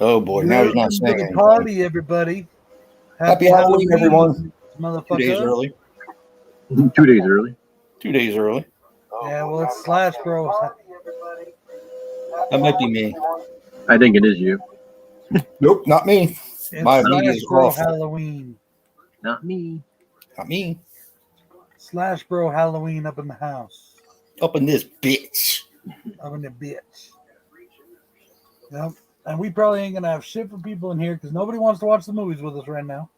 Oh boy, now he's not Welcome saying to the anything. party, everybody. Happy Halloween, everyone. 2 motherfucker. days early. 2 days early. 2 days early. Yeah, well, it's Slash Bros. That might be me. I think it is you. Nope, not me. It's My Slash media is Bro off. Halloween. Not me. Not me. Slash Bro Halloween up in the house. Up in this bitch. Up in the bitch. Yep. And we probably ain't going to have shit for people in here because nobody wants to watch the movies with us right now.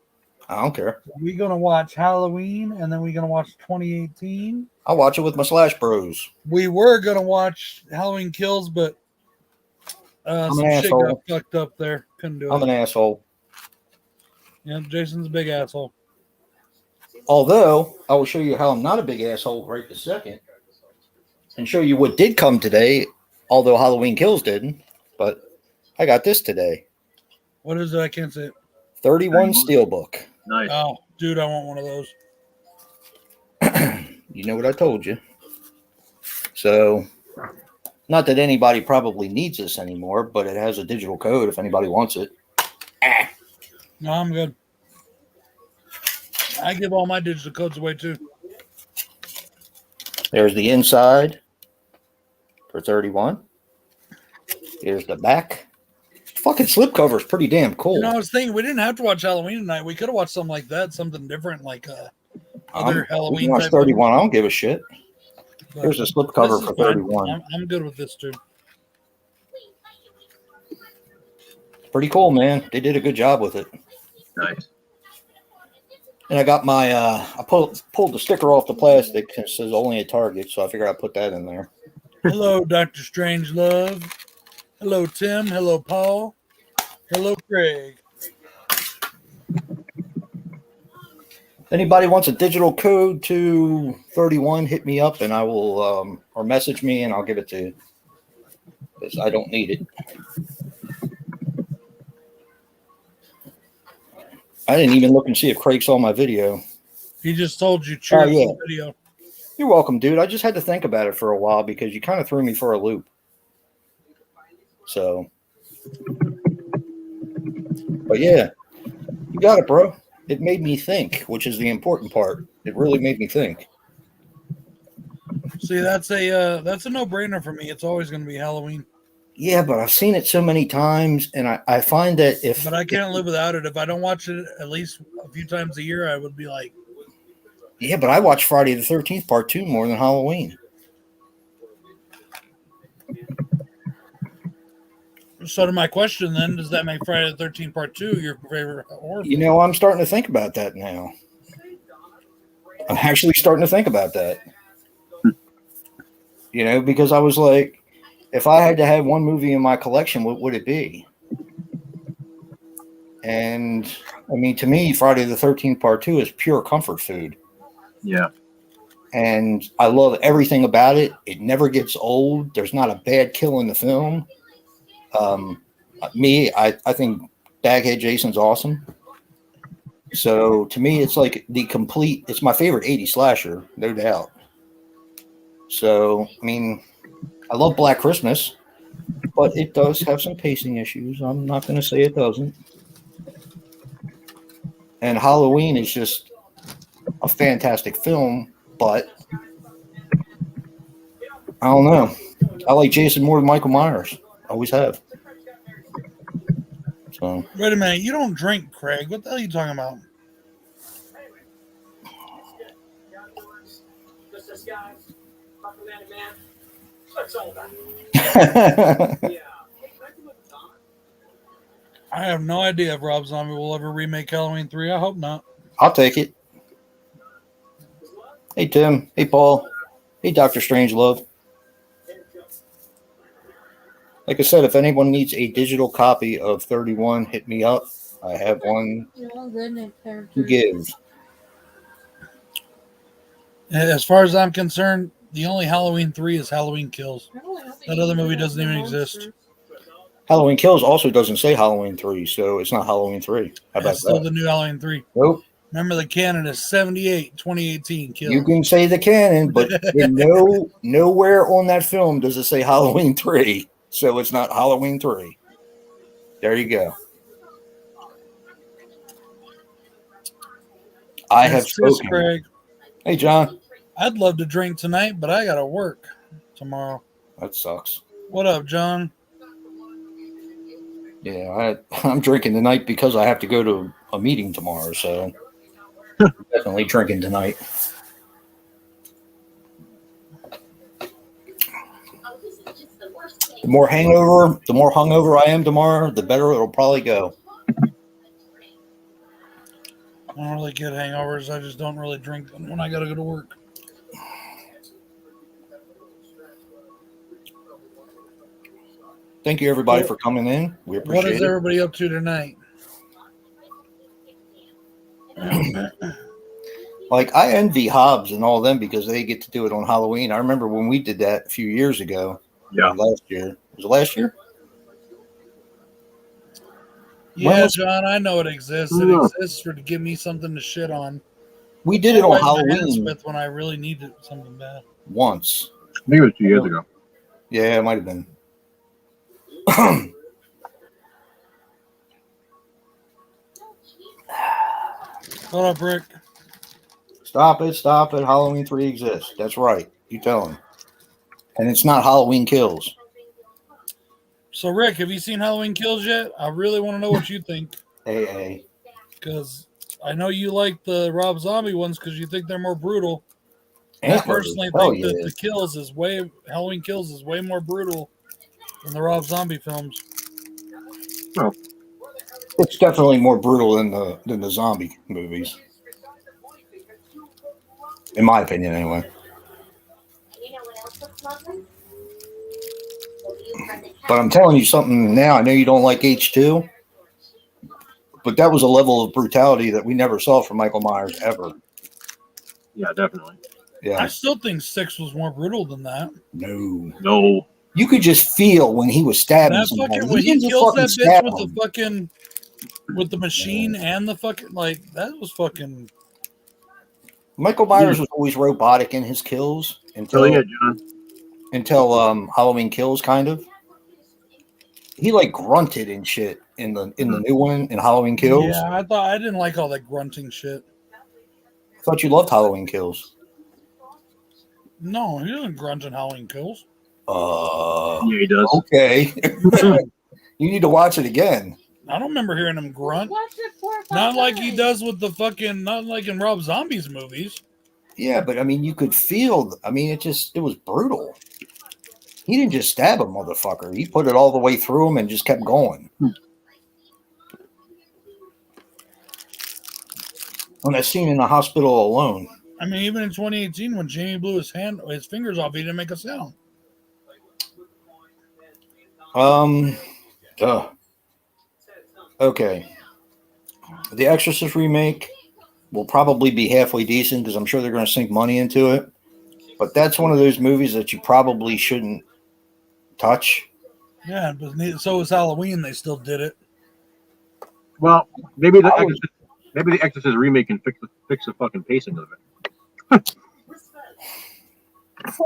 I don't care. We're going to watch Halloween and then we're going to watch 2018. I'll watch it with my Slash Bros. We were going to watch Halloween Kills, but some shit got fucked up there. Couldn't do it. I'm an asshole. Yeah, Jason's a big asshole. Although, I will show you how I'm not a big asshole right this second. And show you what did come today, although Halloween Kills didn't. But I got this today. What is it? I can't say it. 31 Steelbook. Nice. Oh, dude, I want one of those. You know what I told you. So, not that anybody probably needs this anymore, but it has a digital code if anybody wants it. No, I'm good. I give all my digital codes away too. There's the inside for 31. Here's the back. Fucking slipcover is pretty damn cool. You know, I was thinking we didn't have to watch Halloween tonight. We could have watched something like that, something different, like other Halloween. Watch 31. I don't give a shit. But here's the slipcover for 31. I'm good with this, dude. Pretty cool, man. They did a good job with it. Nice. And I got my I pulled the sticker off the plastic. It says only at Target, so I figured I'd put that in there. Hello, Dr. Strangelove. Hello, Tim. Hello, Paul. Hello, Craig. If anybody wants a digital code to 31, hit me up and I will or message me and I'll give it to you. Because I don't need it. I didn't even look and see if Craig saw my video. He just told you cheers yeah. the video. You're welcome, dude. I just had to think about it for a while because you kind of threw me for a loop. So, but yeah, you got it, bro. It made me think, which is the important part. It really made me think. See, that's a no-brainer for me. It's always going to be Halloween. Yeah, but I've seen it so many times, and I find that But I can't live without it. If I don't watch it at least a few times a year, I would be like... Yeah, but I watch Friday the 13th Part 2 more than Halloween. So to my question then, does that make Friday the 13th Part 2 your favorite horror? You know, I'm starting to think about that now. I'm actually starting to think about that. You know, because I was like, if I had to have one movie in my collection, what would it be? And, I mean, to me, Friday the 13th Part 2 is pure comfort food. Yeah. And I love everything about it. It never gets old. There's not a bad kill in the film. I think Baghead Jason's awesome. So to me, it's like it's my favorite 80s slasher, no doubt. So, I mean, I love Black Christmas, but it does have some pacing issues. I'm not going to say it doesn't. And Halloween is just a fantastic film, but I don't know. I like Jason more than Michael Myers. Always have. So. Wait a minute. You don't drink, Craig. What the hell are you talking about? I have no idea if Rob Zombie will ever remake Halloween 3. I hope not. I'll take it. Hey, Tim. Hey, Paul. Hey, Dr. Strangelove. Like I said, if anyone needs a digital copy of 31, hit me up. I have one to give. As far as I'm concerned, the only Halloween 3 is Halloween Kills. That other movie doesn't even exist. Halloween Kills also doesn't say Halloween 3, so it's not Halloween 3. How about It's still that? the new Halloween 3. Nope. Remember, the canon is 78, 2018 kills. You can say the canon, but nowhere on that film does it say Halloween 3. So it's not Halloween 3. There you go. I have It's just spoken. Craig. Hey, John. I'd love to drink tonight, but I got to work tomorrow. That sucks. What up, John? Yeah, I'm drinking tonight because I have to go to a meeting tomorrow. So definitely drinking tonight. The more hungover I am tomorrow, the better it'll probably go. I don't really get hangovers. I just don't really drink when I got to go to work. Thank you, everybody, for coming in. We appreciate What is it. everybody up to tonight? Like, I envy Hobbs and all of them because they get to do it on Halloween. I remember when we did that a few years ago. Yeah. Last year. Was it last year? Yeah, was- John, I know it exists. It Yeah. exists to give me something to shit on. We did it on Wipe my hands Halloween with when I really needed something bad. once. I think it was 2 years ago. Yeah, it might have been. What up, Rick? Stop it. Halloween 3 exists. That's right. You tell him. And it's not Halloween Kills. So, Rick, have you seen Halloween Kills yet? I really want to know what you think, AA. because I know you like the Rob Zombie ones because you think they're more brutal. I Antlers. personally Hell think yeah. that Halloween Kills is way more brutal than the Rob Zombie films. It's definitely more brutal than the zombie movies. In my opinion, anyway. But I'm telling you something now. I know you don't like H2, but that was a level of brutality that we never saw from Michael Myers ever. Yeah, definitely. I Yeah. still think 6 was more brutal than that. No. No. You could just feel when he was stabbing That somebody. fucking when he didn't just kills fucking that stab bitch with him. the fucking with the machine and the fucking that was fucking. Michael Myers was always robotic in his kills Oh yeah, John. until Halloween Kills, kind of. He like grunted and shit in the new one in Halloween Kills. Yeah, I didn't like all that grunting shit. I thought you loved Halloween Kills. No, he doesn't grunt in Halloween Kills. Yeah, he does. Okay. You need to watch it again. I don't remember hearing him grunt. Watch it 4 or 5 Not like he times. does with the fucking. Not like in Rob Zombie's movies. Yeah, but I mean, you could feel. I mean, it was brutal. He didn't just stab a motherfucker. He put it all the way through him and just kept going. On that scene in the hospital alone. I mean, even in 2018, when Jamie blew his fingers off, he didn't make a sound. Okay. The Exorcist remake will probably be halfway decent because I'm sure they're going to sink money into it. But that's one of those movies that you probably shouldn't touch. Yeah, but so was Halloween. They still did it. Well, maybe the Exorcist remake can fix the fucking pacing of it.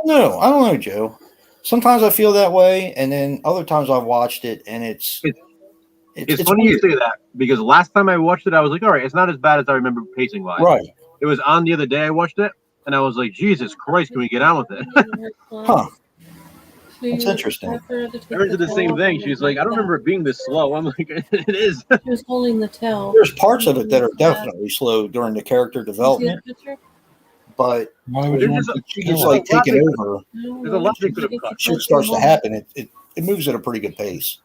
No, I don't know, Joe. Sometimes I feel that way, and then other times I've watched it, and it's funny you weird. say that because last time I watched it, I was like, all right, it's not as bad as I remember pacing wise. Right. It was on the other day I watched it, and I was like, Jesus Christ, can we get on with it? Huh. That's interesting. Erin did the same thing. She's like, I don't remember it being this slow. I'm like, it is. She was holding the tail. There's parts of it that are definitely slow during the character See development, the picture? but Why would you when want she gets like taken over, No, There's a lot they could have cut. shit starts to happen. It moves at a pretty good pace.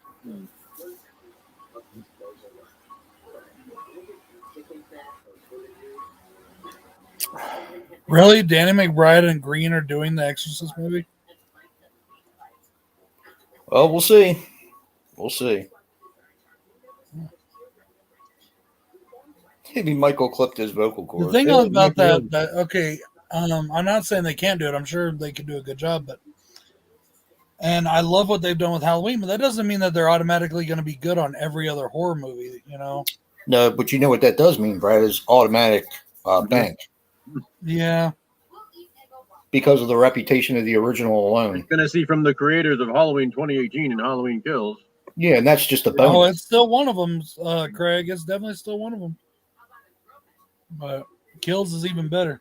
Really, Danny McBride and Green are doing the Exorcist movie? Well, we'll see. We'll see. Maybe Michael clipped his vocal The cords. thing Hey, about Michael. that, okay, I'm not saying they can't do it. I'm sure they could do a good job, and I love what they've done with Halloween, but that doesn't mean that they're automatically going to be good on every other horror movie. You know, No, but you know what that does mean, Brad, is automatic bank Yeah. because of the reputation of the original alone. It's gonna see from the creators of Halloween 2018 and Halloween Kills. Yeah, and that's just a Oh, bonus. it's still one of them, Craig. It's definitely still one of them. But Kills is even better.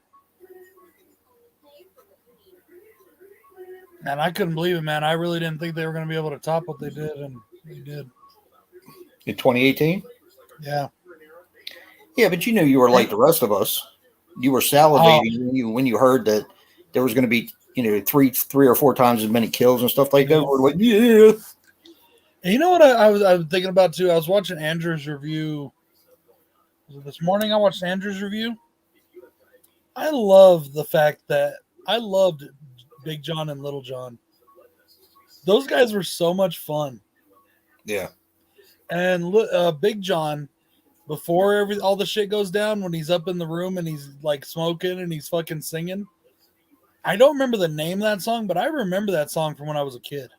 And I couldn't believe it, man. I really didn't think they were going to be able to top what they did, and they did. In 2018? Yeah. Yeah, but you were like the rest of us. You were salivating when you heard that there was going to be, three or four times as many kills and stuff like that. We're like, yeah. And you know what I was thinking about too? I was watching Andrew's review. Was it this morning? I watched Andrew's review. I love the fact that I loved Big John and Little John. Those guys were so much fun. Yeah. And Big John, before all the shit goes down, when he's up in the room and he's like smoking and he's fucking singing. I don't remember the name of that song, but I remember that song from when I was a kid.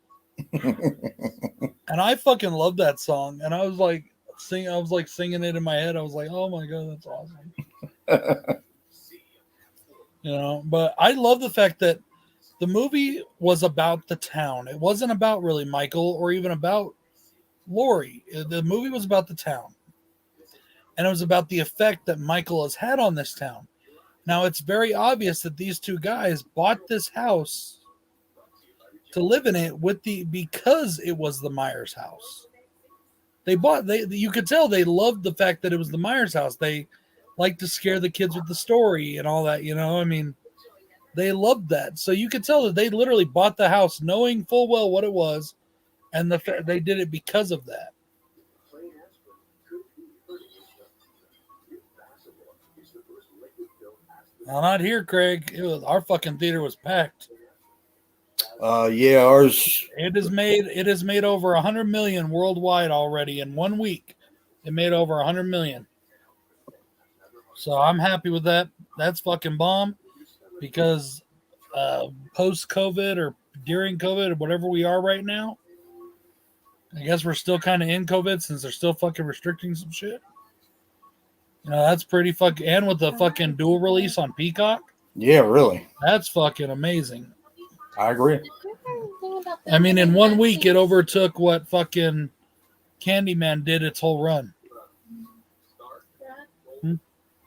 And I fucking loved that song. And I was like singing it in my head. I was like, oh my God, that's awesome. But I love the fact that the movie was about the town. It wasn't about really Michael or even about Laurie. The movie was about the town. And it was about the effect that Michael has had on this town. Now, it's very obvious that these two guys bought this house to live in it because it was the Myers house. You could tell they loved the fact that it was the Myers house. They liked to scare the kids with the story and all that, they loved that. So you could tell that they literally bought the house knowing full well what it was, and they did it because of that. Well, not here, Craig. Our fucking theater was packed. Yeah, ours. It has made over 100 million worldwide already in 1 week. It made over 100 million. So I'm happy with that. That's fucking bomb, because post-COVID or during COVID or whatever we are right now, I guess we're still kind of in COVID since they're still fucking restricting some shit. That's pretty fucking, and with the fucking dual release on Peacock. Yeah, really. That's fucking amazing. I agree. I mean, in 1 week, it overtook what fucking Candyman did its whole run.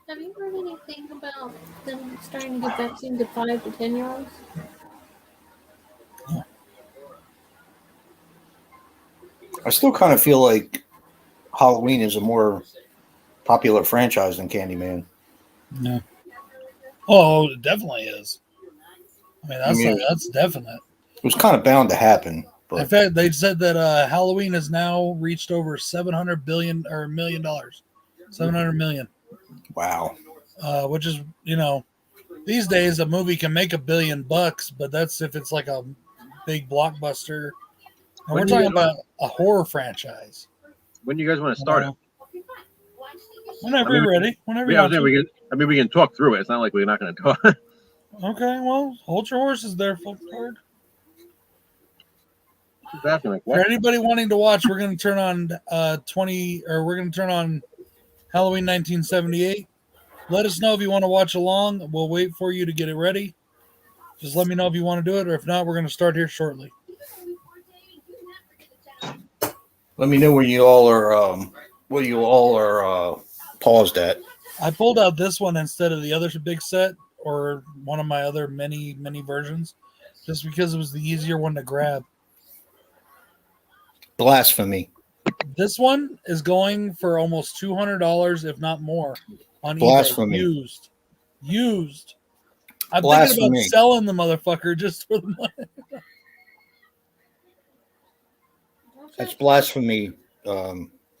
Have you heard anything about them starting to give vaccine to 5 to 10-year-olds? I still kind of feel like Halloween is a more popular franchise than Candyman. No. Oh, it definitely is. I mean, that's definite. It was kind of bound to happen. But In fact, they said that Halloween has now reached over $700 million. 700 million. Wow. Which is, these days a movie can make $1 billion, but that's if it's like a big blockbuster. And we're talking about a horror franchise. When do you guys want to start it? Whenever you're ready. Whenever Yeah, you're ready. we can talk through it. It's not like we're not going to talk. Okay, well, hold your horses there, fucktard. Just asking, like, For what? anybody wanting to watch, we're going to turn on we're going to turn on Halloween 1978. Let us know if you want to watch along. We'll wait for you to get it ready. Just let me know if you want to do it, or if not, we're going to start here shortly. Let me know when you all are paused at. I pulled out this one instead of the other big set, or one of my other many versions, just because it was the easier one to grab. Blasphemy. This one is going for almost $200, if not more, on Blasphemy. eBay. Used. I'm thinking Blasphemy. about selling the motherfucker just for the money. That's blasphemy,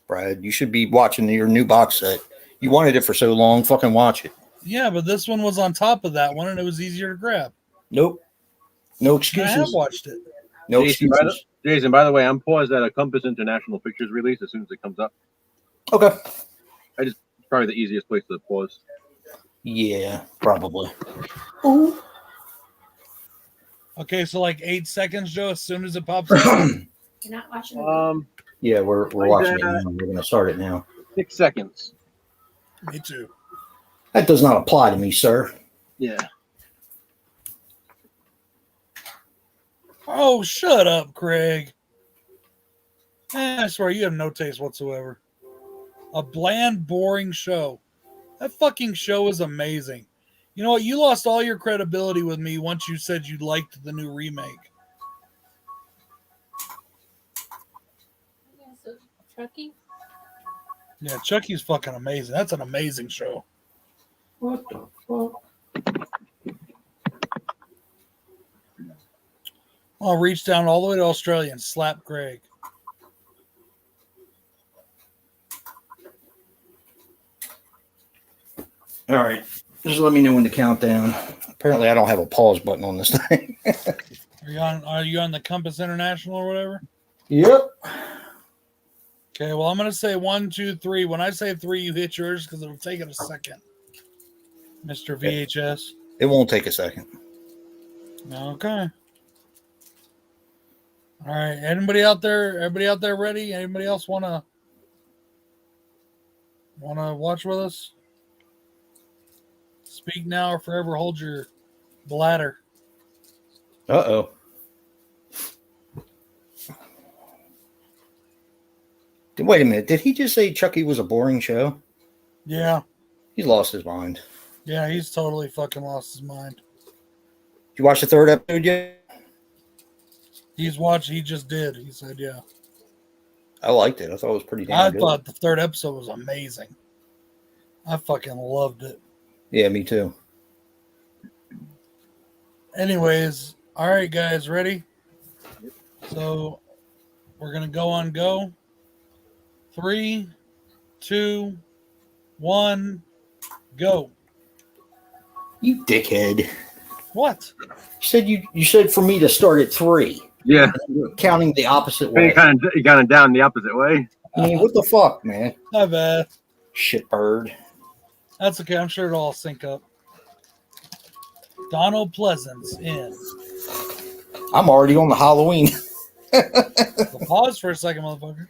Brad. You should be watching your new box set. You wanted it for so long. Fucking watch it. Yeah, but this one was on top of that one, and it was easier to grab. Nope. No I excuses. have watched it. No Jason, excuses. Jason, by the way, I'm paused at a Compass International Pictures release as soon as it comes up. Okay. Probably the easiest place to pause. Yeah, probably. Okay, so like 8 seconds, Joe, as soon as it pops up. You're not watching the Yeah, we're watching it now. We're gonna start it now. 6 seconds. Me too. That does not apply to me, sir. Yeah. Oh, shut up, Craig. I swear you have no taste whatsoever. A bland, boring show. That fucking show is amazing. You know what? You lost all your credibility with me once you said you liked the new remake. Yeah, so Chucky. Yeah, Chucky's fucking amazing. That's an amazing show. What the fuck? I'll reach down all the way to Australia and slap Greg. All right. Just let me know when to count down. Apparently, I don't have a pause button on this thing. Are you on the Compass International or whatever? Yep. Okay, well, I'm going to say 1, 2, 3. When I say 3, you hit yours because it'll take it a second. Mr. VHS. It won't take a second. Okay. All right. Everybody out there ready? Anybody else wanna watch with us? Speak now or forever hold your bladder. Uh-oh. Wait a minute. Did he just say Chucky was a boring show? Yeah. He's lost his mind. Yeah, he's totally fucking lost his mind. Did you watch the 3rd episode yet? He's watched, he just did. He said, yeah. I liked it. I thought it was pretty damn I good. thought the 3rd episode was amazing. I fucking loved it. Yeah, me too. Anyways, all right, guys, ready? So we're gonna go on go. 3, 2, 1, go. You dickhead. What? You said for me to start at 3. Yeah. You're counting the opposite You way. kind of down the opposite way. I mean, what the fuck, man? My bad. Shitbird. That's okay. I'm sure it'll all sync up. Donald Pleasance in. I'm already on the Halloween. So pause for a second, motherfucker.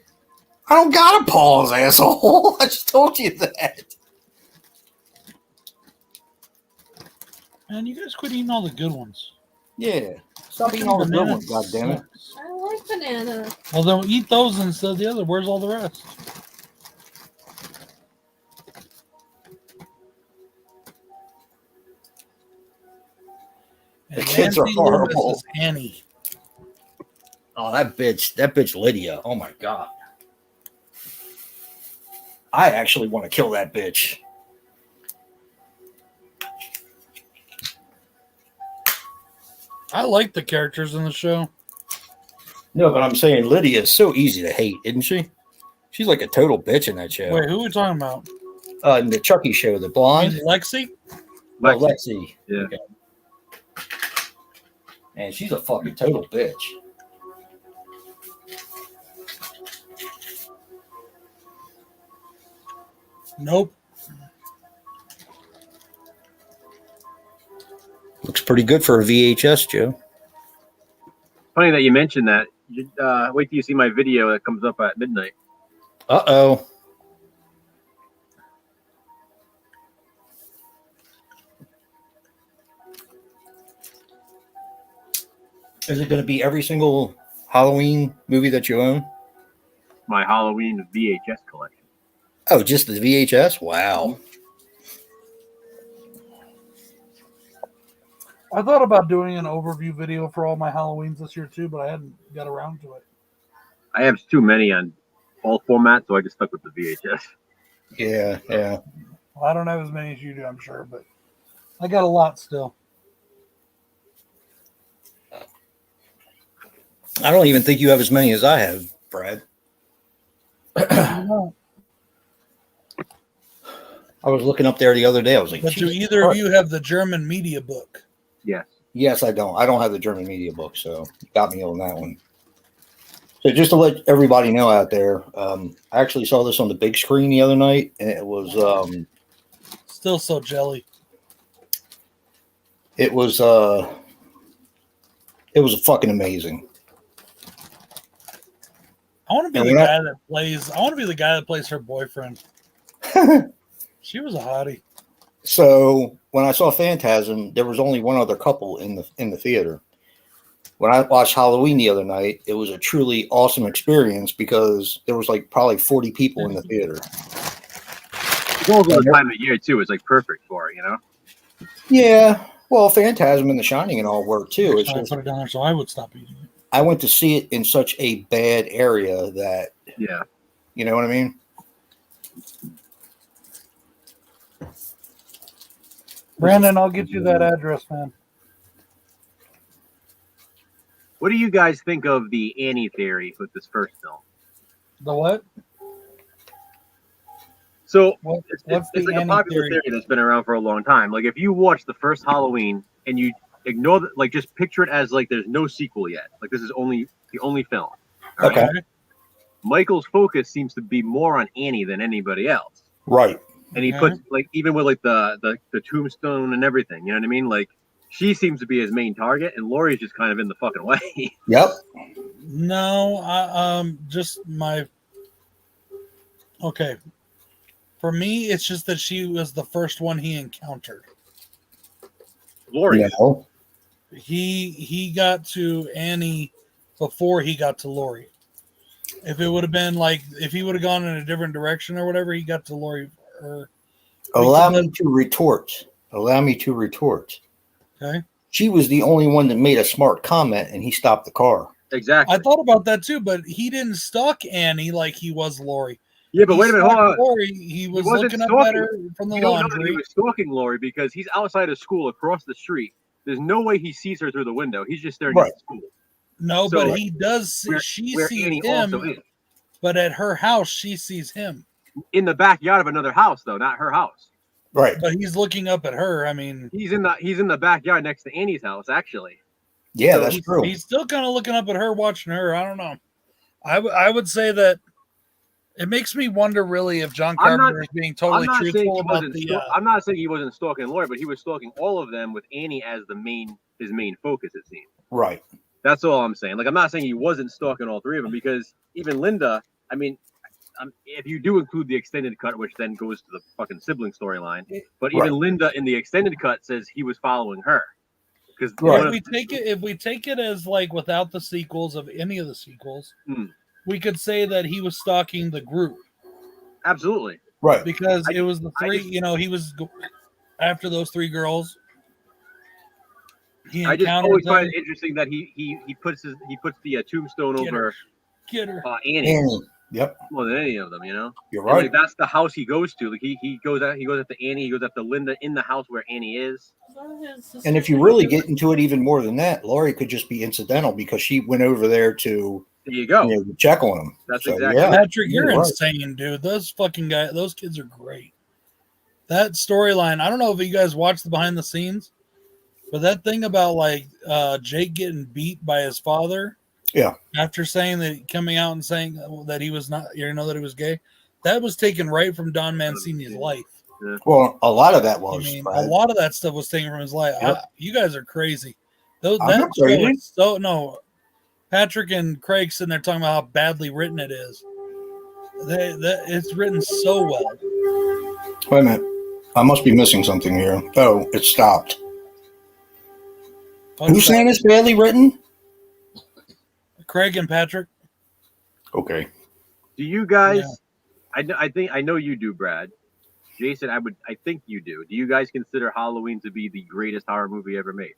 I don't got to pause, asshole. I just told you that. Man, you guys quit eating all the good ones. Yeah. Stop eating all the good ones, goddammit. I like banana. Well, then eat those instead of the other. Where's all the rest? The And kids are Nancy Loomis horrible. is Annie. Oh, that bitch Lydia. Oh my god. I actually want to kill that bitch. I like the characters in the show. No, but I'm saying Lydia is so easy to hate, isn't she? She's like a total bitch in that show. Wait, who are we talking about? In the Chucky show, the blonde. Lexi? Oh, Lexi. Yeah. Okay. Man, she's a fucking total bitch. Nope. Looks pretty good for a VHS, Joe. Funny that you mentioned that. You, wait till you see my video that comes up at midnight. Uh-oh. Is it going to be every single Halloween movie that you own? My Halloween VHS collection. Oh, just the VHS? Wow. I thought about doing an overview video for all my Halloweens this year too, but I hadn't got around to it. I have too many on all formats, so I just stuck with the VHS. Yeah, yeah. Well, I don't have as many as you do, I'm sure, but I got a lot still. I don't even think you have as many as I have, Brad. No. I was looking up there the other day. I was like, But do "Jesus either of Christ." you have the German media book? Yes. Yes, I don't. I don't have the German media book, so you got me on that one. So just to let everybody know out there, I actually saw this on the big screen the other night, and it was Still so jelly. it was fucking amazing. I want to be And the we're not- guy that plays. I want to be the guy that plays her boyfriend. She was a hottie. So when I saw Phantasm, there was only one other couple in the theater. When I watched Halloween the other night, it was a truly awesome experience because there was like probably 40 people in the theater. It's also the time of year too. It's like perfect for it, you know. Yeah, well, Phantasm and The Shining and all work too. It's I just, put it down there so I would stop eating it. I went to see it in such a bad area that, Yeah. you know what I mean? Brandon, I'll get you that address, man. What do you guys think of the Annie theory with this first film? The what? So What's it's the like a Annie popular theory that's been around for a long time. Like if you watch the first Halloween and you ignore that, like just picture it as like there's no sequel yet. Like this is the only film. Okay. Michael's focus seems to be more on Annie than anybody else. Right. And he Okay. puts like even with like the tombstone and everything, you know what I mean? Like she seems to be his main target, and Laurie's just kind of in the fucking way. Yep. No, just my. Okay. For me, it's just that she was the first one he encountered. Laurie, No. He got to Annie before he got to Laurie. If it would have been like if he would have gone in a different direction or whatever, he got to Laurie. Or Allow me to retort. Allow me to retort. okay, She was the only one that made a smart comment, and he stopped the car. exactly. I thought about that too, but he didn't stalk Annie like he was Laurie. Yeah, but He wait a minute, hold stalked on. Laurie. He was wasn't looking up stalking. at her from the You don't know that he laundry. was stalking Laurie because he's outside of school across the street. There's no way he sees her through the window. He's just staring Right. at school. No, So, but he does. See, Where, she where sees Annie him, also is. but at her house, she sees him. In the backyard of another house, though, not her house. Right. But he's looking up at her. I mean, He's in the backyard next to Annie's house, actually. Yeah, So that's true. he's still kind of looking up at her, watching her. I don't know. I would say that it makes me wonder really if John I'm not- Carpenter is being totally truthful about the. I'm not saying he wasn't stalking Laurie, but he was stalking all of them with Annie as his main focus. It seems. Right. That's all I'm saying. Like I'm not saying he wasn't stalking all three of them because even Linda. I mean, if you do include the extended cut, which then goes to the fucking sibling storyline, but even Right. Linda in the extended cut says he was following her. Because Right. If we take it as like without the sequels of any of the sequels, Hmm. we could say that he was stalking the group absolutely. Right. because I it was the I three. just- He was after those three girls. He I just encountered always them. find it interesting that he puts the tombstone Get her. over Get her. Annie Annie. Yep. more than any of them, you know. You're And, like, right. that's the house he goes to. Like he goes after Annie. He goes after Linda in the house where Annie is. And if you really get into it even more than that, Laurie could just be incidental because she went over there to There you go. check on him. That's So, exactly yeah. Patrick, you're You're right. insane, dude. Those fucking guys, those kids are great. That storyline, I don't know if you guys watched the behind the scenes, but that thing about like Jake getting beat by his father, Yeah. after saying that, coming out and saying that he was not, that he was gay, that was taken right from Don Mancini's life. Well, a lot of that I was. mean, a Brad. lot of that stuff was taken from his life. Yep. You guys are crazy. Those, I'm that not show crazy. is so no. Patrick and Craig sitting there talking about how badly written it is. It's written so well. Wait a minute. I must be missing something here. Oh, it stopped. Who's saying it's badly written? Craig and Patrick. Okay. Do you guys? Yeah. I know you do, Brad. Jason, I think you do. Do you guys consider Halloween to be the greatest horror movie ever made?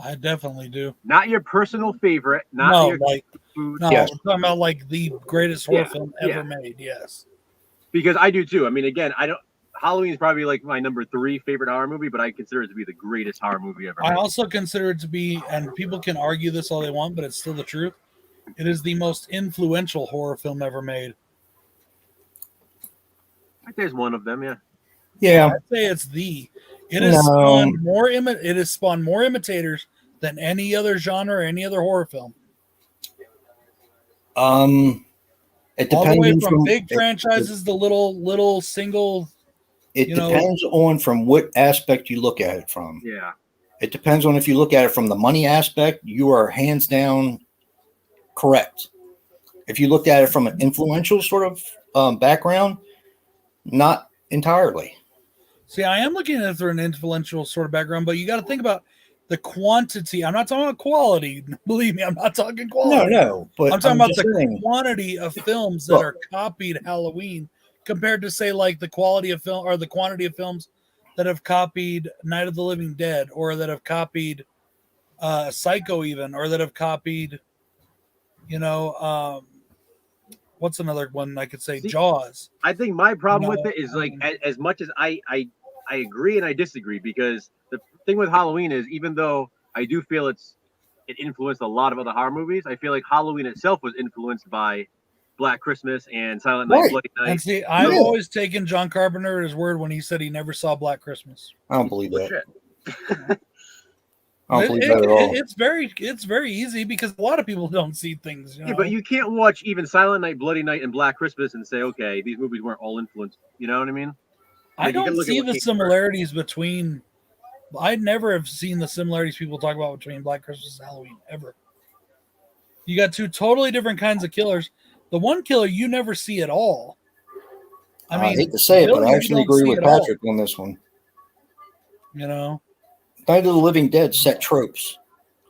I definitely do. Not your personal favorite, not No, your like food. no, Yes. we're talking about like the greatest horror Yeah, film yeah. ever made. Yes. Because I do too. I mean, again, Halloween is probably like my number 3 favorite horror movie, but I consider it to be the greatest horror movie ever I made. also consider it to be, and people can argue this all they want, but it's still the truth. It is the most influential horror film ever made. There's one of them, yeah. Yeah. I'd say it's the. It has No. spawned more. It has spawned more imitators than any other genre or any other horror film. It All the depends way on from big franchises to little single. It you know- depends on from what aspect you look at it from. Yeah. It depends on if you look at it from the money aspect, you are hands down correct. If you looked at it from an influential sort of background, not entirely. See, I am looking at it through an influential sort of background, but you got to think about the quantity. I'm not talking about quality. Believe me, I'm not talking quality. No, but I'm talking about just the saying, quantity of films that are copied Halloween compared to, say, like the quality of film or the quantity of films that have copied Night of the Living Dead, or that have copied Psycho, even, or that have copied, what's another one I could say? See, Jaws. I think my problem No, with it is like I mean- as much as I agree and I disagree, because the thing with Halloween is, even though I do feel it influenced a lot of other horror movies, I feel like Halloween itself was influenced by Black Christmas and Silent Night, Right. Bloody And Night. see, I've Yeah. always taken John Carpenter at his word when he said he never saw Black Christmas. I don't believe that. Bullshit. I don't believe that at all. It's very easy because a lot of people don't see things. Yeah, but you can't watch even Silent Night, Bloody Night, and Black Christmas and say, okay, these movies weren't all influenced. You know what I mean? I Like, you can don't look at see what the came similarities between. I never have seen the similarities people talk about between Black Christmas and Halloween ever. You got two totally different kinds of killers. The one killer you never see at all. I mean, hate to say it, but Billy, I you actually don't agree see with at all, Patrick on this one. You Night of the Living Dead set tropes.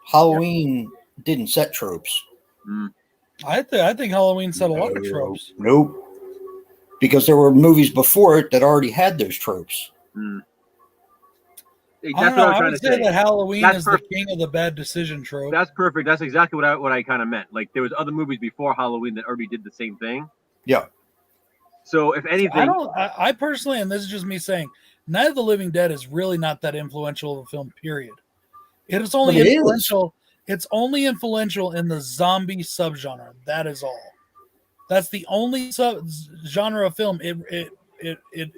Halloween didn't set tropes. I think Halloween set a lot of tropes. Nope. Because there were movies before it that already had those tropes. That's I don't what know. I'm I trying would to say say. that Halloween That's is the perfect. king of the bad decision trope. That's perfect. That's exactly what I kind of meant. Like, there was other movies before Halloween that already did the same thing. Yeah. So if anything, I personally, and this is just me saying, Night of the Living Dead is really not that influential of a film, period. It is only But it is. influential. It's only influential in the zombie subgenre. That is all. That's the only genre of film it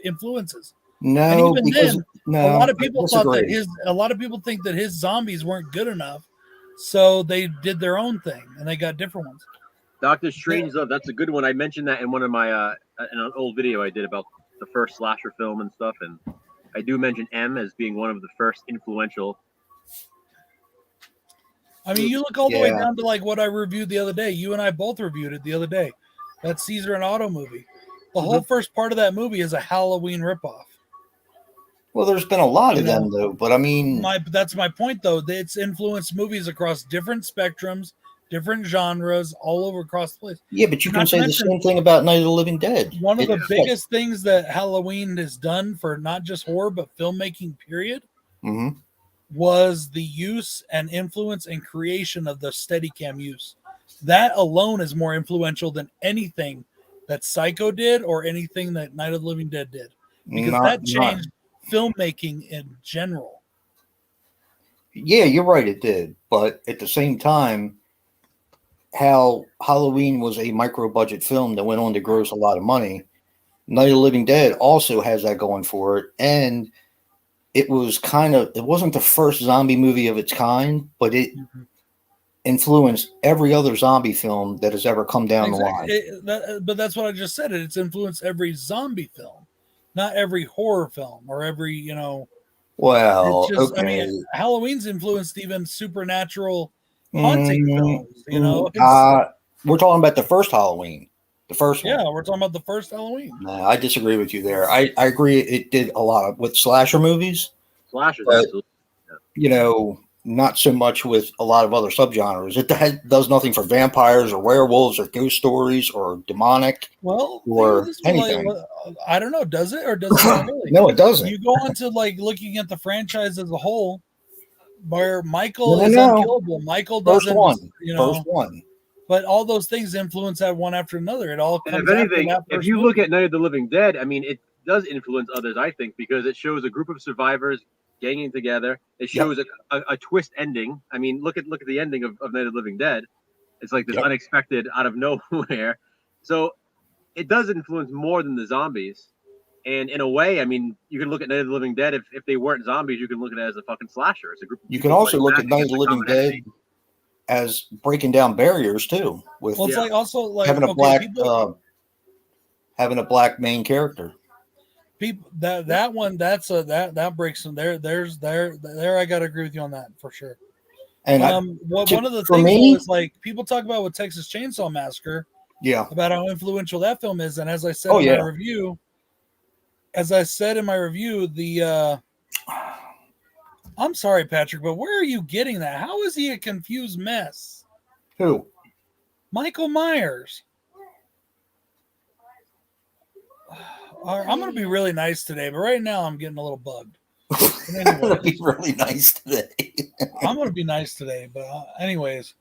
influences. And No, even because then, no, a lot of I people thought that disagree. a lot of people think that his zombies weren't good enough, so they did their own thing and they got different ones. Doctor Strangelove, that's a good one. I mentioned that in one of my in an old video I did about the first slasher film and stuff, and I do mention M as being one of the first influential. I mean, you look all the way Yeah. down to like what I reviewed the other day. You and I both reviewed it the other day. That Caesar and Otto movie. The whole first part of that movie is a Halloween ripoff. Well, there's been a lot of You know, them though, but I mean, That's my point, though. It's influenced movies across different spectrums, different genres, all over across the place. yeah, but you not can to say the mention- same thing about Night of the Living Dead. One of the It's- biggest things that Halloween has done for not just horror but filmmaking, period, Mhm. was the use and influence and creation of the Steadicam use. That alone is more influential than anything that Psycho did or anything that Night of the Living Dead did, because that changed filmmaking in general. Yeah, you're right, it did. But at the same time, how Halloween was a micro budget film that went on to gross a lot of money, Night of the Living Dead also has that going for it. And it was it wasn't the first zombie movie of its kind, but it influenced every other zombie film that has ever come down the line. But that's what I just said. It's influenced every zombie film, not every horror film or every, Well, it's just, okay. I mean, Halloween's influenced even supernatural haunting films, We're talking about the first Halloween. The first one. Yeah, we're talking about the first Halloween. Nah, I disagree with you there. I agree it did a lot with slasher movies. Slashers, But- absolutely. Not so much with a lot of other subgenres. It does nothing for vampires or werewolves or ghost stories or demonic. Well, Or this was anything. I don't know. Does it or does it not really? No, it doesn't. You go into like looking at the franchise as a whole, where Michael No, is no. unkillable. Michael First doesn't, one. you First one. but all those things influence that one after another. It all And comes if after anything, that if first you movie. look at Night of the Living Dead, I mean, it does influence others, I think, because it shows a group of survivors ganging together. It shows a twist ending. I mean, look at the ending of Night of the Living Dead. It's like this unexpected out of nowhere. So it does influence more than the zombies. And in a way, I mean, you can look at Night of the Living Dead. If they weren't zombies, you can look at it as a fucking slasher. It's a group. Of You can people also fighting look back at Night of against the a Living common Dead enemy. as breaking down barriers too, with Well, it's like also like having a okay, black people, having a black main character. people that one that breaks them there. There I gotta agree with you on that for sure. And One of the for things me- though, is like people talk about with Texas Chainsaw Massacre yeah, about how influential that film is, and as I said Oh, in yeah. my review, as I said in my review, I'm sorry, Patrick, but where are you getting that? How is he a confused mess? Who? Michael Myers. I'm going to be really nice today, but right now I'm getting a little bugged. I'm gonna be really nice today. I'm going to be nice today, but anyways,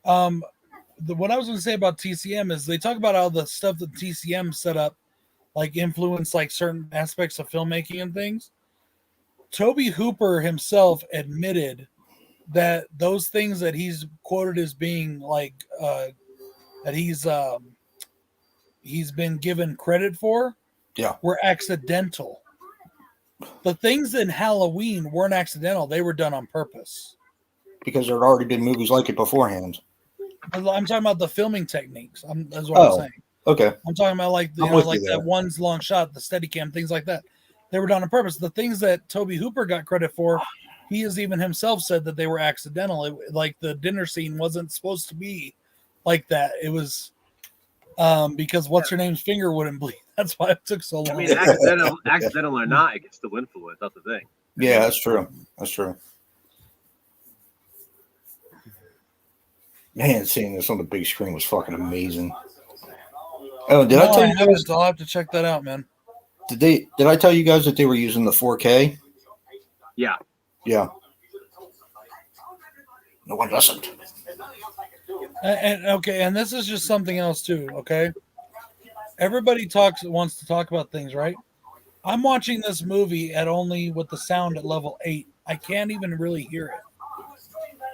what I was going to say about TCM is they talk about how the stuff that TCM set up, like influence like certain aspects of filmmaking and things. Toby Hooper himself admitted that those things that he's quoted as being like that he's been given credit for, were accidental. The things in Halloween weren't accidental; they were done on purpose. Because there had already been movies like it beforehand. I'm talking about the filming techniques. That's what I'm saying. Okay. I'm talking about like that one's long shot, the Steadicam, things like that. They were done on purpose. The things that Toby Hooper got credit for, he has even himself said that they were accidental. Like the dinner scene wasn't supposed to be like that. It was because what's her name's finger wouldn't bleed. That's why it took so long. I mean, accidental or not, it can still influence. That's the thing. Yeah, that's true. That's true. Man, seeing this on the big screen was fucking amazing. Oh, did I tell you guys? I'll have to check that out, man. Did I tell you guys that they were using the 4K? Yeah. Yeah. No one listened. And okay, and this is just something else too. Okay, everybody wants to talk about things, right? I'm watching this movie at only with the sound at level 8. I can't even really hear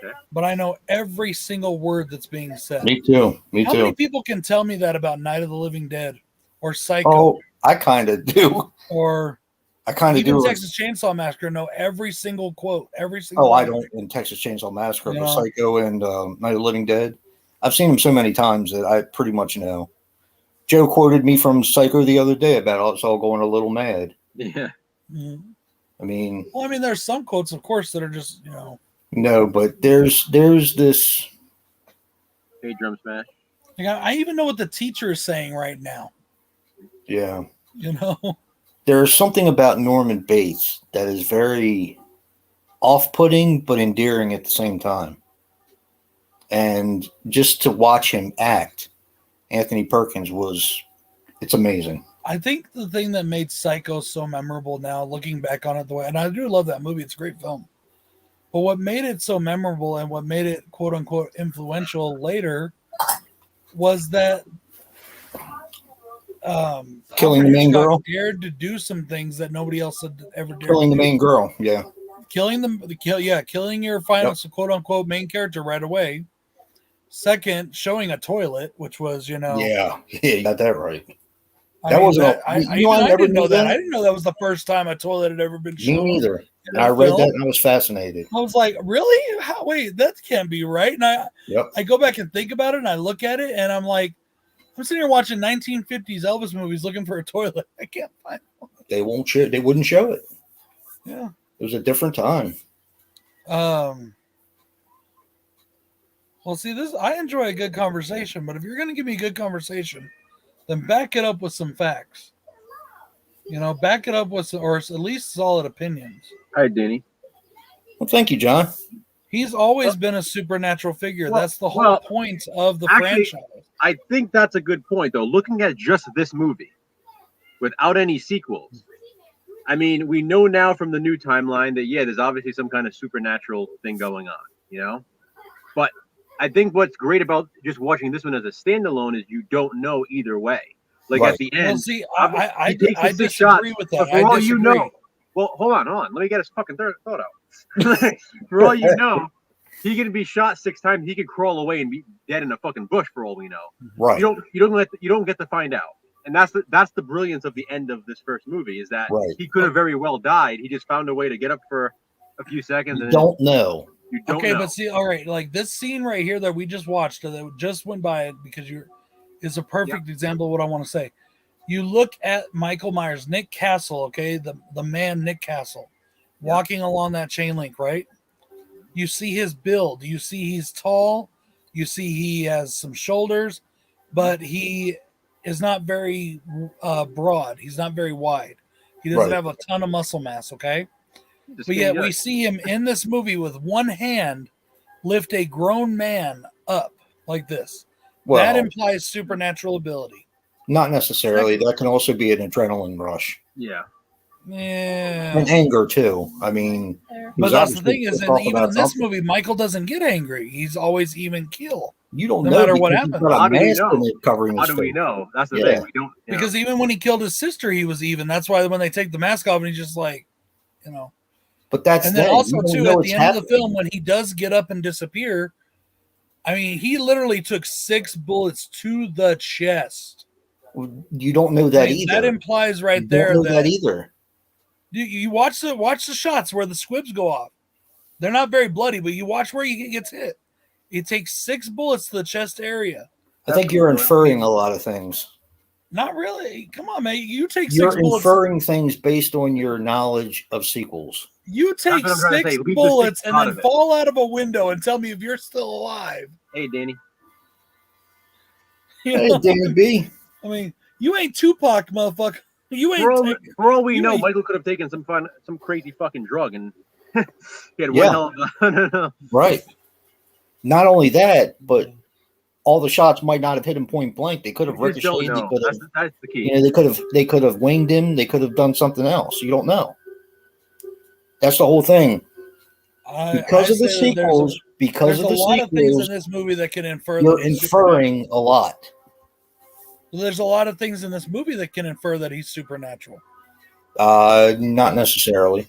it, but I know every single word that's being said. Me too. How many people can tell me that about Night of the Living Dead or Psycho? Oh, I kind of do. Or I kind of even do. Texas Chainsaw Massacre. Know every single quote, every single. I don't in Texas Chainsaw Massacre, You but know? Psycho and Night of the Living Dead. I've seen them so many times that I pretty much know. Joe quoted me from Psycho the other day about us all going a little mad. Yeah. Mhm. I mean, Well, I mean, there's some quotes, of course, that are just no, but there's this. Hey, drum smash. Like, I even know what the teacher is saying right now. Yeah. There's something about Norman Bates that is very off-putting but endearing at the same time. And just to watch him act, Anthony Perkins it's amazing. I think the thing that made Psycho so memorable now, looking back on it the way, and I do love that movie, it's a great film. But what made it so memorable and what made it quote unquote influential later was that killing the main girl, dared to do some things that nobody else had ever dared. Killing the main girl, yeah. Killing your final quote unquote main character right away. Second, showing a toilet, which was yeah, you got that right. I didn't know that. I didn't know that was the first time a toilet had ever been shown. Me neither. I read that and I was fascinated. I was like, really? Wait, that can't be right. And I go back and think about it and I look at it and I'm like, I'm sitting here watching 1950s Elvis movies looking for a toilet. I can't find one. They wouldn't show it. Yeah. It was a different time. Well, see, I enjoy a good conversation, but if you're going to give me a good conversation, then back it up with some facts. Back it up with or at least solid opinions. Hi, Danny. Well, thank you, John. He's always been a supernatural figure. That's the whole point of the franchise. I think that's a good point, though. Looking at just this movie, without any sequels, I mean, we know now from the new timeline that, there's obviously some kind of supernatural thing going on, But I think what's great about just watching this one as a standalone is you don't know either way. Like at the end, well, see, I disagree shot, with that. For all you know, well, hold on. Let me get his fucking thought out. For all you know, he could be shot 6 times. He could crawl away and be dead in a fucking bush for all we know. Right. You don't get to find out. And that's the brilliance of the end of this first movie is that he could have very well died. He just found a way to get up for a few seconds. You don't know. You don't know. But see, all right, like this scene right here that we just watched, that just went by it because is a perfect example of what I want to say. You look at Michael Myers, Nick Castle, okay, the man Nick Castle, walking along that chain link, right? You see his build. You see he's tall. You see he has some shoulders, but he is not very broad. He's not very wide. He doesn't Right. have a ton of muscle mass, okay? Just But yet skinny we guy. see him in this movie with one hand lift a grown man up like this. That Well, implies supernatural ability. not necessarily. That can also be an adrenaline rush Yeah. Yeah. and anger too. I mean, There. he But was that's the obviously thing is, pissed off even about in this something. movie, Michael doesn't get angry. He's always even keel. You don't no know matter what because he's happens. got How a do we mask know? in it covering How his do we face. know? That's the Yeah. thing. We don't. You know. Because even when he killed his sister, he was even. That's why when they take the mask off and he's just like, you know. But that's And then then. also You don't too, know at it's the end of the happening. film, when he does get up and disappear, I mean, he literally took 6 bullets to the chest. You don't know that I mean, either. that implies right you there don't know that that either. you watch the shots where the squibs go off. They're not very bloody, but you watch where he gets hit. It takes 6 bullets to the chest area. I think you're inferring a lot of things. Not really. Come on, man. You take 6 You're bullets. inferring things based on your knowledge of sequels. You take what I'm trying to 6 say. Leave the bullets six and out then of it. fall out of a window and tell me if you're still alive. Hey, Danny. You Hey, know? Danny B. I mean, you ain't Tupac, motherfucker. You ain't. For all we you know, ain't- Michael could have taken some crazy fucking drug, and he had Yeah. one hell of a. Right. Not only that, but all the shots might not have hit him point blank. They could have We just don't ricocheted. They know. could have, That's the key. you know, they could have winged him. They could have done something else. You don't know. That's the whole thing. Because of the say that sequels, because there's of a the lot of things in sequels, this movie that can infer. you're that he's inferring a lot. supernatural. There's a lot of things in this movie that can infer that he's supernatural. Not necessarily.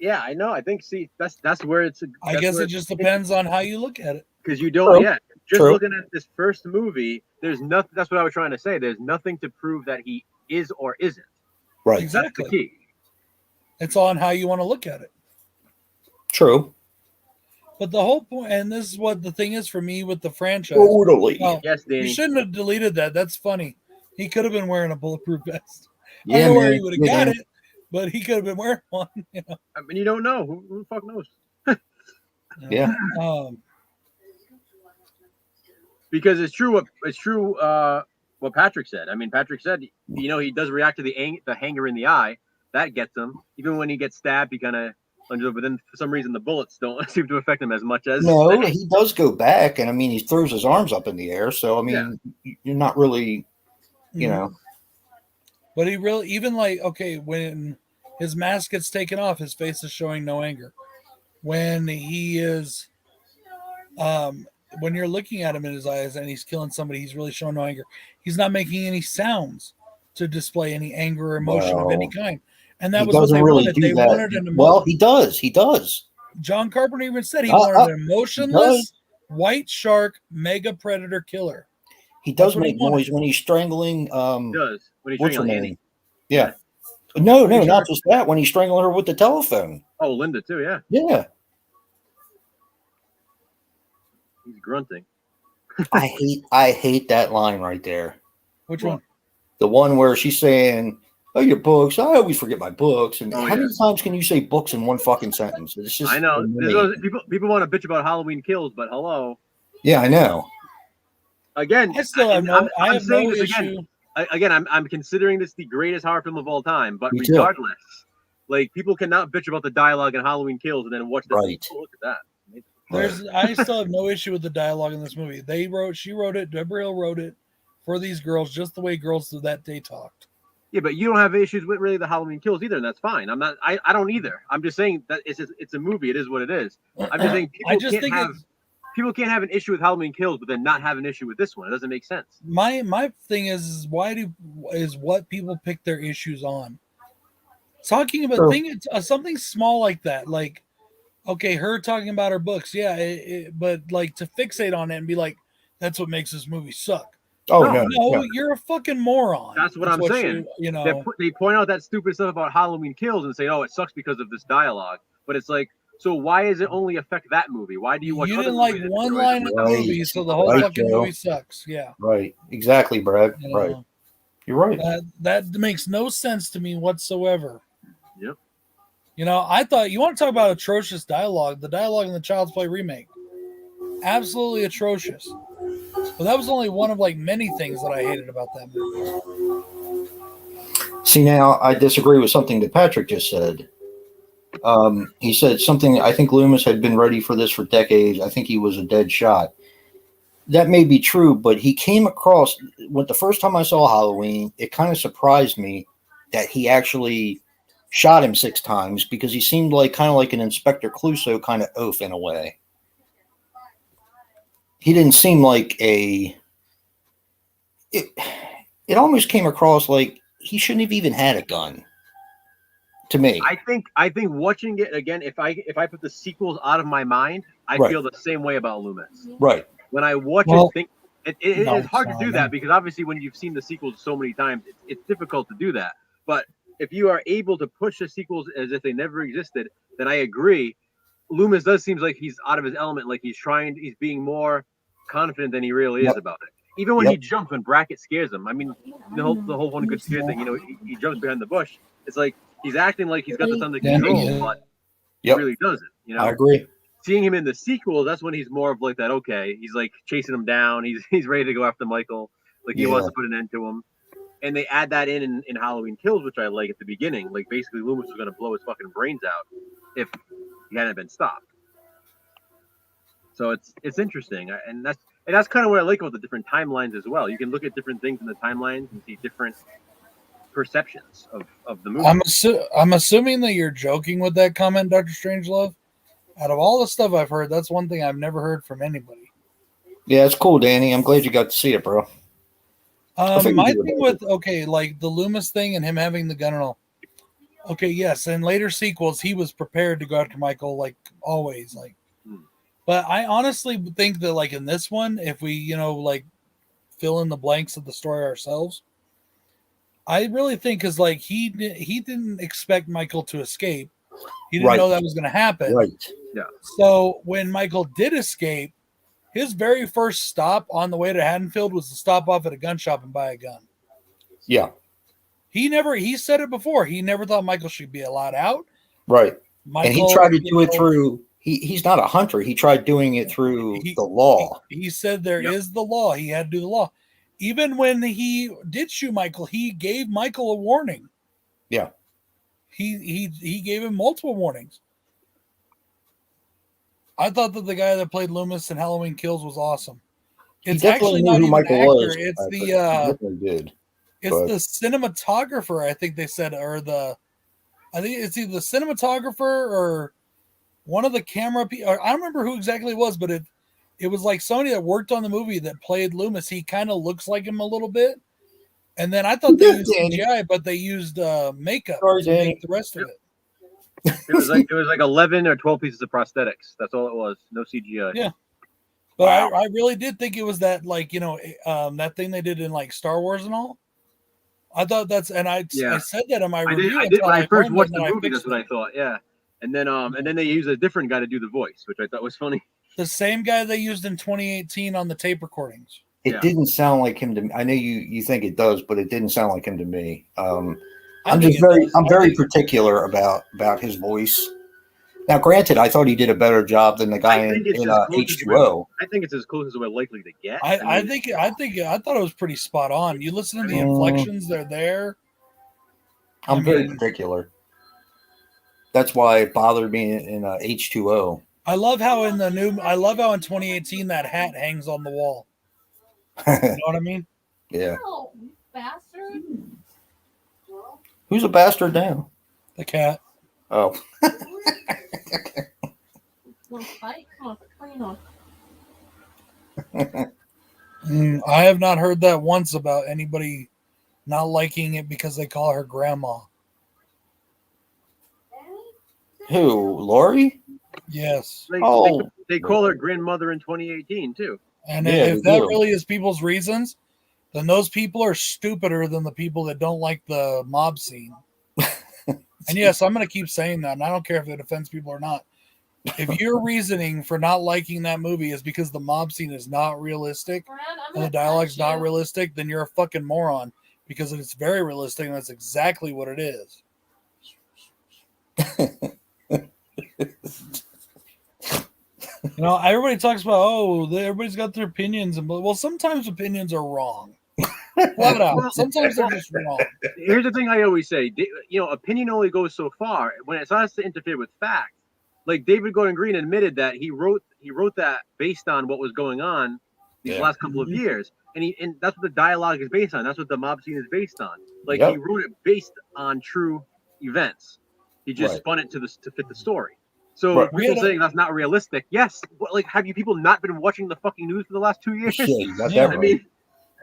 Yeah, I know. I think. See, that's where it's. I guess it just depends on how you look at it. because you don't. True. Yeah, just True. looking at this first movie, there's nothing. That's what I was trying to say. There's nothing to prove that he is or isn't. Right. That's the Exactly. key. It's on how you want to look at it. True. But the whole point, and this is what the thing is for me with the franchise. Totally. Well, Yes, you Danny. shouldn't have deleted that. That's funny. He could have been wearing a bulletproof vest. I Yeah, don't know where man. he would have Yeah, got man. it, but he could have been wearing one. You know? I mean, you don't know. Who the fuck knows? Yeah. Um, Because it's true. What Patrick said. I mean, Patrick said, he does react to the hanger in the eye. That gets him. Even when he gets stabbed, he kind of lunges over. But then for some reason, the bullets don't seem to affect him as much as. No, he does go back, and I mean, he throws his arms up in the air. So I mean, you're not really, you know. But he really, even like, okay, when his mask gets taken off, his face is showing no anger. When he is, when you're looking at him in his eyes and he's killing somebody, he's really showing no anger. He's not making any sounds to display any anger or emotion of any Well, kind. And that He was what doesn't they really wanted. do They that. wanted an Well, he does. He does. John Carpenter even said he Uh, wanted an emotionless does. white shark mega predator killer. He does what he make wanted. noise when he's strangling. He does when he's What's her strangling name? Annie. Yeah. No, Pretty not sure. just that. When he's strangling her with the telephone. Oh, Linda too. Yeah, Yeah. he's grunting. I hate that line right there. Which Well, one? The one where she's saying, "Oh, your books. I always forget my books." And Oh, how yeah. many times can you say books in one fucking sentence? It's just I know. annoying. People want to bitch about Halloween Kills, but hello. Yeah, I know. Again, I still have no. I have no saying this issue. again, I'm considering this the greatest horror film of all time. But Me too. regardless, like people cannot bitch about the dialogue in Halloween Kills and then watch the Right. Oh, look at that. I still have no issue with the dialogue in this movie. She wrote it, Deborah Hill wrote it for these girls, just the way girls of that day talked. Yeah, but you don't have issues with really the Halloween Kills either, and that's fine. I don't either. I'm just saying that it's a movie. It is what it is. I'm just saying people can't have an issue with Halloween Kills, but then not have an issue with this one. It doesn't make sense. My thing is what people pick their issues on. Talking about something small like that, like okay, her talking about her books, yeah, but like to fixate on it and be like, that's what makes this movie suck. Oh No, no. You're a fucking moron. That's what I'm saying. You know, They point out that stupid stuff about Halloween Kills and say, "Oh, it sucks because of this dialogue." But it's like, so why does it only affect that movie? Why do you watch? you other didn't like movies that one enjoy line it? in the Right. movie, so the whole Right, fucking Joe. movie sucks. Yeah, Right. Exactly, Brad. you know? Right. You're right. That makes no sense to me whatsoever. Yep. You know, I thought you want to talk about atrocious dialogue. The dialogue in the Child's Play remake, absolutely atrocious. But that was only one of like many things that I hated about that movie. See, now I disagree with something that Patrick just said. He said something. I think Loomis had been ready for this for decades. I think he was a dead shot. That may be true, but he came across when the first time I saw Halloween, it kind of surprised me that he actually shot him 6 times because he seemed like kind of like an Inspector Clouseau kind of oaf in a way. He didn't seem like it almost came across like he shouldn't have even had a gun to me. I think watching it again, if I put the sequels out of my mind, I Right. feel the same way about Loomis. Right. When I watch Well, it, it's hard to do no. that because obviously when you've seen the sequels so many times, it's difficult to do that. But if you are able to push the sequels as if they never existed, then I agree. Loomis does seem like he's out of his element, like he's being more confident than he really is Yep. about it. Even when Yep. he jumps, when Brackett scares him. I mean, the whole one good scare thing, he jumps behind the bush. It's like he's acting like he's got this under Yeah, control, yeah. but Yep. he really doesn't. I agree. Seeing him in the sequel, that's when he's more of like that. Okay, he's like chasing him down. He's ready to go after Michael. Like he wants to put an end to him. And they add that in Halloween Kills, which I like at the beginning. Like basically, Loomis was going to blow his fucking brains out if he hadn't been stopped. So it's interesting, and that's kind of what I like about the different timelines as well. You can look at different things in the timelines and see different perceptions of the movie. I'm assuming that you're joking with that comment, Dr. Strangelove. Out of all the stuff I've heard, that's one thing I've never heard from anybody. Yeah, it's cool, Danny. I'm glad you got to see it, bro. figured My you would thing like with like the Loomis thing and him having the gun and all. Okay, yes, in later sequels, he was prepared to go after Michael, like always, like. But I honestly think that, like in this one, if we, like fill in the blanks of the story ourselves, I really think because like he didn't expect Michael to escape. He didn't Right. know that was going to happen. Right. So when Michael did escape, his very first stop on the way to Haddonfield was to stop off at a gun shop and buy a gun. Yeah. He said it before. He never thought Michael should be allowed out. Right. Michael, And he tried to do it through. He's not a hunter. He tried doing it through the law. He said there is the law. He had to do the law. Even when he did shoot Michael, he gave Michael a warning. Yeah. He gave him multiple warnings. I thought that the guy that played Loomis in Halloween Kills was awesome. It's He definitely actually knew not who even Michael an actor. was. It's but the he definitely did. it's but- the cinematographer. I think they said, I think it's either the cinematographer or one of the camera people. I don't remember who exactly it was, but it was like somebody that worked on the movie that played Loomis. He kind of looks like him a little bit. And then I thought they used CGI, but they used makeup Sorry, to Danny. make the rest of it. It was like 11 or 12 pieces of prosthetics. That's all it was. No CGI. Yeah. But I really did think it was that, like, that thing they did in like Star Wars and all. I thought that's, and I said that in my review. I did when I first watched the and movie. That's what I thought. Yeah. And then they used a different guy to do the voice, which I thought was funny. The same guy they used in 2018 on the tape recordings. It didn't sound like him to me. I know you think it does, but it didn't sound like him to me. I'm very particular about his voice. Now, granted, I thought he did a better job than the guy in H2O. I think it's as close as we're likely to get. I thought it was pretty spot on. You listen to the inflections; they're there. I'm very particular. That's why it bothered me in H2O. I love how in 2018 that hat hangs on the wall. You know what I mean? Yeah. Oh, bastard. Who's a bastard now? The cat. Oh. No fight. Come on, clean on. I have not heard that once about anybody not liking it because they call her grandma. Who? Lori? Yes. They call her grandmother in 2018 too. And Yeah, if they that do. really is people's reasons, then those people are stupider than the people that don't like the mob scene. And yes, I'm going to keep saying that, and I don't care if it offends people or not. If your reasoning for not liking that movie is because the mob scene is not realistic Brad, I'm and the gonna dialogue's punch not you. realistic, then you're a fucking moron because it's very realistic and that's exactly what it is. Everybody talks about, everybody's got their opinions, and well, sometimes opinions are wrong. Flat out. Well, Sometimes they're just wrong. Here's the thing I always say, opinion only goes so far. When it starts to interfere with fact, like David Gordon Green admitted that he wrote that based on what was going on these last couple of years, and that's what the dialogue is based on. That's what the mob scene is based on. Like he wrote it based on true events. He just spun it to fit the story. So people saying that's not realistic. Yes, but like, have you people not been watching the fucking news for the last 2 years? I mean,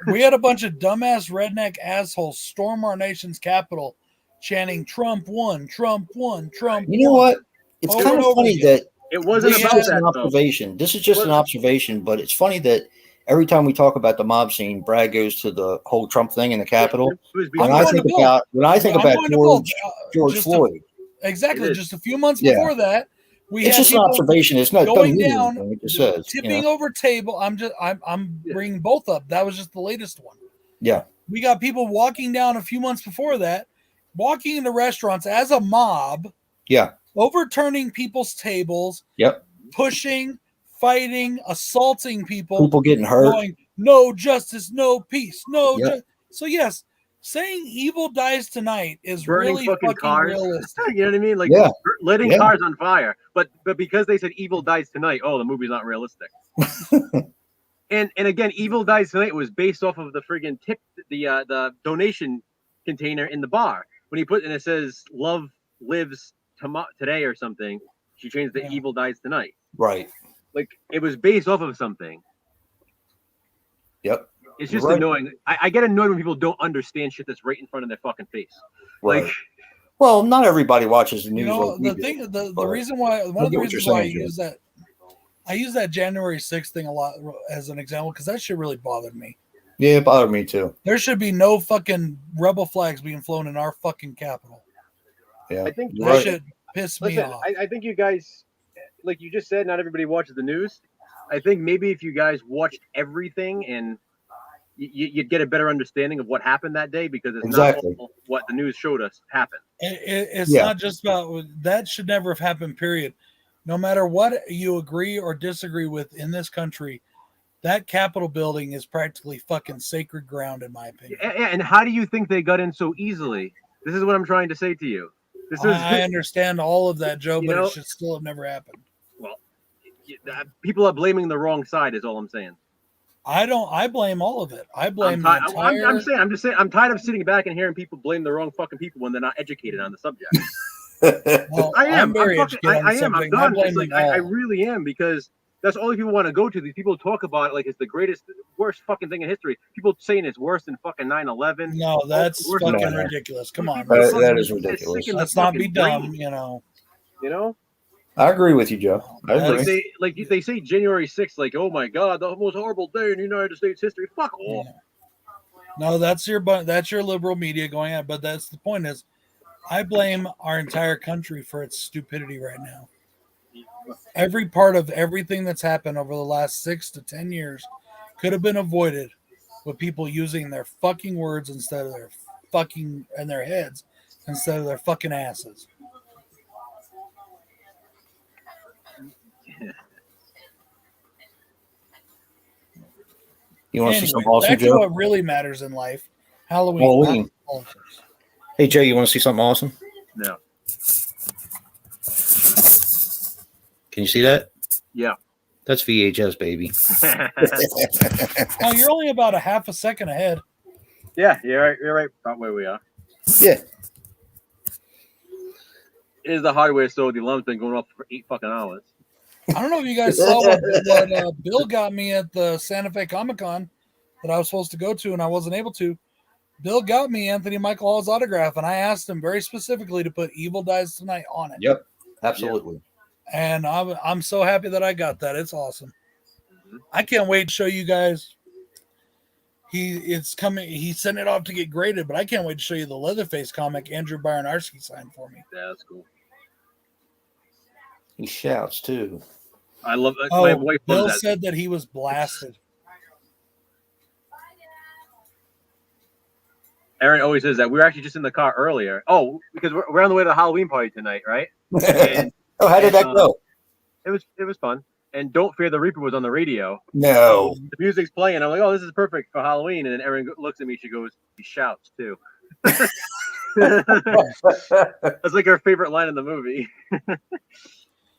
we had a bunch of dumbass redneck assholes storm our nation's capital, chanting "Trump won, Trump won, Trump." You know what? It's kind of funny that it wasn't this about is just that. An observation. This is just an observation, but it's funny that every time we talk about the mob scene, Brad goes to the whole Trump thing in the Capitol. When I think about George Floyd, exactly, just a few months before that. It's just an observation. It's not going down. It just says, tipping over table. I'm bringing both up. That was just the latest one. Yeah, we got people walking down a few months before that, walking into restaurants as a mob. Yeah, overturning people's tables. Yep, pushing, fighting, assaulting people. People getting hurt. Going, no justice, no peace, no. So yes. Saying evil dies tonight is burning really fucking cars. Realistic. You know what I mean? Like letting cars on fire. But because they said evil dies tonight, the movie's not realistic. and again, evil dies tonight was based off of the friggin' tip, the donation container in the bar. When he put and it says love lives today or something, she changed the evil dies tonight. Right. Like it was based off of something. Yep. It's just annoying. I get annoyed when people don't understand shit that's right in front of their fucking face. Right. Like, well, not everybody watches the news. The reason why one of the reasons why I use that January 6th thing a lot as an example because that shit really bothered me. Yeah, it bothered me too. There should be no fucking rebel flags being flown in our fucking capital. Yeah, I think that shit pissed me off. I think you guys, like you just said, not everybody watches the news. I think maybe if you guys watched everything and you'd get a better understanding of what happened that day because it's not all what the news showed us happened. It's not just about that should never have happened, period. No matter what you agree or disagree with in this country, that Capitol building is practically fucking sacred ground, in my opinion. And how do you think they got in so easily? This is what I'm trying to say to you. I understand all of that, Joe, but it should still have never happened. Well, people are blaming the wrong side is all I'm saying. I blame all of it. I blame I'm just saying I'm tired of sitting back and hearing people blame the wrong fucking people when they're not educated on the subject. Well, I am. I'm very educated on the subject. I'm done. I really am because that's all people want to go to. These people talk about it like it's the worst fucking thing in history. People saying it's worse than fucking 9/11. No, that's fucking ridiculous. Come on. That is ridiculous. Let's not be dumb, You know? I agree with you, Joe. I agree. Like they say January 6th, like, oh my God, the most horrible day in United States history. Fuck off. No, that's your liberal media going on. But that's the point is, I blame our entire country for its stupidity right now. Every part of everything that's happened over the last 6 to 10 years could have been avoided with people using their fucking words instead of their fucking and their heads instead of their fucking asses. You want to see some awesome, Joe? What really matters in life. Halloween. Hey, Jay, you want to see something awesome? No. Can you see that? Yeah. That's VHS, baby. Oh, you're only about a half a second ahead. Yeah, you're right about where we are. Yeah. It is the hardware store. The alarm's been going off for 8 fucking hours. I don't know if you guys saw what Bill got me at the Santa Fe Comic-Con that I was supposed to go to and I wasn't able to. Bill got me Anthony Michael Hall's autograph, and I asked him very specifically to put Evil Dies Tonight on it. Yep, absolutely. And I'm so happy that I got that. It's awesome. I can't wait to show you guys. It's coming. He sent it off to get graded, but I can't wait to show you the Leatherface comic Andrew Baranarski signed for me. Yeah, that's cool. He shouts too. I love it. Oh, my wife Bill said that he was blasted. Aaron always says that. We were actually just in the car earlier. Oh, because we're on the way to the Halloween party tonight, right? How did that go? It was fun. and Don't Fear the Reaper was on the radio. No. The music's playing. I'm like, oh, this is perfect for Halloween. And then Erin looks at me. She goes, she shouts too. That's like her favorite line in the movie.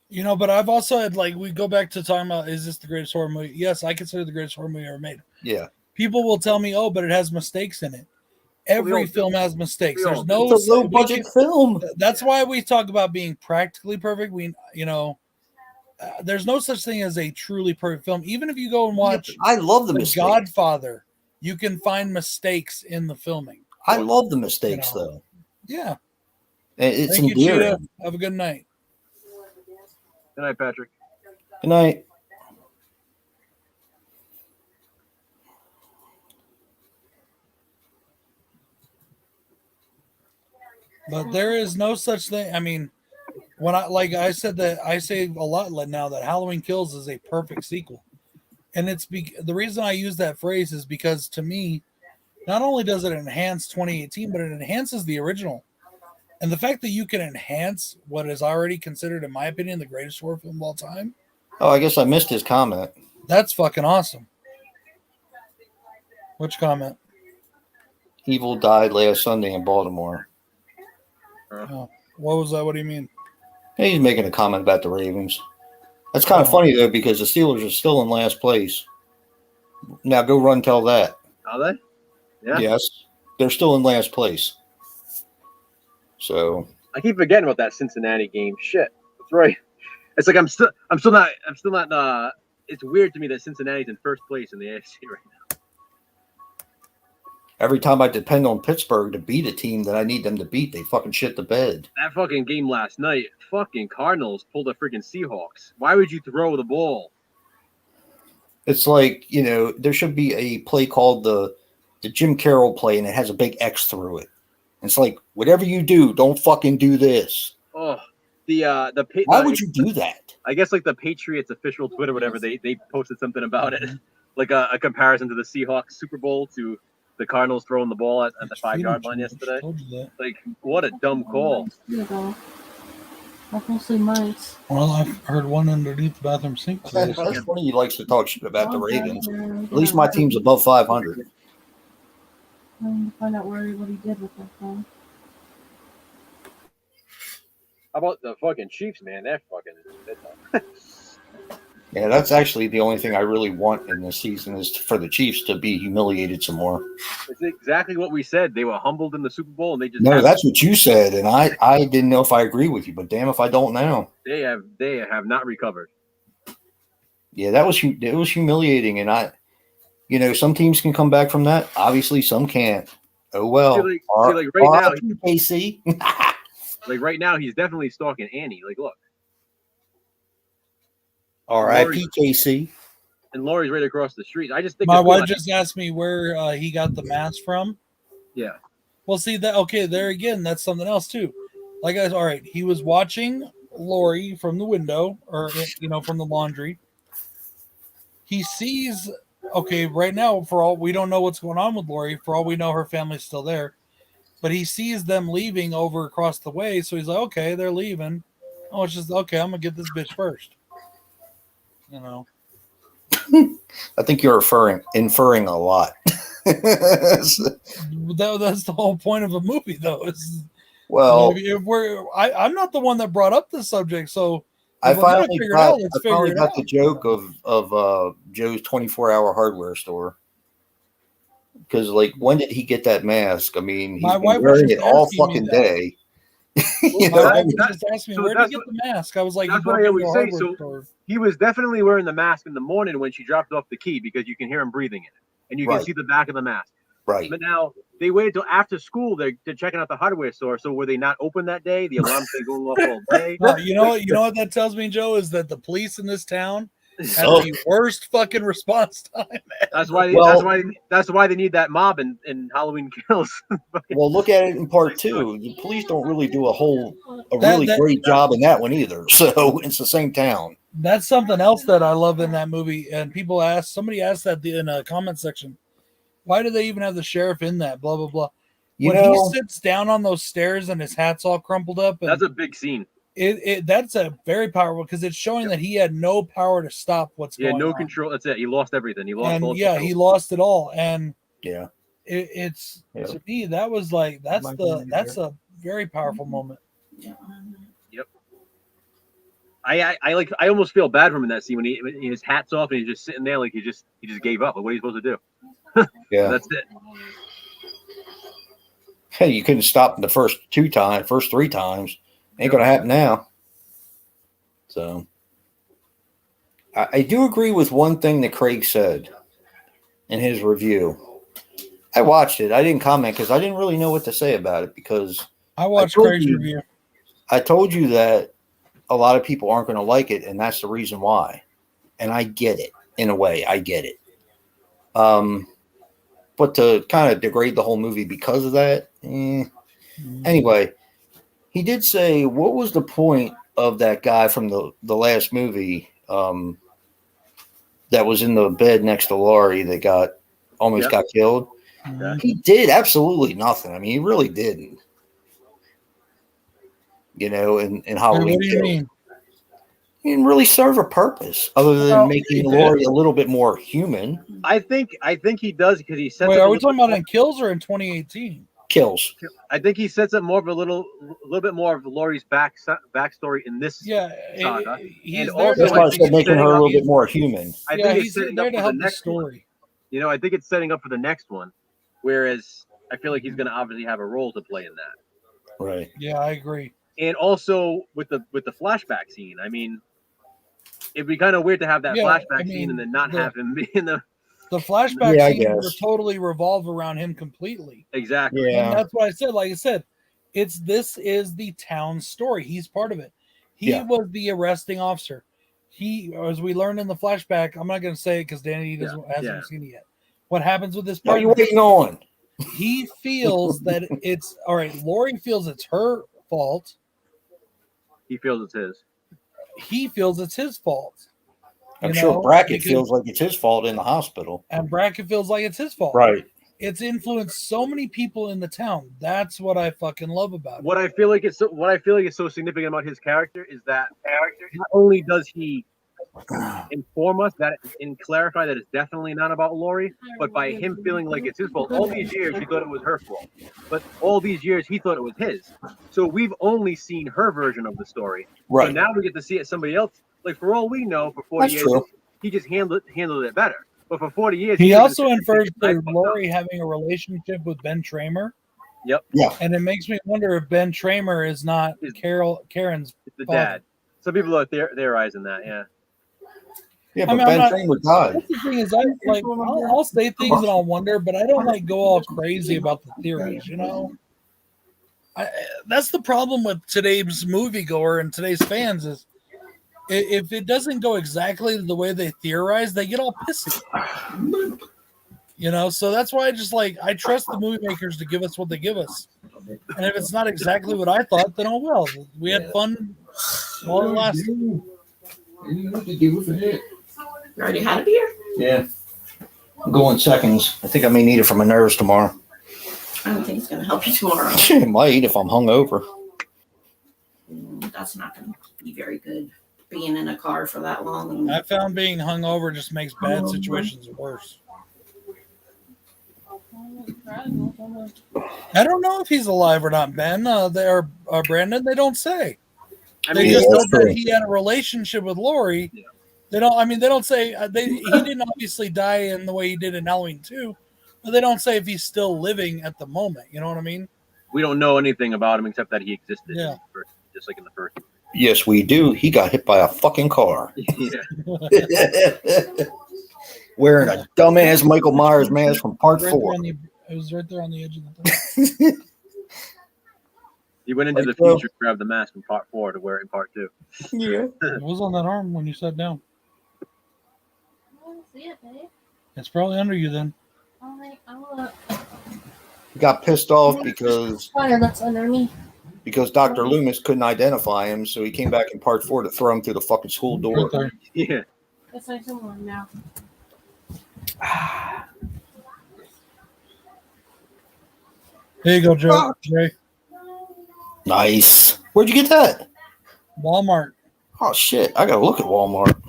You know, but I've also had, like, we go back to talking about, is this the greatest horror movie? Yes, I consider it the greatest horror movie ever made. Yeah. People will tell me, oh, but it has mistakes in it. Every film has mistakes. we all There's do. no It's a low budget film. That's why we talk about being practically perfect. There's no such thing as a truly perfect film. Even if you go and watch I love the The mistakes. Godfather, you can find mistakes in the filming. I love the mistakes, You know. though. Yeah. It's Thank you, endearing. Cheetah. Have a good night. Good night, Patrick. Good night. But there is no such thing. I mean, when I said that, I say a lot now that Halloween Kills is a perfect sequel. And the reason I use that phrase is because, to me, not only does it enhance 2018, but it enhances the original. And the fact that you can enhance what is already considered, in my opinion, the greatest horror film of all time, Oh, I guess I missed his comment. that's fucking awesome. Which comment? Evil died last Sunday in Baltimore. Oh, what was that? What do you mean? He's making a comment about the Ravens. That's kind of funny, though, because the Steelers are still in last place. Now go run tell that. Are they? Yeah. Yes. They're still in last place. So I keep forgetting about that Cincinnati game. Shit. That's right. It's like I'm still not. It's weird to me that Cincinnati's in first place in the AFC right now. every time I depend on Pittsburgh to beat a team that I need them to beat, they fucking shit the bed. That fucking game last night, fucking Cardinals pulled the freaking Seahawks. Why would you throw the ball? It's like, there should be a play called the Jim Carroll play, and it has a big X through it. And it's like, whatever you do, don't fucking do this. Oh, Why would you do that? I guess like the Patriots official Twitter, whatever, they posted something about it, like a comparison to the Seahawks Super Bowl to the Cardinals throwing the ball at the 5-yard line yesterday. Told you that. Like, what a dumb call. I've mostly mice. Well, I've heard one underneath the bathroom sink today. That's funny. He likes to talk shit about the Ravens. At least my team's above 500. Trying to find out what he did with that phone. How about the fucking Chiefs, man? They're fucking. Yeah, that's actually the only thing I really want in this season is for the Chiefs to be humiliated some more. It's exactly what we said. They were humbled in the Super Bowl, and they just No, that's what you said, and I didn't know if I agree with you, but damn if I don't now. they have not recovered. Yeah, it was humiliating, and some teams can come back from that. Obviously, some can't. Oh well. See, like right now, KC. like right now, he's definitely stalking Annie. Like, look, R.I.P. KC. and Laurie's right across the street. I just think My it's wife cool. just asked me where he got the mask from. Yeah. Well, see that. Okay, there again, that's something else too. Like, all right, he was watching Lori from the window, or from the laundry. He sees. Okay, right now, for all we don't know what's going on with Lori. For all we know, her family's still there. But he sees them leaving over across the way, so he's like, "Okay, they're leaving. Oh, it's just okay. I'm gonna get this bitch first." I think you're inferring a lot. That's the whole point of a movie, though. Well, I'm not the one that brought up the subject, so I if we're gonna finally figure it got, out, let's I finally figure it got out. the joke of Joe's 24-hour hardware store. Because, when did he get that mask? I mean, he's My been wife was wearing just it all asking me fucking that. day. You My know, wife that- just asked me, so where did that's you get the mask? I was like, that's he what brought I me always to a say, hardware so- store. He was definitely wearing the mask in the morning when she dropped off the key because you can hear him breathing in it, and you can Right. see the back of the mask. right. But now they waited till after school. They're checking out the hardware store. So were they not open that day? The alarms been going off all day. No, you know what that tells me, Joe, is that the police in this town have So- the worst fucking response time. That's why. Well- That's why they need that mob in Halloween Kills. Well, look at it in part two. The police don't really do a That- really that- great job in that one either. So it's the same town. That's something else that I love in that movie. And somebody asked that in a comment section, why do they even have the sheriff in that? Blah, blah, blah. You When know, he sits down on those stairs and his hat's all crumpled up, and That's a big scene. That's a very powerful because it's showing that he had no power to stop what's He had going no on. control. That's it. He lost everything. He lost And all yeah, control. he lost it all. And Yeah. it's Yeah. to me that was like that's a very powerful moment. Yep. I almost feel bad for him in that scene when his hat's off and he's just sitting there like he just gave up. Like, what are you supposed to do? Yeah. That's it. Hey, you couldn't stop the first 3 times. Ain't gonna happen now. So I do agree with one thing that Craig said in his review. I watched it. I didn't comment because I didn't really know what to say about it because I watched told Craig's you- review. I told you that a lot of people aren't going to like it, and that's the reason why. And I get it in a way. I get it. But to kind of degrade the whole movie because of that, Anyway, he did say, what was the point of that guy from the last movie that was in the bed next to Laurie that almost got killed? Mhm. He did absolutely nothing. I mean, he really didn't. In Wait, Halloween. what do you mean? He didn't really serve a purpose other than Well, making he did. Laurie a little bit more human. I think he does because he sets Wait, up are a we little talking about in Kills or in 2018? Kills. I think he sets up more of a little bit more of Laurie's backstory in this. Yeah, Saga. he's And there also, That's to why I help said making her a little he's- bit more human. I yeah, think he's it's setting there up to for help the the next one. story. I think it's setting up for the next one. Whereas I feel like he's going to obviously have a role to play in that. Right. Yeah, I agree. And also with the flashback scene, I mean, it'd be kind of weird to have that Yeah, flashback I mean, scene and then not the- have him be in the The flashback Yeah, I scenes were guess. totally revolve around him completely. exactly. And Yeah. that's what I said. Like I said, this is the town story. He's part of it. He Yeah. was the arresting officer. He, as we learned in the flashback, I'm not going to say it because Danny hasn't seen it yet. What happens with this What are you partner? waiting on? He feels that it's all right. Laurie feels it's her fault. He feels it's his. He feels it's his fault. I'm You sure know, Brackett because- feels like it's his fault in the hospital. And Brackett feels like it's his fault. Right. It's influenced so many people in the town. That's what I fucking love about it. What I feel like is so significant about his character is that not only does he inform us that and clarify that it's definitely not about Laurie, but by him feeling like it's his fault. All these years he thought it was her fault, but all these years he thought it was his. So we've only seen her version of the story. Right. So now we get to see it somebody else. Like for all we know, for 40 That's years true. he just handled it better. But for 40 years He was also just infers like, to Laurie having a relationship with Ben Tramer. Yep, Yeah. And it makes me wonder if Ben Tramer is not Is- Karen's it's the father. dad. Some people are theorizing that. Yeah. Yeah, I but mean, I'm Ben not- Tramer died. That's the thing is, I'll say things and I'll wonder, but I don't like go all crazy about the theories. You know, that's the problem with today's moviegoer and today's fans is if it doesn't go exactly the way they theorize, they get all pissy. You know, so that's why I trust the movie makers to give us what they give us. And if it's not exactly what I thought, then oh well. We had fun while it lasted. You already had a beer? Yeah. I'm going seconds. I think I may need it for my nerves tomorrow. I don't think it's going to help you tomorrow. It might if I'm hungover. That's not going to be very good. Being in a car for that long. I found being hungover just makes bad situations worse. I don't know if he's alive or not, Ben. They're Brandon. They don't say. I They mean, Yeah, just that's said that true. he had a relationship with Lori. Yeah. They don't. I mean, they don't say he didn't obviously die in the way he did in Halloween 2, but they don't say if he's still living at the moment. You know what I mean? we don't know anything about him except that he existed. Yeah. Just like in the first. Yes, we do. He got hit by a fucking car. Yeah. Wearing a dumbass Michael Myers mask from part Right there 4. on it was right there on the edge of the thing. He went into the Like, well- future, grabbed the mask from part 4 to wear it in part 2. Yeah. It was on that arm when you sat down. I don't see it, babe. It's probably under you then. I'll He got pissed off because fire that's under me. Dr. Loomis couldn't identify him, so he came back in part 4 to throw him through the fucking school door. Right there. Yeah. It's like someone now. There you go, Joe. Jay. Nice. Where'd you get that? Walmart. Oh shit! I gotta look at Walmart.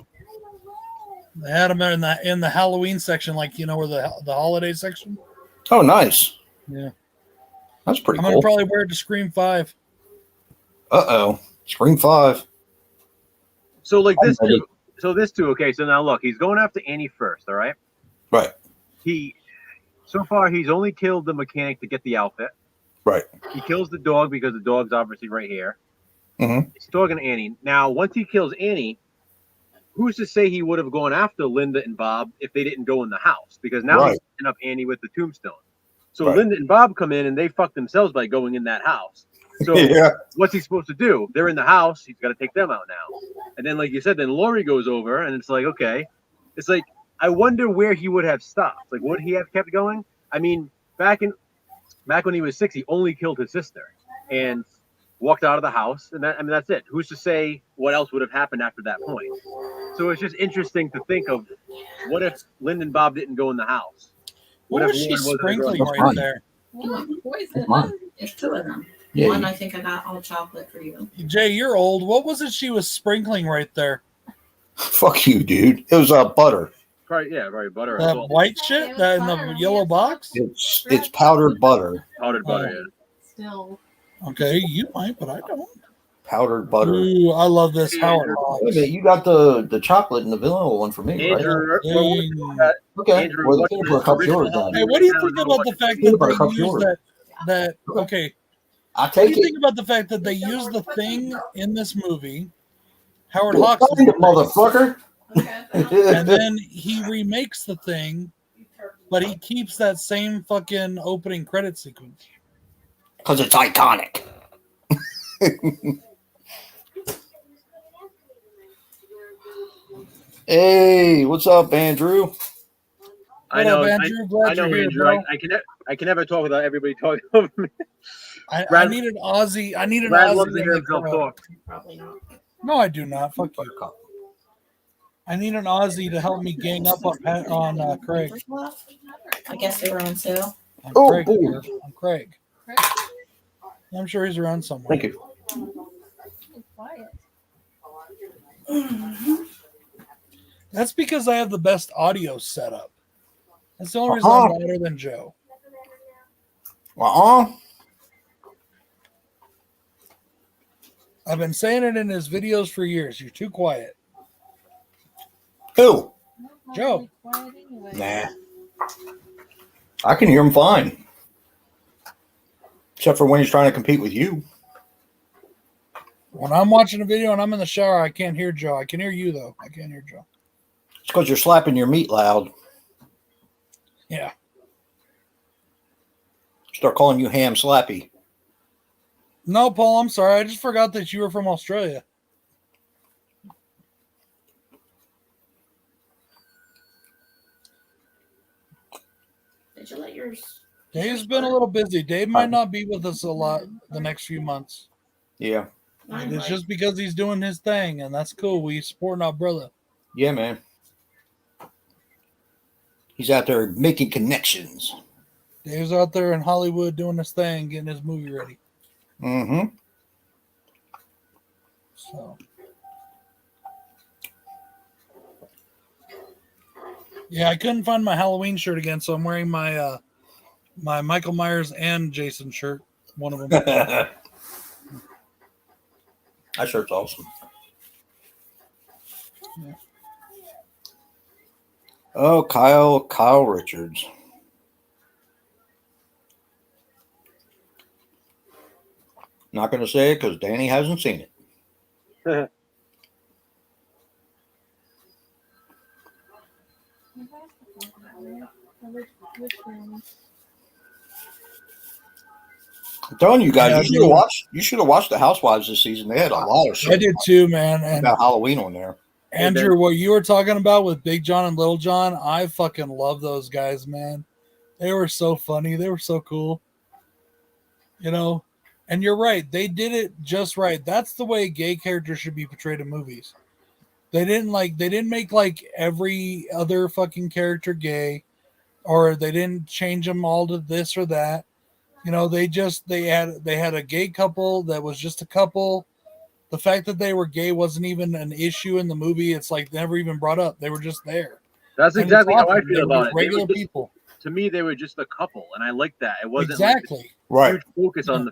They had them in the Halloween section, like where the holiday section. Oh, nice. Yeah, That's pretty I'm gonna cool. probably wear it to Scream 5. Scream 5. So like this I'm ready. too. So this too. Okay. So now look, he's going after Annie first. All right. Right. So far he's only killed the mechanic to get the outfit. Right. He kills the dog because the dog's obviously right here. Mm-hmm. He's talking to Annie. Now, once he kills Annie, who's to say he would have gone after Linda and Bob if they didn't go in the house? Because now Right. he's setting up Annie with the tombstone. So Right. Linda and Bob come in and they fuck themselves by going in that house. So Yeah. what's he supposed to do? They're in the house. He's got to take them out now. And then, like you said, then Laurie goes over and it's like, okay. It's like, I wonder where he would have stopped. Like, would he have kept going? I mean, back when he was 6, he only killed his sister and walked out of the house. And that's it. Who's to say what else would have happened after that point? So it's just interesting to think of what if Linda and Bob didn't go in the house? What if was she Lauren wasn't a sprinkling girl? right mine. there? That's mine. There's 2 of them. Yeah. One, I think I got all chocolate for you. Jay, you're old. What was it she was sprinkling right there? Fuck you, dude. It was butter. Probably, yeah, probably butter or That salt. white shit that in the yellow box? It's powdered butter. Powdered butter, yeah. Still. Okay, you might, but I don't. Powdered butter. Ooh, I love this Howard Wait a Hawks. minute, you got the chocolate and the vanilla one for me, right? Andrew, Dang. Okay. Andrew, Well, the what's peanut the butter cup's original yours then. Hey, what do you think about the fact Peanut that butter they cup's use yours. that? Okay, I what do take you it. think about the fact that they use the thing in this movie? Howard Well, Hawks, find it, motherfucker. and then he remakes the thing, but he keeps that same fucking opening credit sequence. Because it's iconic. Hey, what's up, Andrew? I What know, up, Andrew? Glad I know, you're here, Andrew. bro. I can never talk without everybody talking over me. I Brad- need an Aussie. I need an Brad Aussie. loves to in hear the himself crowd. talk. Probably not. No, I do not. Fuck you. I need an Aussie to help me gang up on Craig. I guess they were on sale. On Oh, Craig. boy. Here. On Craig. I'm sure he's around somewhere. Thank you. Quiet. That's because I have the best audio setup. That's the only reason I'm louder than Joe. I've been saying it in his videos for years. You're too quiet. Who? Joe. Quiet anyway. Nah. I can hear him fine. Except for when he's trying to compete with you. When I'm watching a video and I'm in the shower, I can't hear Joe. I can hear you, though. I can't hear Joe. It's because you're slapping your meat loud. Yeah. Start calling you Ham Slappy. No, Paul, I'm sorry. I just forgot that you were from Australia. Did you let yours? Dave's been a little busy. Dave might not be with us a lot the next few months. Yeah. Mine It's might. just because he's doing his thing, and that's cool. We support our brother. Yeah, man. He's out there making connections. Dave's out there in Hollywood doing his thing, getting his movie ready. Mm-hmm. So, yeah, I couldn't find my Halloween shirt again, so I'm wearing my my Michael Myers and Jason shirt. One of them. That shirt's awesome. Yeah. Oh, Kyle Richards. Not going to say it because Danny hasn't seen it. Which one? I'm telling you guys, Yeah, you should have watched the Housewives this season. They had a lot of shit I did too, man. And about Halloween on there. Andrew, what you were talking about with Big John and Little John, I fucking love those guys, man. They were so funny. They were so cool. You know, and you're right. They did it just right. That's the way gay characters should be portrayed in movies. They didn't make like every other fucking character gay, or they didn't change them all to this or that. You know, they had a gay couple that was just a couple, The fact that they were gay wasn't even an issue in the movie. It's like never even brought up. They were just there. That's And it's exactly how I awesome. They feel were about just it. They were regular just- people. to me, they were just a couple, and I liked that. It wasn't Exactly. like Right. this huge focus on the.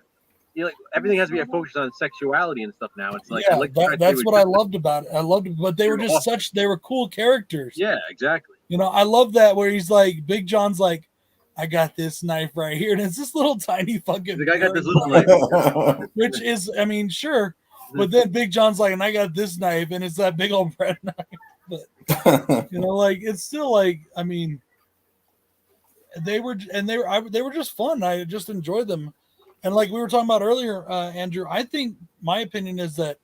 Like everything has to be a focus on sexuality and stuff now. It's like Yeah, I like the fact they that's were what I just- loved about it. I loved it, but they were just awesome. they were cool characters. Yeah, exactly. You know, I love that where he's like, Big John's like, I got this knife right here, and it's this little tiny fucking. The guy got this Barry little knife, knife. which is, I mean, sure, but then Big John's like, and I got this knife, and it's that big old bread knife. You know, like it's still like, I mean, they were just fun. I just enjoyed them, and like we were talking about earlier, Andrew. I think my opinion is that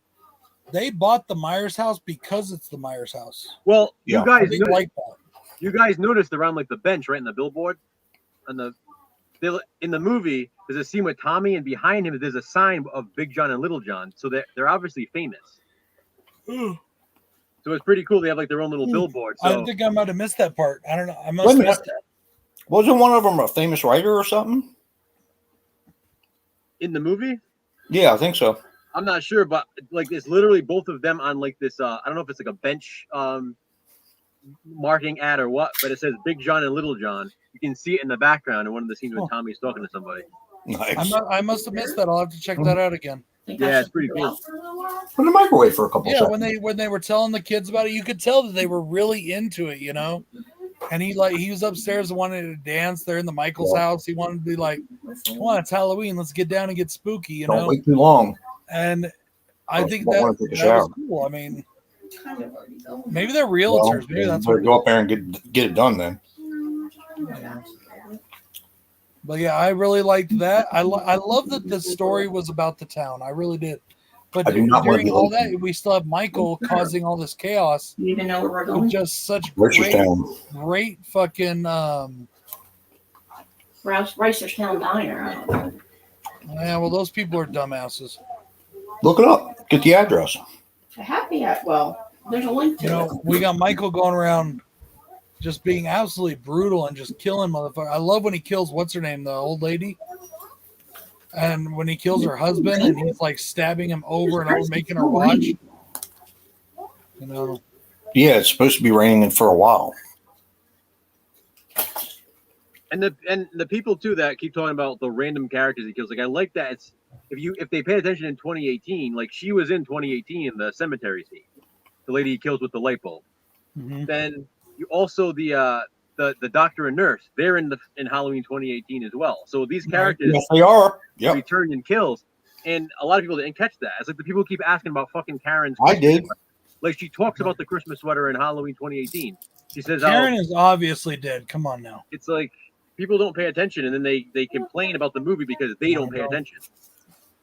they bought the Myers house because it's the Myers house. Well, Yeah. you guys, They noticed, like that. you guys noticed around like the bench, right in the billboard, on the in the movie, there's a scene with Tommy, and behind him there's a sign of Big John and Little John. So they're obviously famous. So it's pretty cool. They have like their own little billboard. So I think I might have missed that part. I don't know. I Wait must a have minute. missed it. Wasn't one of them a famous writer or something? in the movie, Yeah, I think so. I'm not sure, but like it's literally both of them on like this. I don't know if it's like a bench marketing ad or what, but it says Big John and Little John. You can see it in the background in one of the scenes when Oh. Tommy's talking to somebody. Nice. I must have missed that. I'll have to check that out again. Think Yeah, I it's should pretty go cool. out for a little while? Put in the microwave for a couple Yeah, seconds. when they were telling the kids about it, you could tell that they were really into it, you know. And he was upstairs and wanted to dance there in the Michaels house. He wanted to be like, "Come on, it's Halloween. Let's get down and get spooky," you Don't know. wait too long. And I think Don't that, wanna take a that shower. was cool. I mean, Kind of already going. maybe they're Well, realtors. Maybe that's better what. go up there and get it done then. Yeah. But yeah, I really liked that. I love that the story was about the town. I really did. But I do not wanna during be all late. that, we still have Michael causing all this chaos You even know where we're with going? just such Richerstown. great fucking. Ricerstown Diner. I don't know. Yeah, well, those people are dumbasses. Look it up. Get the address. Happy at there's a link to You it. know, we got Michael going around just being absolutely brutal and just killing motherfuckers. I love when he kills what's her name, the old lady, and when he kills her husband and he's like stabbing him over and over, making her watch. You know, Yeah, it's supposed to be raining for a while. And the people too that keep talking about the random characters he kills. Like I like that. It's if they pay attention in 2018, like she was in 2018 in the cemetery scene, the lady he kills with the light bulb. Mhm. Then you also the doctor and nurse, they're in Halloween 2018 as well. So these characters Yes, they are. Yep. return in kills, and a lot of people didn't catch that. It's like the people keep asking about fucking Karen's. I Christmas did. sweater. Like she talks about the Christmas sweater in Halloween 2018. She says, Karen "Oh, is obviously dead. Come on now. it's like people don't pay attention, and then they complain about the movie because they don't pay attention."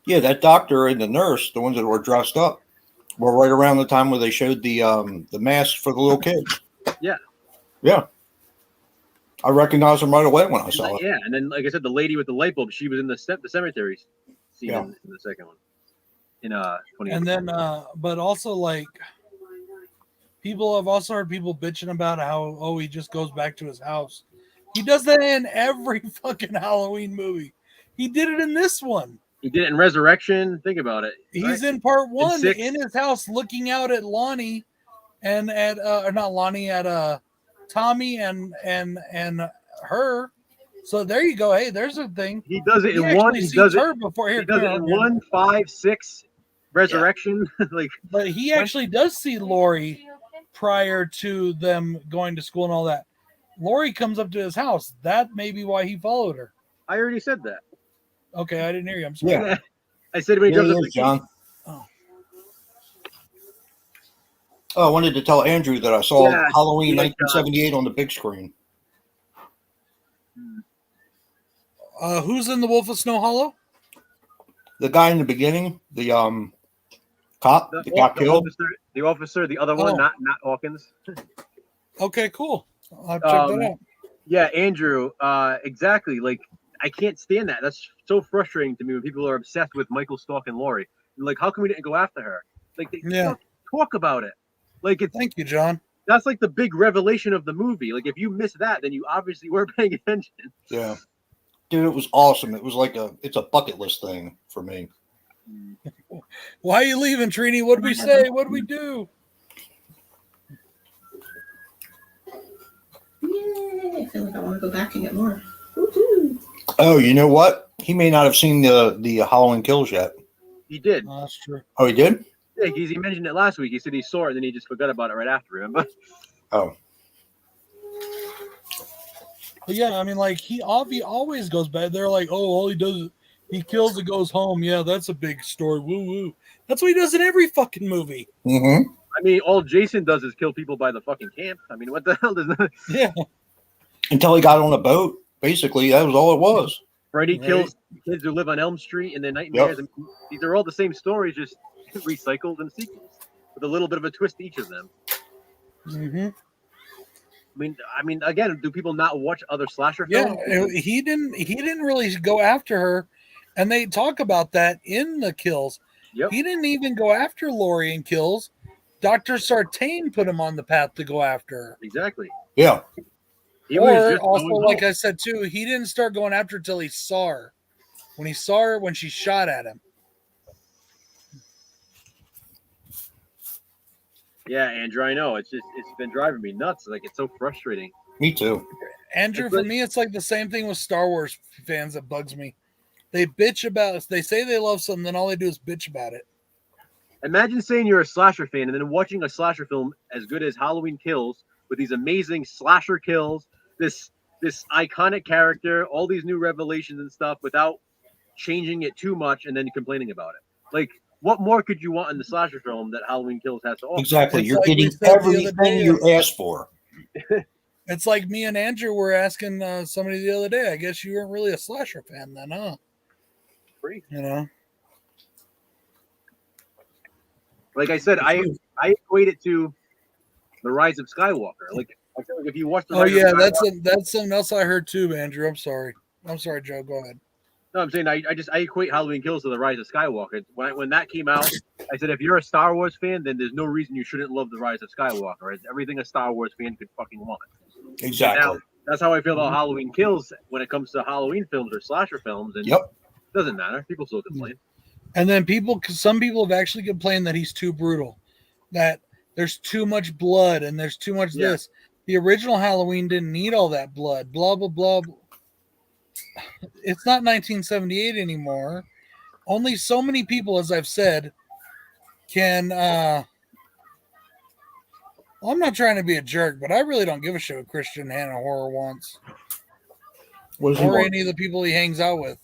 Yeah, that doctor and the nurse, the ones that were dressed up, were right around the time where they showed the mask for the little kids. Yeah. Yeah. I recognized them right away when I saw it. Yeah, and then like I said, the lady with the light bulb, she was in the cemetery scene Yeah. in the second one. In 2018. And then, but also like, I've also heard people bitching about how he just goes back to his house. He does that in every fucking Halloween movie. He did it in this one. He did it in Resurrection. Think about it. He's right? in part one six. in his house looking out at Lonnie and at or not Lonnie, at Tommy and her. So there you go. Hey, there's a thing. He does it He in actually one. He sees does it. her before here. He does come it in here. 1, 5, 6. Resurrection. Like But he actually does see Lori prior to them going to school and all that. Lori comes up to his house. That may be why he followed her. I already said that. Okay, I didn't hear you. I'm sorry. Yeah. I said when he Yeah, jumps he up is, the John. Oh. Oh, I wanted to tell Andrew that I saw Yeah, Halloween yeah, 1978 on the big screen. Who's in the Wolf of Snow Hollow? The guy in the beginning, the cop that got killed. officer, the other one, Oh. not Hawkins. Okay, cool. I'll check that out. Yeah, Andrew. Exactly. Like I can't stand that. That's so frustrating to me when people are obsessed with Michael stalking Lori. Like, how come we didn't go after her? Like, they Yeah. talk about it. Like it's Thank you, John. that's like the big revelation of the movie. Like if you miss that, then you obviously weren't paying attention. Yeah. Dude, it was awesome. It was like it's a bucket list thing for me. Why are you leaving, Trini? What'd we say? What'd we do? Yay! I feel like I want to go back and get more. Woo-hoo. Oh, you know what? He may not have seen the Halloween Kills yet. He did. Oh, that's true. Oh, he did? Yeah, he mentioned it last week. He said he saw it and then he just forgot about it right after. Remember? Oh, But yeah, I mean, like he always goes back. They're like, oh, all he does is he kills and goes home. Yeah, that's a big story. Woo woo. That's what he does in every fucking movie. mm-hmm. I mean, all Jason does is kill people by the fucking camp. I mean, what the hell does that? Yeah. Until he got on a boat. Basically, that was all it was. Freddy Right. kills kids who live on Elm Street and their nightmares. I mean, these are all the same stories, just recycled in sequels with a little bit of a twist to each of them. Mm-hmm. I mean, again, do people not watch other slasher Yeah, films? he didn't really go after her, and they talk about that in the Kills. Yep. He didn't even go after Laurie in Kills. Dr. Sartain put him on the path to go after her. Exactly. Yeah. He was Or just also, going like home. I said too, he didn't start going after her till he saw her. When he saw her when she shot at him. Yeah, Andrew, I know. It's been driving me nuts. Like, it's so frustrating. Me too. Andrew, It's for like- me, it's like the same thing with Star Wars fans that bugs me. They bitch about they say they love something, then all they do is bitch about it. Imagine saying you're a slasher fan and then watching a slasher film as good as Halloween Kills with these amazing slasher kills, this iconic character, all these new revelations and stuff without changing it too much and then complaining about it. Like, what more could you want in the slasher film that Halloween Kills has to offer? Exactly. It's You're like we getting said the other everything day, you asked for. It's like me and Andrew were asking somebody the other day. I guess you weren't really a slasher fan then, huh? Free. You know? Like I said, I equate it to the Rise of Skywalker. Like, I feel like if you watch the Oh Rise yeah, of that's something else I heard too, Andrew. I'm sorry, Joe. Go ahead. No, I'm saying I equate Halloween Kills to the Rise of Skywalker. When that came out, I said if you're a Star Wars fan, then there's no reason you shouldn't love the Rise of Skywalker. It's everything a Star Wars fan could fucking want. Exactly. Now, that's how I feel about Halloween Kills when it comes to Halloween films or slasher films. And Yep. it doesn't matter. People still complain. And then some people have actually complained that he's too brutal, that there's too much blood and there's too much Yeah. this. The original Halloween didn't need all that blood. Blah blah blah. It's not 1978 anymore. Only so many people, as I've said, can. I'm not trying to be a jerk, but I really don't give a shit what Christian Hannah Horror wants, What does he or want? any of the people he hangs out with.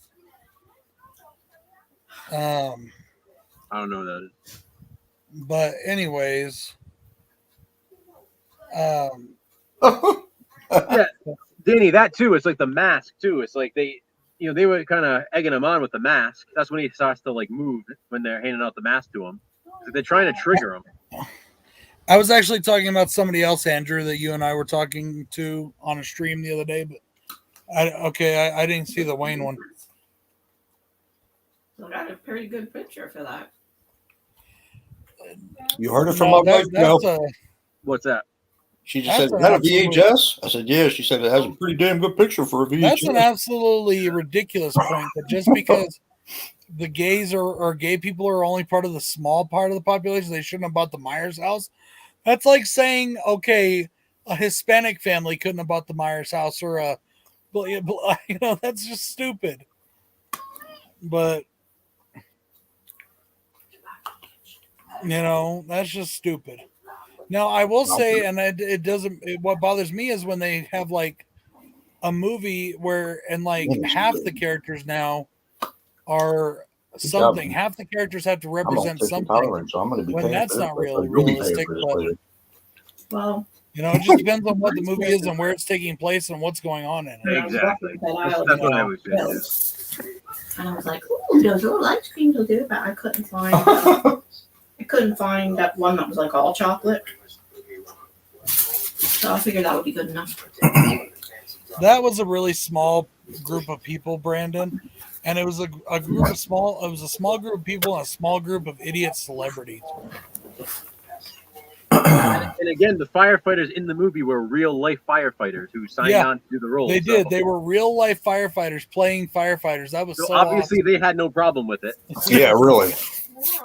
I don't know what that is. But anyways, Danny, that too. It's like the mask too. It's like they were kind of egging him on with the mask. That's when he starts to like move when they're handing out the mask to him. Like they're trying to trigger him. I was actually talking about somebody else, Andrew, that you and I were talking to on a stream the other day, but I didn't see the Wayne one. So I got a pretty good picture for that. You heard it from No, my wife, Joe. What's that? She just that's said, an "Is that a absolute- VHS?" I said, "Yeah." She said, "It has a pretty damn good picture for a VHS." That's an absolutely ridiculous point. That just because the gays or gay people are only part of the small part of the population, they shouldn't have bought the Myers house. That's like saying, okay, a Hispanic family couldn't have bought the Myers house, or that's just stupid. But that's just stupid. Now, I will say, and it doesn't. What bothers me is when they have like a movie where, and like half the characters now are something. Half the characters have to I'm on represent social something. tolerance, so I'm going to be When paying that's for not this, really but you'll be paying realistic, for this but- later. Well, It just depends on what the movie is and where it's taking place and what's going on in it. when I was Exactly. walking that aisle, That's what I know, was saying. and I was like, "Ooh, those little ice creams will do," but I couldn't find. I couldn't find that one that was like all chocolate. So I figured that would be good enough. That was a really small group of people, Brandon, and it was a group of small. It was a small group of people and a small group of idiot celebrities. And again, the firefighters in the movie were real life firefighters who signed Yeah, on to do the role. They so- did. They were real life firefighters playing firefighters. That was So so obviously awesome. they had no problem with it. Yeah, really.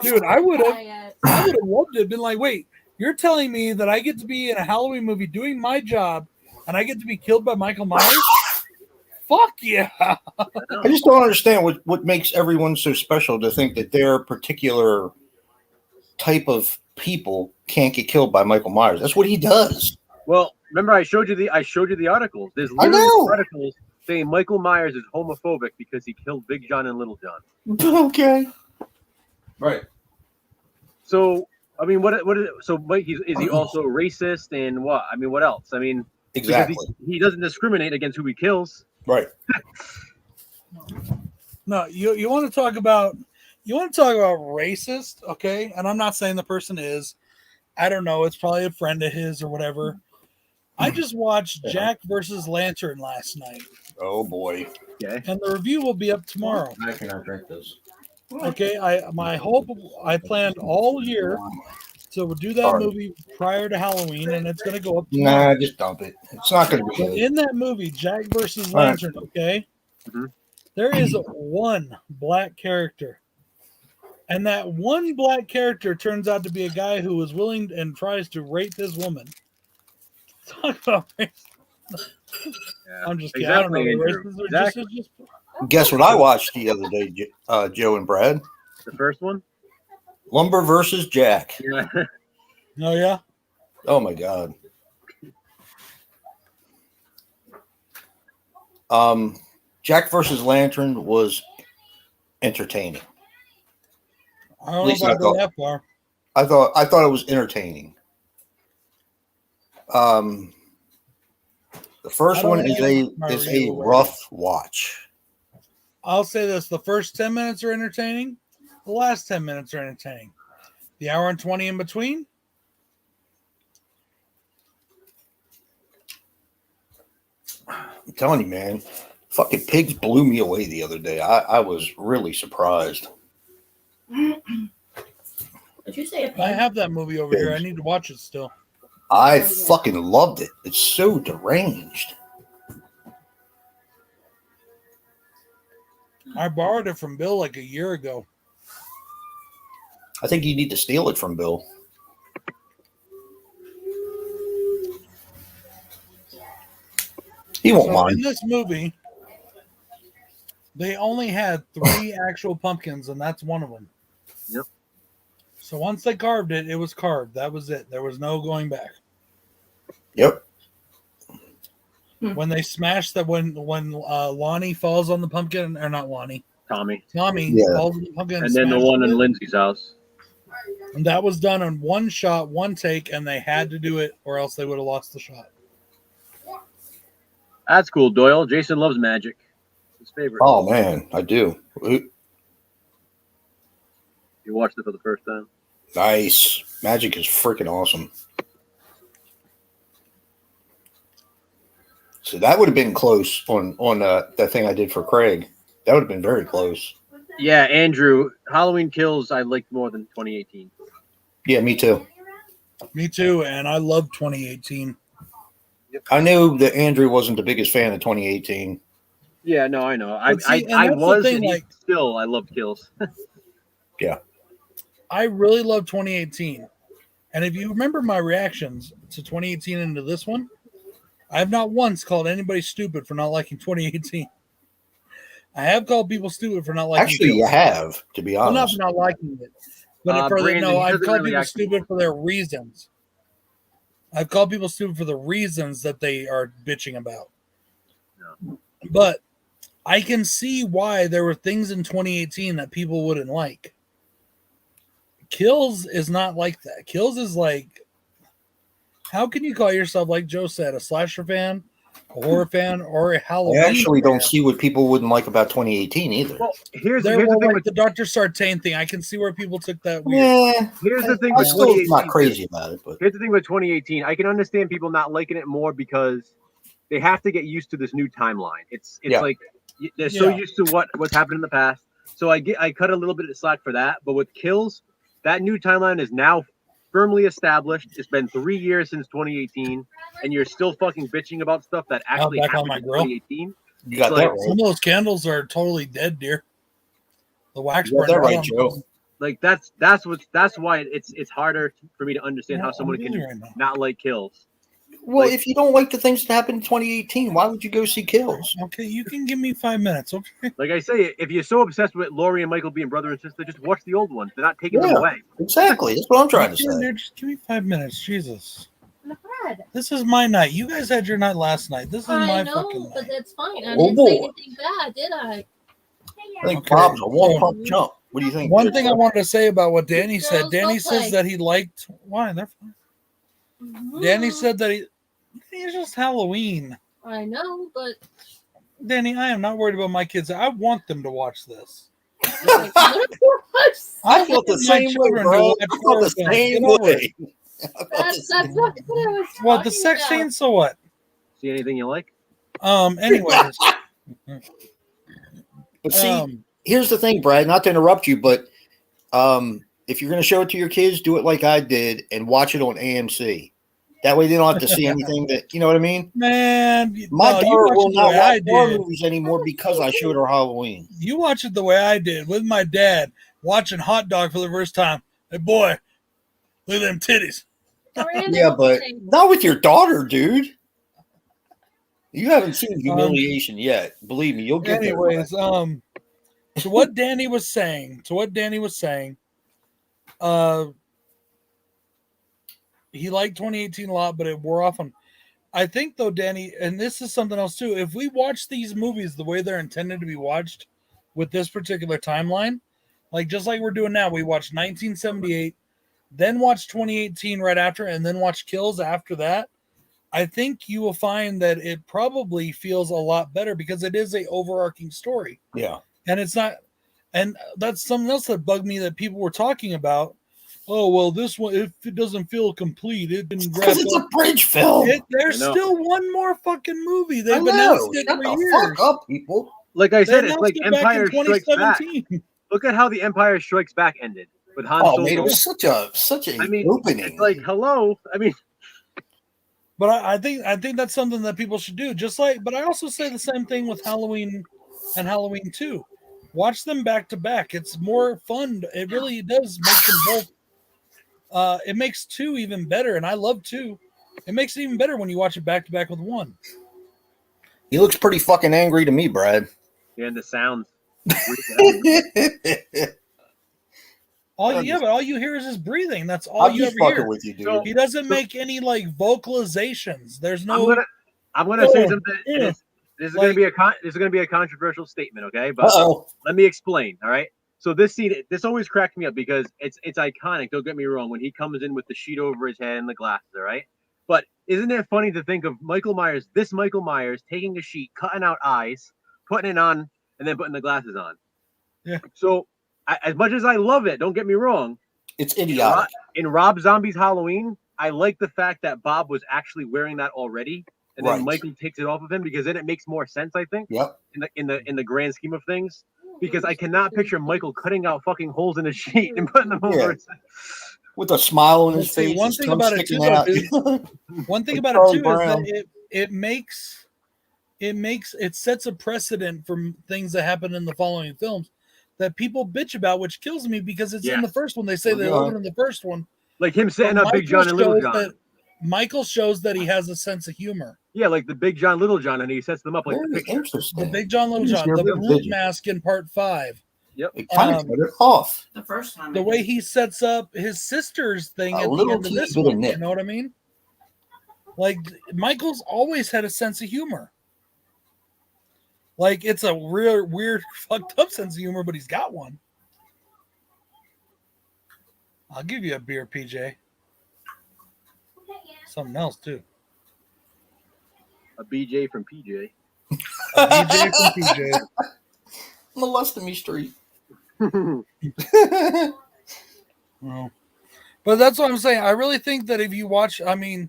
Dude, I would've- Quiet. I would have loved it. Been like, wait, you're telling me that I get to be in a Halloween movie doing my job, and I get to be killed by Michael Myers? Fuck yeah! I just don't understand what makes everyone so special to think that their particular type of people can't get killed by Michael Myers. That's what he does. Well, remember I showed you the articles. There's I literally know. articles saying Michael Myers is homophobic because he killed Big John and Little John. Okay. Right. So I mean, what is it? So Mike, is he also racist and what? I mean, what else? I mean, Exactly. because he doesn't discriminate against who he kills. Right. No, you want to talk about racist, okay? And I'm not saying the person is. I don't know. It's probably a friend of his or whatever. I just watched Jack versus Lantern last night, Oh boy. Okay. and the review will be up tomorrow. I cannot drink this. Okay, I planned all year to do that Sorry. movie prior to Halloween, and it's going to go up tomorrow. Nah, just dump it. It's not going to be So good. in that movie, Jack versus All right. Lantern, okay, Mhm. there is one black character. And that one black character turns out to be a guy who is willing and tries to rape this woman. Talk about race. Yeah. I'm just kidding. I don't know. Exactly, The Andrew. races are Exactly. just Guess what I watched the other day, Joe and Brad? The first one. Lumber versus Jack. Yeah. Oh, yeah? Oh my god. Jack versus Lantern was entertaining. I don't know least if I I go thought. that far. I thought it was entertaining. The first I don't one is know my a review away. rough watch. I'll say this. The first 10 minutes are entertaining. The last 10 minutes are entertaining. The hour and 20 in between, I'm telling you, man, fucking pigs blew me away the other day. I was really surprised. Did you say a I pig? have that movie over here. I need to watch it still. I fucking loved it. It's so deranged. I borrowed it from Bill like a year ago. I think you need to steal it from Bill. He won't So in mind. this movie, they only had 3 actual pumpkins, and that's one of them. Yep. So once they carved it, it was carved. That was it. There was no going back. Yep. When they smashed that, when Lonnie falls on the pumpkin, or not Lonnie, Tommy. Tommy Yeah. falls on the pumpkin, And then the smashes one in it, Lindsay's house. and that was done on one shot, one take, and they had to do it, or else they would have lost the shot. That's cool, Doyle. Jason loves magic. His favorite. Oh man, I do. You watched it for the first time. Nice. Magic is freaking awesome. So that would have been close on that thing I did for Craig. That would have been very close. Yeah, Andrew. Halloween Kills I liked more than 2018. Yeah, me too. Me too, and I love 2018. I knew that Andrew wasn't the biggest fan of 2018. Yeah, no, I know. I But see, and I that's the was, thing, and like- still I loved Kills. I really love 2018. And if you remember my reactions to 2018 into this one, I have not once called anybody stupid for not liking 2018. I have called people stupid for not liking Actually, you Kills. have, to be Well, not honest. for not liking it. But Brandon, he I've doesn't called really people actually- stupid for their reasons. I've called people stupid for the reasons that they are bitching about. No. But I can see why there were things in 2018 that people wouldn't like. Kills is not like that. Kills is like, how can you call yourself, like Joe said, a slasher fan, a horror fan, or a I Halloween actually don't fan? see what people wouldn't like about 2018 either. Well, here's There the were thing like with the Dr. Sartain thing. I can see where people took that weird. Yeah, here's the thing I'm with still 2018. not crazy about it, but Here's the thing with 2018. I can understand people not liking it more because they have to get used to this new timeline. It's Yeah. like they're so Yeah. used to what's happened in the past. So I cut a little bit of slack for that. But with Kills, that new timeline is now firmly established. It's been 3 years since 2018, and you're still fucking bitching about stuff that actually back on happened my in grill. 2018. You got like- that Some right. of those candles are totally dead, dear. The wax You got burned that right, out. Joe. Like that's why it's harder for me to understand how I'm someone busy can right now. not like Kills. Well, Like- if you don't like the things that happened in 2018, why would you go see Kills? Okay, you can give me 5 minutes. Okay. Like I say, if you're so obsessed with Laurie and Michael being brother and sister, just watch the old ones. They're not taking them Yeah. away. Exactly. That's what I'm trying to Here, say. dear, just give me 5 minutes. Jesus. Brad, This is my night. You guys had your night last night. This is I my know, fucking but night. that's fine. I Oh, didn't say boy. anything bad, did I? I think Okay. Bob's a one-pump jump. What do you think? One thing I wanted to say about what Danny Girls said. Danny don't says play. that he liked. Why? They're fine. Mhm. Danny said that it's just Halloween. I know, but Danny, I am not worried about my kids. I want them to watch this. like, I felt the My same way, children bro. to I watch felt horror the films. same Get over way. I felt the that's same what way. I was What, the talking sex about. scene? So what? See anything you like? Anyways. But see, um, here's the thing, Brad, not to interrupt you, but if you're going to show it to your kids, do it like I did and watch it on AMC. That way they don't have to see anything that, you know what I mean? man, My no, you daughter watch will it the not way I watch horror did. movies anymore because I showed her Halloween. You watch it the way I did with my dad watching Hot Dog for the first time. Hey, boy, look at them titties. Miranda Yeah, was but saying- not with your daughter, dude. You haven't seen humiliation yet. Believe me, you'll get there. Anyways, to what Danny was saying, he liked 2018 a lot, but it wore off on. I think though, Danny, and this is something else too. If we watch these movies the way they're intended to be watched, with this particular timeline, like just like we're doing now, we watch 1978, then watch 2018 right after, and then watch Kills after that. I think you will find that it probably feels a lot better because it is a overarching story. Yeah. And it's not, and that's something else that bugged me that people were talking about. Oh, well, this one, if it doesn't feel complete, it didn't wrap Because it's a up. bridge film. There's I know. still one more fucking movie. I They've know. announced it Shut for the years. fuck up, people. Like I They said, it's announced like it back in Empire Strikes Back. 2017. Look at how the Empire Strikes Back ended with Han Oh, Solo. man, it was such a I mean, opening. It's like, hello. I mean, But I think that's something that people should do. Just like, but I also say the same thing with Halloween and Halloween 2. Watch them back to back. It's more fun. It really does make them both. It makes 2 even better, and I love 2. It makes it even better when you watch it back to back with 1. He looks pretty fucking angry to me, Brad. and the sounds. But all you hear is his breathing. That's all I'm you just ever fucking hear. with you, dude. So- He doesn't make any like vocalizations. There's no. I'm gonna say Oh, something. yeah. This is Like- gonna be a controversial statement, okay? But Uh-oh. let me explain. All right. So this scene, this always cracked me up because it's iconic. Don't get me wrong. When he comes in with the sheet over his head and the glasses, all right. But isn't it funny to think of Michael Myers, taking a sheet, cutting out eyes, putting it on, and then putting the glasses on? Yeah. So as much as I love it, don't get me wrong. It's idiotic. In Rob Zombie's Halloween, I like the fact that Bob was actually wearing that already, and then Right. Michael takes it off of him because then it makes more sense. I think Yep. in the grand scheme of things. Because I cannot picture Michael cutting out fucking holes in his sheet and putting them over. Yeah. His... With a smile on his Let's see, face. one his thing tongue about it sticking too, though, out. dude, One thing Like about Charlie it too Brown. is that it sets a precedent for things that happen in the following films that people bitch about, which kills me because it's in Yeah. the first one. They say they Yeah. love it in the first one. Like him setting But up Big John and Little John. Michael shows that he has a sense of humor. Yeah, like the Big John, Little John, and he sets them up like the Very picture. interesting. The Big John, Little He's John, your the big brute vision. mask in part 5. It kind of cut it off. The first time. The I way did. he sets up his sister's thing A at the little end of teeny this bit of one. nip. You know what I mean? Like Michael's always had a sense of humor. Like it's a real weird, fucked up sense of humor, but he's got one. I'll give you a beer, PJ. Something else too. A BJ from PJ. A BJ from PJ. Molesting me street. Well, but that's what I'm saying. I really think that if you watch, I mean,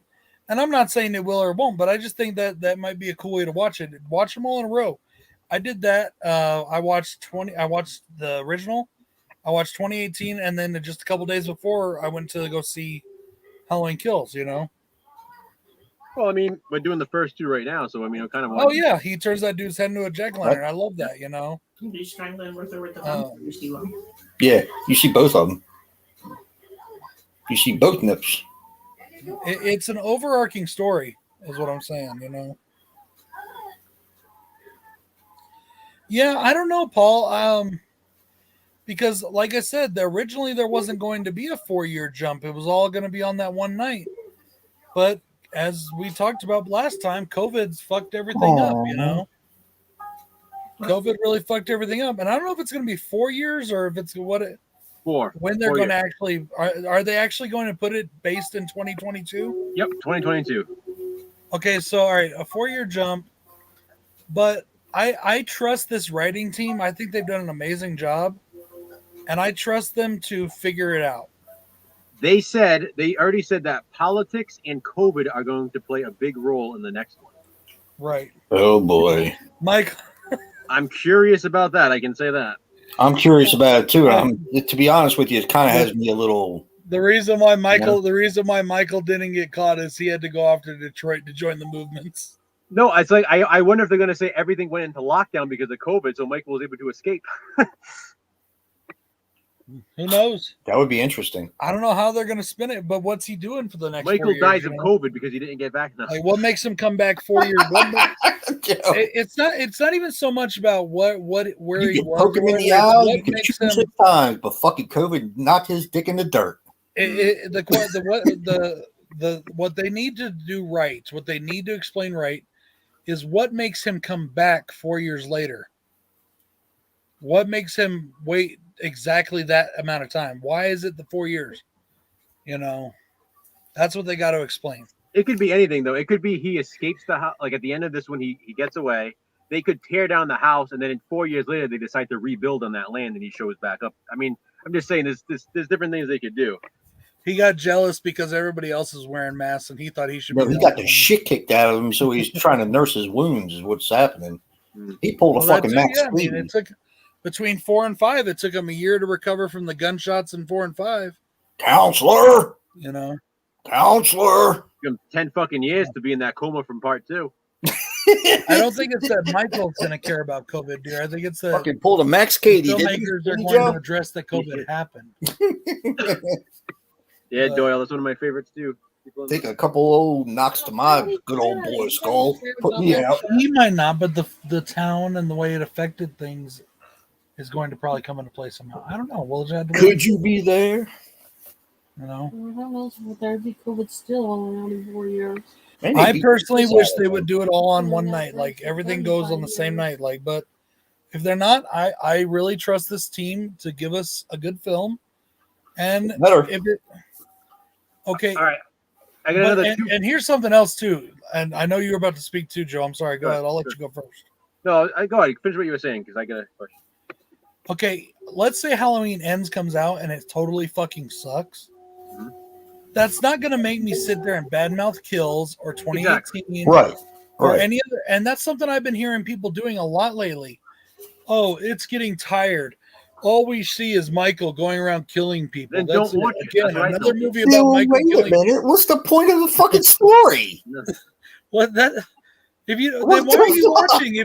and I'm not saying it will or won't, but I just think that that might be a cool way to watch it. Watch them all in a row. I did that. I watched the original. I watched 2018, and then just a couple days before, I went to go see Halloween Kills, you know? Well, I mean, we're doing the first two right now, so I mean, I kind of want. Oh, yeah. He turns that dude's head into a jack-o'-lantern. I love that, you know? You strangling with her with the Oh. gun. You see one. Yeah, you see both of them. You see both nips. It's an overarching story, is what I'm saying, you know? Yeah, I don't know, Paul. Because, like I said, originally there wasn't going to be a 4-year jump. It was all going to be on that one night. But as we talked about last time, COVID's fucked everything up, you know? COVID really fucked everything up. And I don't know if it's going to be 4 years or if it's when they're 4 going to years. actually, are they actually going to put it based in 2022? Yep, 2022. Okay, so, all right, a 4-year jump. But I trust this writing team. I think they've done an amazing job. And I trust them to figure it out. They already said that politics and COVID are going to play a big role in the next one. Right. Oh boy, Mike, I'm curious about that. I can say that. I'm curious about it too. To be honest with you, it kind of has me a little. the reason why Michael didn't get caught is he had to go off to Detroit to join the movements. No, it's like I wonder if they're going to say everything went into lockdown because of COVID, so Michael was able to escape. Who knows? That would be interesting. I don't know how they're going to spin it, but what's he doing for the next 4 Michael years, dies you of know? COVID because he didn't get back enough. Like, what makes him come back 4 years? It's not even so much about where You he can was. poke him in the eye. You can shoot him 6 times, but fucking COVID knocked his dick in the dirt. What they need to do right, what they need to explain right, is what makes him come back 4 years later. What makes him wait exactly that amount of time? Why is it the 4 years? You know, that's what they got to explain. It could be anything, though. It could be he escapes the house. Like at the end of this one, he gets away. They could tear down the house, and then 4 years later, they decide to rebuild on that land, and he shows back up. I mean, I'm just saying there's different things they could do. He got jealous because everybody else is wearing masks, and he thought he should. No, he got the shit kicked out of him, so he's trying to nurse his wounds. Is what's happening. He pulled a fucking Max Speed. It took between 4 and 5. It took him a year to recover from the gunshots in 4 and 5. Counselor, You know, counselor. Give him 10 fucking years to be in that coma from part 2. I don't think it's that Michael's going to care about COVID, dear. I think it's that Fucking pulled a Max Cady. filmmakers are going to address that COVID happened. Yeah, Doyle, that's one of my favorites too. Take a couple old knocks to my good old boy skull. Put me out. He might not, but the town and the way it affected things is going to probably come into play somehow. I don't know. We'll just have to wait. Could you be there? You know, I don't know if there'd be COVID still all around in 4 years. Maybe I be- personally wish they would do it all on one night. Like everything goes on the same night. Like, but if they're not, I really trust this team to give us a good film. And Better. if it, okay, All right. I got but- another and, two. and here's something else too. And I know you were about to speak too, Joe. I'm sorry. Go ahead. I'll let you go first. No, go ahead. Finish what you were saying because I got a question. Okay, let's say Halloween Ends comes out and it totally fucking sucks. Mhm. That's not going to make me sit there and badmouth Kills or 2018 Right. or Right. any other. And that's something I've been hearing people doing a lot lately. Oh, it's getting tired. All we see is Michael going around killing people. Then That's don't watch it. again That's what I another told movie about Michael Wait a killing. minute. What's the point of the fucking story? What that? If you What then why the are you fuck? watching?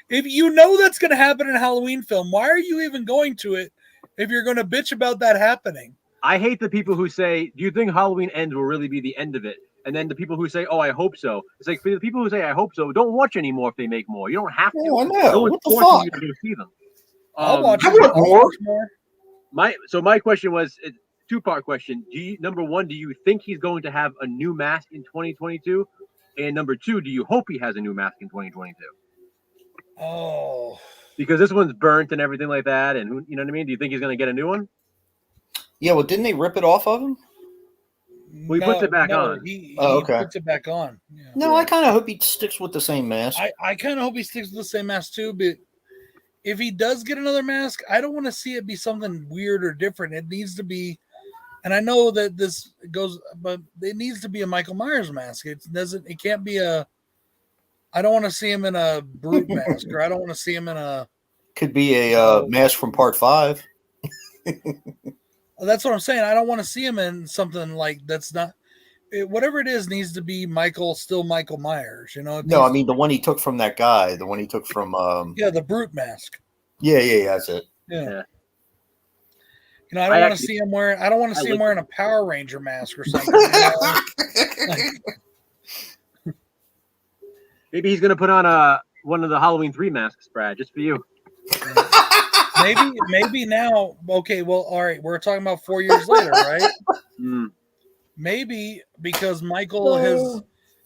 If you know that's going to happen in a Halloween film, why are you even going to it? If you're going to bitch about that happening. I hate the people who say, "Do you think Halloween Ends will really be the end of it?" And then the people who say, "Oh, I hope so." It's like for the people who say, "I hope so," don't watch anymore if they make more. You don't have to. Oh, I No know. one's What the forcing fuck? you to go see them. I'll watch I it. want I'll more. watch more. My question was a two-part question. Number one, do you think he's going to have a new mask in 2022? And number two, do you hope he has a new mask in 2022? Oh, Because this one's burnt and everything like that, and you know what I mean? Do you think he's going to get a new one? Yeah, well, didn't they rip it off of him? Well, he puts it back on. He Okay. puts it back on. Yeah. No, I kind of hope he sticks with the same mask. I kind of hope he sticks with the same mask too. But if he does get another mask, I don't want to see it be something weird or different. It needs to be, and I know that this goes, but it needs to be a Michael Myers mask. It doesn't. It can't be a. I don't want to see him in a brute mask, or I don't want to see him in a. Could be a mask from Part 5. That's what I'm saying. I don't want to see him in something like that's not. whatever it is needs to be still Michael Myers. You know. No, I mean the one he took from that guy, the one he took from. Yeah, the brute mask. Yeah, that's it. Yeah. Yeah. You know, I don't want to see him wearing. I don't want to see him wearing a Power Ranger mask or something. You know? Maybe he's gonna put on one of the Halloween 3 masks, Brad, just for you. maybe now. Okay, well, all right. We're talking about 4 years later, right? Mm. Maybe because Michael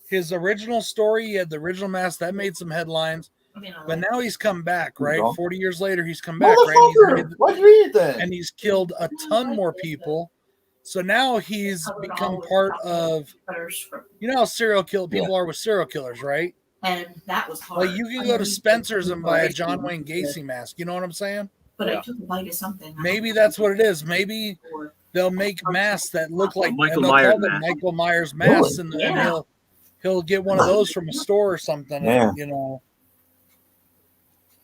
his original story, he had the original mask that made some headlines, but now he's come back, right? 40 years later, he's come back, right? Why'd you read it then? And he's killed a ton more people. So now he's become part of, you know how serial people are with serial killers, right? And that was hard. Like you can go to Spencer's and buy a John Wayne Gacy mask. You know what I'm saying? But I took a bite of something. Maybe that's what it is. Maybe they'll make masks that look like Michael Myers mask. Michael Myers masks, and he'll get one of those from a store or something. Yeah. And, you know,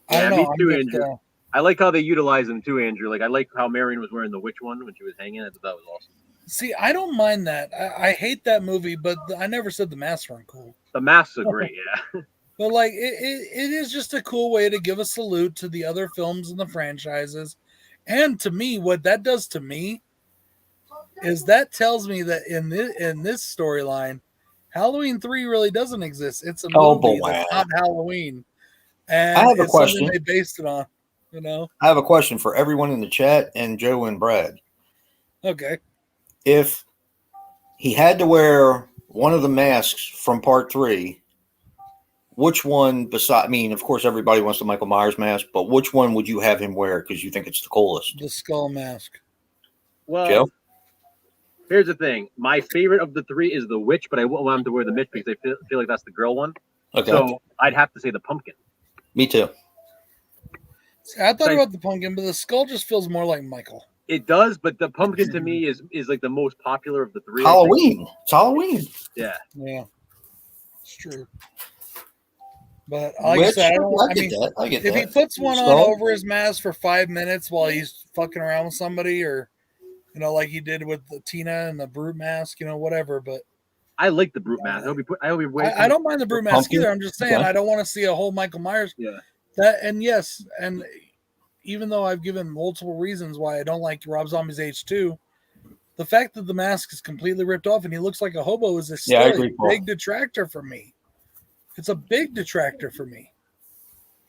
Yeah, I don't know. me too, I'm just, Andrew. I like how they utilize them too, Andrew. Like I like how Marion was wearing the witch one when she was hanging. I thought that was awesome. see, I don't mind that. I hate that movie, but I never said the masks weren't cool. The masks are great, yeah. But like, it is just a cool way to give a salute to the other films in the franchises. And to me, what that does to me is that tells me that in this storyline, Halloween 3 really doesn't exist. It's a movie that's not Halloween. And I have a it's question. something they based it on, you know? I have a question for everyone in the chat and Joe and Brad. Okay. If he had to wear one of the masks from part 3, which one beside, I mean, of course, everybody wants the Michael Myers mask, but which one would you have him wear because you think it's the coolest? The skull mask. Well, Joe? Here's the thing. My favorite of the 3 is the witch, but I won't want him to wear the witch because I feel like that's the girl one. Okay. So I'd have to say the pumpkin. Me too. See, I thought about the pumpkin, but the skull just feels more like Michael. It does, but the pumpkin to me is like the most popular of the 3. Halloween. It's Halloween. Yeah. Yeah. It's true. But like I said, I get if that. he puts one on Skull? over his mask for 5 minutes while he's fucking around with somebody, or you know, like he did with the Tina and the brute mask, you know, whatever. But I like the brute mask. I don't mind the brute mask either. I'm just saying I don't want to see a whole Michael Myers. Yeah. And even though I've given multiple reasons why I don't like Rob Zombie's H2, the fact that the mask is completely ripped off and he looks like a hobo is still a big detractor for me. It's a big detractor for me.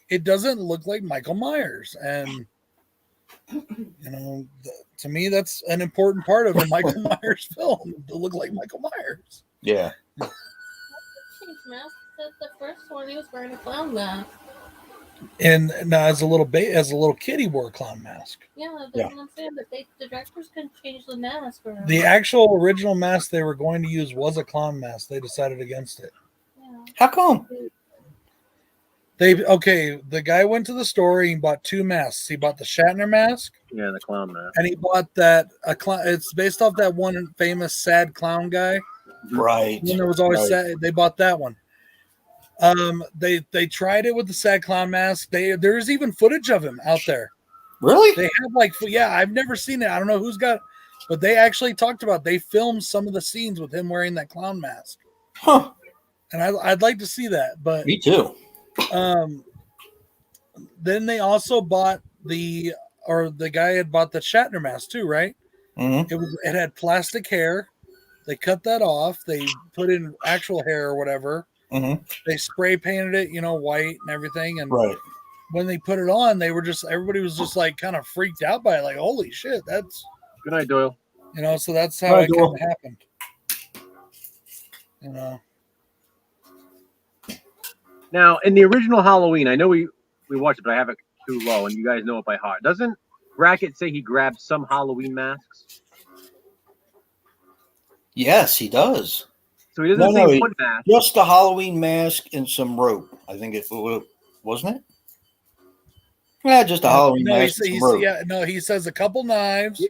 It doesn't look like Michael Myers. And, you know, to me, that's an important part of a Michael Myers film, to look like Michael Myers. Yeah. Change mask. The first one, he was wearing a clown mask. And now, as a little kid, he wore a clown mask. Yeah, that's what I'm saying. But the directors couldn't change the mask. The actual original mask they were going to use was a clown mask. They decided against it. Yeah. How come? The guy went to the store. He bought 2 masks. He bought the Shatner mask. Yeah, the clown mask. And he bought it's based off that one famous sad clown guy. Right. When there was always sad. They bought that one. They tried it with the sad clown mask. There's even footage of him out there. Really? They have I've never seen it. I don't know who's got, but they actually talked about, they filmed some of the scenes with him wearing that clown mask. Huh. And I'd like to see that, but me too. Then they also bought the guy had bought the Shatner mask too, right? Mm-hmm. It had plastic hair. They cut that off. They put in actual hair or whatever. Mm-hmm. They spray painted it, you know, white and everything. And when they put it on, everybody was just like kind of freaked out by it. Like, holy shit, that's good night, Doyle. You know, so that's how it kind of happened. You know. Now, in the original Halloween, I know we watched it, but I have it too low, and you guys know it by heart. Doesn't Brackett say he grabbed some Halloween masks? Yes, he does. So he doesn't say one mask. Just a Halloween mask and some rope. I think it wasn't it? Yeah, just a Halloween mask. He says a couple knives,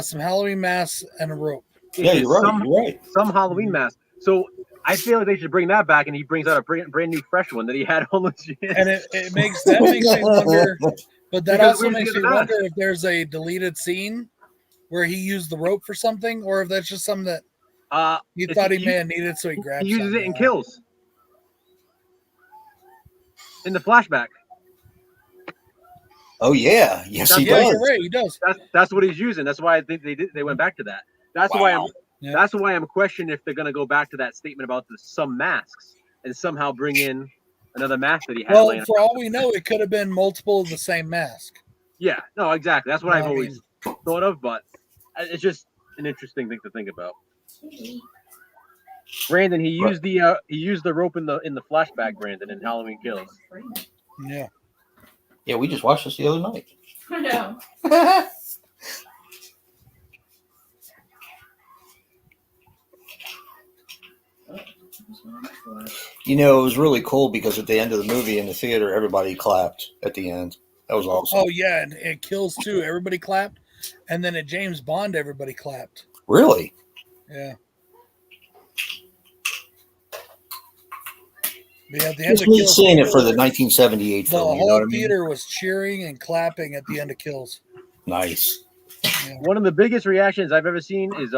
some Halloween masks, and a rope. Yeah, you're right. Some Halloween mask. So I feel like they should bring that back, and he brings out a brand new fresh one that he had all those years. And it makes me wonder. But that also makes me wonder if there's a deleted scene where he used the rope for something, or if that's just something that he It's- thought he may have needed, so he grabbed. He uses it something. in Kills. In the flashback. Oh yeah, yes he Yeah, does. you're right. He does. That's what he's using. That's why I think they went back to that. That's why I'm Wow. Yeah. that's why I'm questioning if they're gonna go back to that statement about some masks and somehow bring in another mask that he had. Well, laying for around. all we know, it could have been multiple of the same mask. Yeah, no, exactly. That's what I've I always thought of, but it's just an interesting thing to think about. Brandon, he used the rope in the flashback, Brandon, in Halloween Kills. Yeah. Yeah, we just watched this the other night. I know. You know, it was really cool because at the end of the movie in the theater, everybody clapped at the end. That was awesome. Oh yeah, and it Kills too. Everybody clapped, and then at James Bond, everybody clapped. Really? Yeah. But yeah, at the end Just of me Kills, seeing it for the 1978 the film. You whole know what I mean? theater was cheering and clapping at the end of Kills. Nice. Yeah. One of the biggest reactions I've ever seen is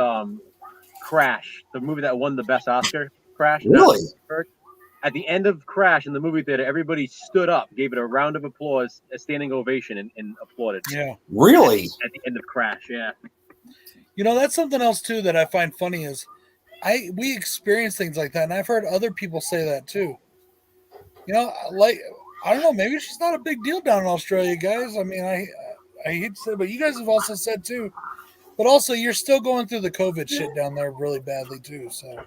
Crash, the movie that won the best Oscar. Crash. Really? At the end of Crash in the movie theater, everybody stood up, gave it a round of applause, a standing ovation, and applauded. Yeah. Really? At the end of Crash, yeah. You know, that's something else too that I find funny is we experience things like that, and I've heard other people say that too. You know, like I don't know, maybe it's just not a big deal down in Australia, guys. I mean, I hate to say, but you guys have also said too. But also, you're still going through the COVID shit down there really badly too. So,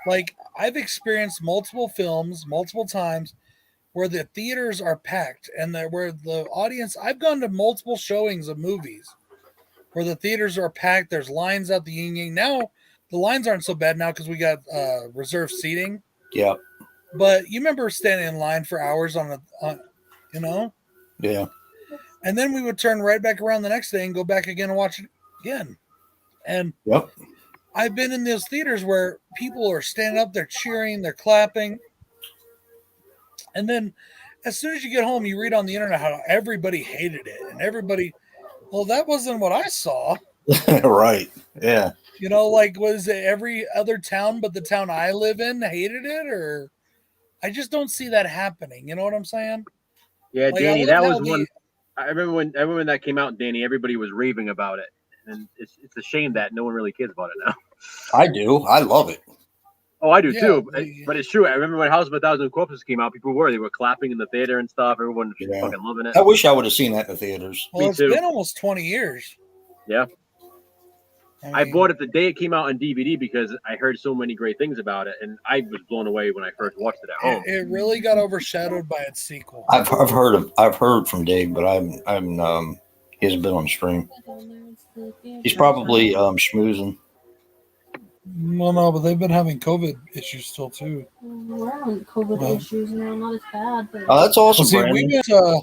like I've experienced multiple films, multiple times, where the theaters are packed and where the audience. I've gone to multiple showings of movies where the theaters are packed. There's lines out the yin yang. Now the lines aren't so bad now because we got reserved seating. Yeah. But you remember standing in line for hours on you know. Yeah. And then we would turn right back around the next day and go back again and watch it again. And Yep. I've been in those theaters where people are standing up, they're cheering, they're clapping. And then as soon as you get home, you read on the internet how everybody hated it. And everybody, well, that wasn't what I saw. Right. Yeah. You know, like was it every other town but the town I live in hated it? Or I just don't see that happening. You know what I'm saying? Yeah, Like, Danny, I that love was how one. I remember when that came out, Danny. Everybody was raving about it, and it's a shame that no one really cares about it now. I do. I love it. Oh, I do Yeah, too. they- But it's true. I remember when House of a Thousand Corpses came out, they were clapping in the theater and stuff. Everyone was Yeah. fucking loving it. I wish I would have seen that in the theaters. Well, Me it's too. been almost 20 years. Yeah. I mean, bought it the day it came out on DVD because I heard so many great things about it, and I was blown away when I first watched it at home. it really got overshadowed by its sequel. I've heard from Dave, but he hasn't been on stream. He's probably schmoozing. Well, no, but they've been having COVID issues still too. We're having COVID Well. issues now, not as bad, but Oh, that's awesome, See, Brandon.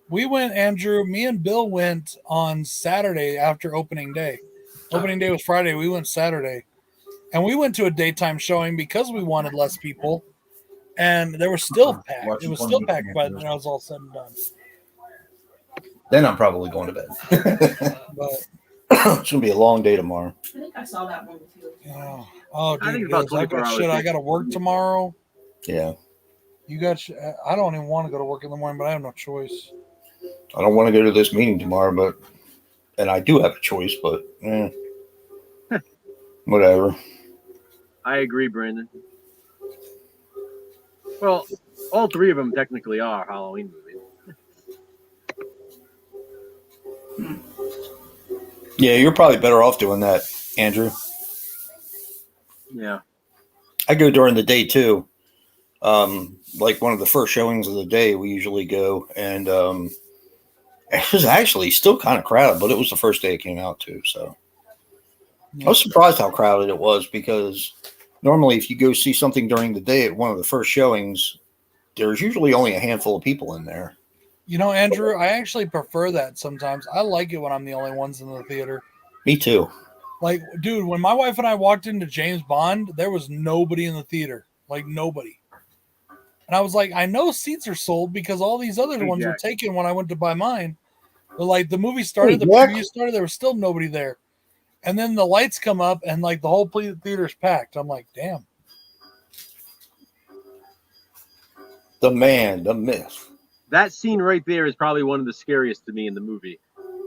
we went, Andrew, me and Bill went on Saturday after opening day. Opening day was Friday. We went Saturday. And we went to a daytime showing because we wanted less people. And there was still packed. It was still packed by the time it was all said and done. Then I'm probably going to bed. But, It's gonna be a long day tomorrow. I think I saw that one with you. oh, I think dude, it's about yes, I 24 got hours. shit. I got to work tomorrow. Yeah. You got. I don't even want to go to work in the morning, but I have no choice. I don't want to go to this meeting tomorrow, and I do have a choice, but whatever. I agree, Brandon. Well, all three of them technically are Halloween movies. Yeah, you're probably better off doing that, Andrew. Yeah. I go during the day too. Like one of the first showings of the day, we usually go, and it was actually still kind of crowded, but it was the first day it came out too. So I was surprised how crowded it was because normally if you go see something during the day at one of the first showings, there's usually only a handful of people in there. You know, Andrew, I actually prefer that sometimes. I like it when I'm the only ones in the theater. Me too. Like, dude, when my wife and I walked into James Bond, there was nobody in the theater. Like, nobody. And I was like, I know seats are sold because all these other Hey, ones were Jack. taken when I went to buy mine. But like the movie started, the Jack. preview started, there was still nobody there. And then the lights come up and like the whole theater's packed. I'm like, damn. The man, the myth. That scene right there is probably one of the scariest to me in the movie,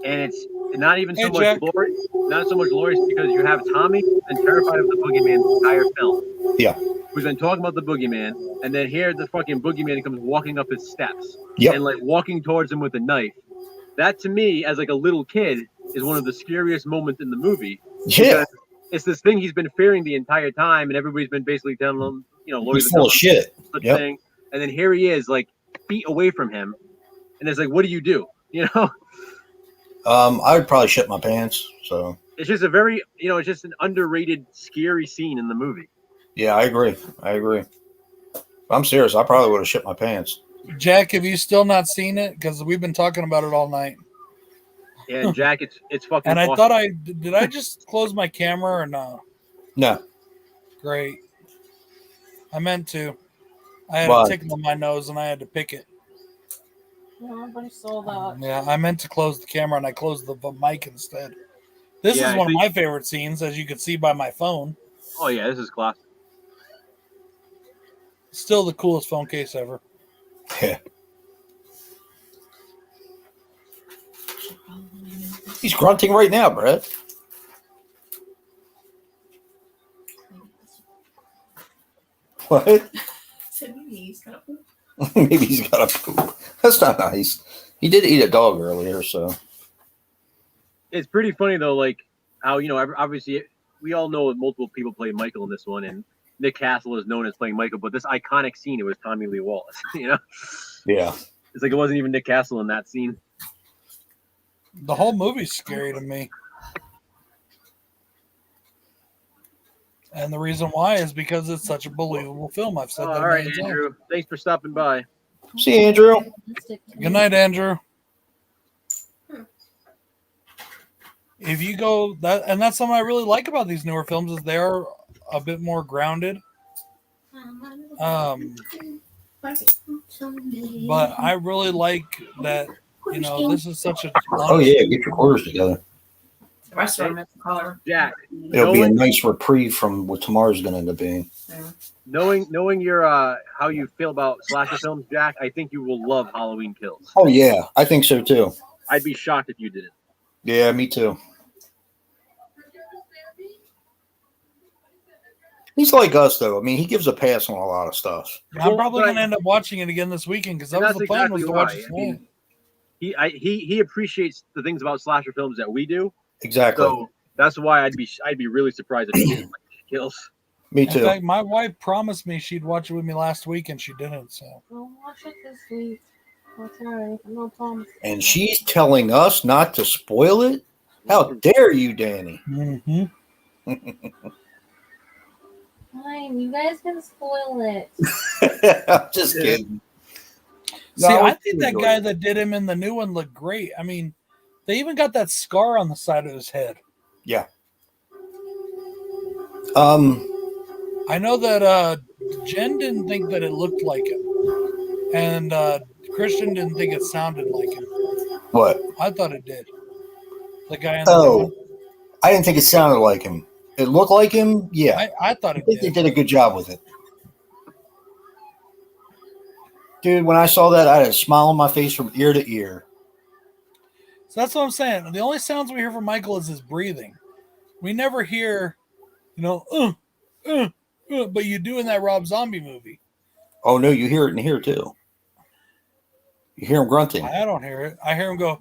and it's not even so Hey, much Jack. glory, not so much glorious because you have Tommy who's been terrified of the boogeyman the entire film. Yeah. Who's been talking about the boogeyman, and then here the fucking boogeyman comes walking up his steps Yep. and like walking towards him with a knife. That to me, as like a little kid, is one of the scariest moments in the movie. Yeah. Because it's this thing he's been fearing the entire time, and everybody's been basically telling him, you know, lawyers He's are full telling of him shit. such Yep. thing, and then here he is, like feet away from him, and it's like, what do? You know, I would probably shit my pants. So it's just a very, it's just an underrated, scary scene in the movie. yeah, I agree. I'm serious. I probably would have shit my pants. Jack, have you still not seen it? Because we've been talking about it all night. And Jack, it's fucking. And I awesome. thought did I just close my camera or no? No. Great. I meant to. I had Why? a tickle in my nose and I had to pick it. No, everybody saw that. Yeah, I meant to close the camera and I closed the mic instead. This Yeah, is I one of think- my favorite scenes, as you can see by my phone. Oh yeah, this is classic. Still the coolest phone case ever. Yeah. He's grunting right now, Brad. What? So maybe he's gonna. Maybe he's got a poop. That's not nice. He did eat a dog earlier, so It's pretty funny though, like how obviously we all know multiple people play Michael in this one, and Nick Castle is known as playing Michael, but this iconic scene, it was Tommy Lee Wallace. yeah. It's like it wasn't even Nick Castle in that scene. The whole movie's scary to me. And the reason why is because it's such a believable film. I've said Oh, that all right, many times. Andrew. Thanks for stopping by. See you, Andrew. Good night, Andrew. If you go and that's something I really like about these newer films is they are a bit more grounded. But I really like that, this is such a Oh yeah, get your quarters together. The rest of them have color. Jack, It'll be a knowing, nice reprieve from what tomorrow's going to end up being. knowing your how you feel about slasher films, Jack, I think you will love Halloween Kills. Oh yeah, I think so too. I'd be shocked if you didn't. Yeah, me too. He's like us though. I mean, he gives a pass on a lot of stuff. I'm probably Well, going to end up watching it again this weekend because that And was that's the plan was exactly to watch why. it I mean, tonight. he appreciates the things about slasher films that we do. Exactly. So that's why I'd be really surprised if he didn't like Kills. Me In too. fact, my wife promised me she'd watch it with me last week and she didn't. So I'll watch it this week. That's alright. No problem. And she's telling us not to spoil it? How dare you, Danny? Mhm. Fine, you guys can spoil it. I'm just kidding. See, No, I think that enjoy guy it. that did him in the new one looked great. I mean, they even got that scar on the side of his head. Yeah. I know that Jen didn't think that it looked like him, and Christian didn't think it sounded like him. What? I thought it did. The guy in the new Oh, one. I didn't think it sounded like him. It looked like him. Yeah, I thought I it think they did. did a good job with it. Dude, when I saw that, I had a smile on my face from ear to ear. So that's what I'm saying. The only sounds we hear from Michael is his breathing. We never hear, but you do in that Rob Zombie movie. Oh no, you hear it in here too. You hear him grunting. I don't hear it. I hear him go.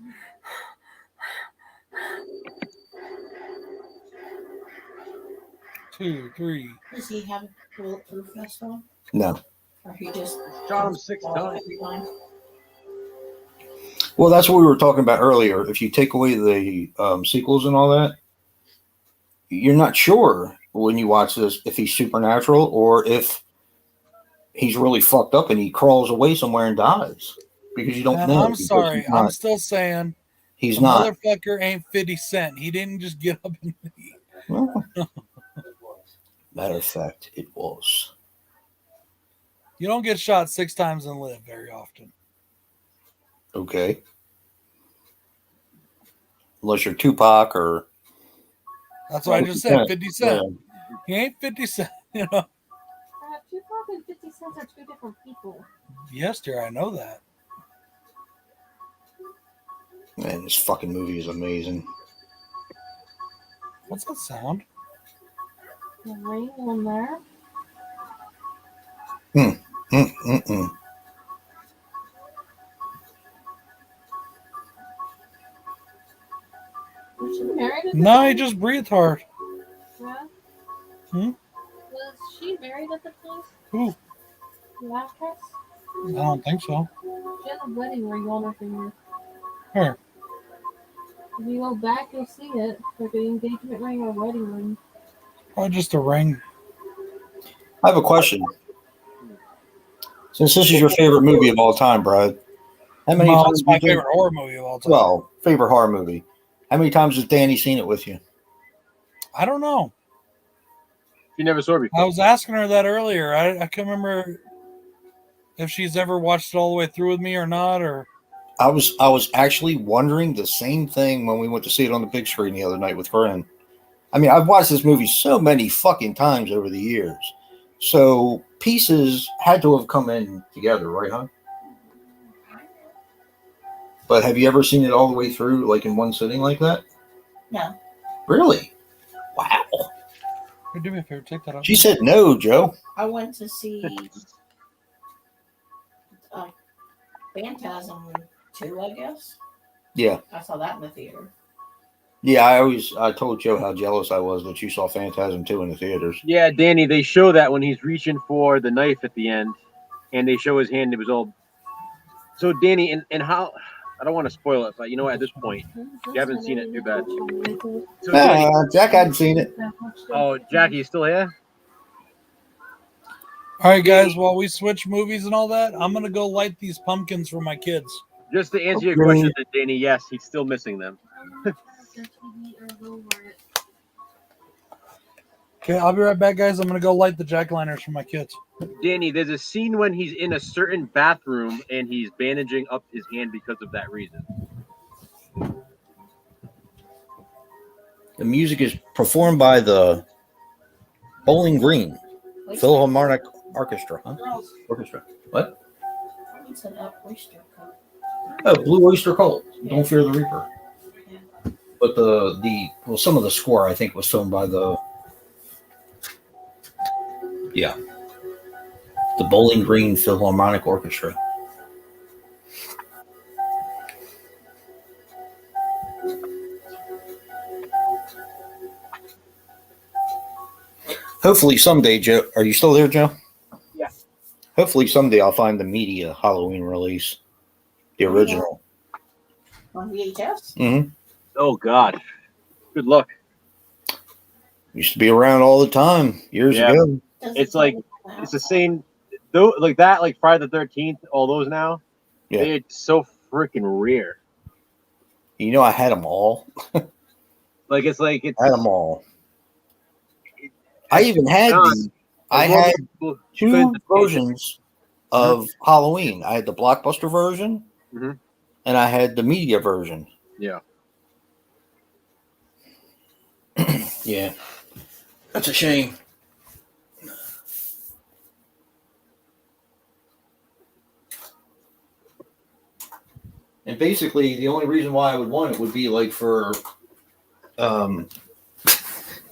Two, three. Does he have a bulletproof vest on? No. Or he just Shot him 6 times. every time? Well, that's what we were talking about earlier. If you take away the sequels and all that, you're not sure when you watch this if he's supernatural or if he's really fucked up and he crawls away somewhere and dies because you don't And know. I'm because sorry. he's I'm not. still saying He's the not. motherfucker ain't 50 Cent. He didn't just get up and Well, matter of fact, it was. You don't get shot 6 times and live very often. Okay. Unless you're Tupac or That's what I just said. 50 Yeah. Cent. He ain't 50 Cent. You know. Tupac and 50 Cent are two different people. Yes, dear. I know that. Man, this fucking movie is amazing. What's that sound? The ring on there. Mm-mm-mm. Was she married at the No, he time? just breathed hard. Yeah. Hmm? Was she married at the time? Who? The actress? I don't think so. She had a wedding ring on her finger. Here. If you go back, you'll see it. Like an engagement ring or wedding ring. Probably just a ring. I have a question. Since this is your favorite movie of all time, Brad, how many No, times it's my do you think- favorite horror movie of all time. Well, favorite horror movie. How many times has Danny seen it with you? I don't know. She never saw it before. I was asking her that earlier. I can't remember if she's ever watched it all the way through with me or not. Or I was actually wondering the same thing when we went to see it on the big screen the other night with Corinne. I mean, I've watched this movie so many fucking times over the years. So pieces had to have come in together, right, huh? But have you ever seen it all the way through, like in one sitting like that? No. Really? Wow. Here, do me a favor, take that off. She said no, Joe. I went to see Phantasm 2, I guess. Yeah. I saw that in the theater. Yeah, I told Joe how jealous I was that you saw Phantasm 2 in the theaters. Yeah, Danny, they show that when he's reaching for the knife at the end, and they show his hand. It was all. So, Danny, and how. I don't want to spoil it, but you know what? At this point, you haven't seen it, too bad. So, Danny, Jack hadn't seen it. oh, Jackie, you still here? All right, guys, while we switch movies and all that, I'm going to go light these pumpkins for my kids. Just to answer your Okay. question, Danny, yes, he's still missing them. Okay, I'll be right back, guys. I'm going to go light the jack-o'-lanterns for my kids. Danny, there's a scene when he's in a certain bathroom and he's bandaging up his hand because of that reason. The music is performed by the Bowling Green Philharmonic Orchestra. Huh? Orchestra. What? I said oyster cup. Oh, Blue Oyster Cult. Don't Fear the Reaper. But the some of the score I think was filmed by the Bowling Green Philharmonic Orchestra. Hopefully someday, Joe. Are you still there, Joe? Yeah. Hopefully someday I'll find the media Halloween release, the original. On VHS? Mm-hmm. Oh, God. Good luck. Used to be around all the time years Yeah. ago. It's like- It's the same, though, like that, like Friday the 13th, all those now. Yeah. They're so freaking rare. You know, I had them all. Like, it's I had them all. I even had John, I as long had as people two couldn't- versions of Halloween. I had the Blockbuster version, Mhm. and I had the media version. Yeah. Yeah, that's a shame. And basically, the only reason why I would want it would be like for,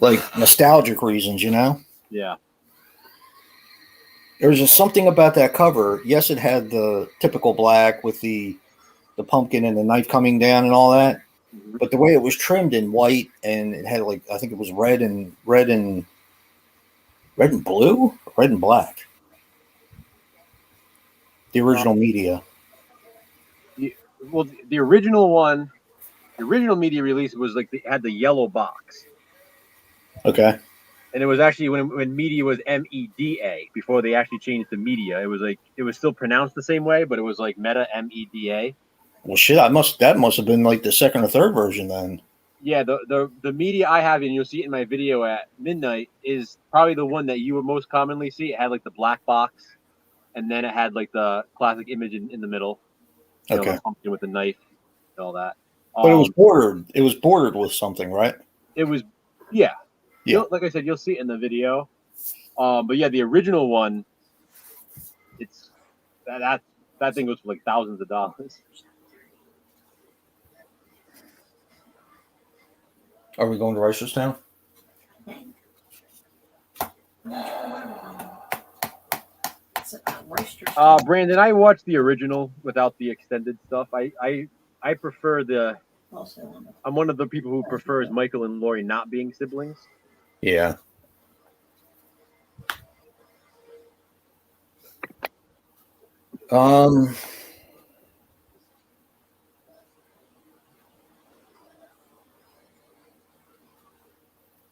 like nostalgic reasons, you know. Yeah. There was just something about that cover. Yes, it had the typical black with the pumpkin and the knife coming down and all that, Mhm. but the way it was trimmed in white and it had like I think it was red and blue, red and black. The original media. Well, the original one, the original media release was like had the yellow box, Okay. and it was actually when media was MEDA before they actually changed to media. It was like it was still pronounced the same way, but it was like Meta MEDA. Well, shit. That must have been like the second or third version then. Yeah, the media I have, and you'll see it in my video at midnight, is probably the one that you would most commonly see. It had like the black box, and then it had like the classic image in the middle. You know, Okay. the pumpkin with the knife and all that. But it was bordered. It was bordered with something, right? It was, yeah. Yeah. Like I said, you'll see it in the video. But yeah, the original one, it's that thing goes for like thousands of dollars. Are we going to Reisterstown? Brandon, I watched the original without the extended stuff. I prefer the. I'm one of the people who prefers Michael and Laurie not being siblings. Yeah.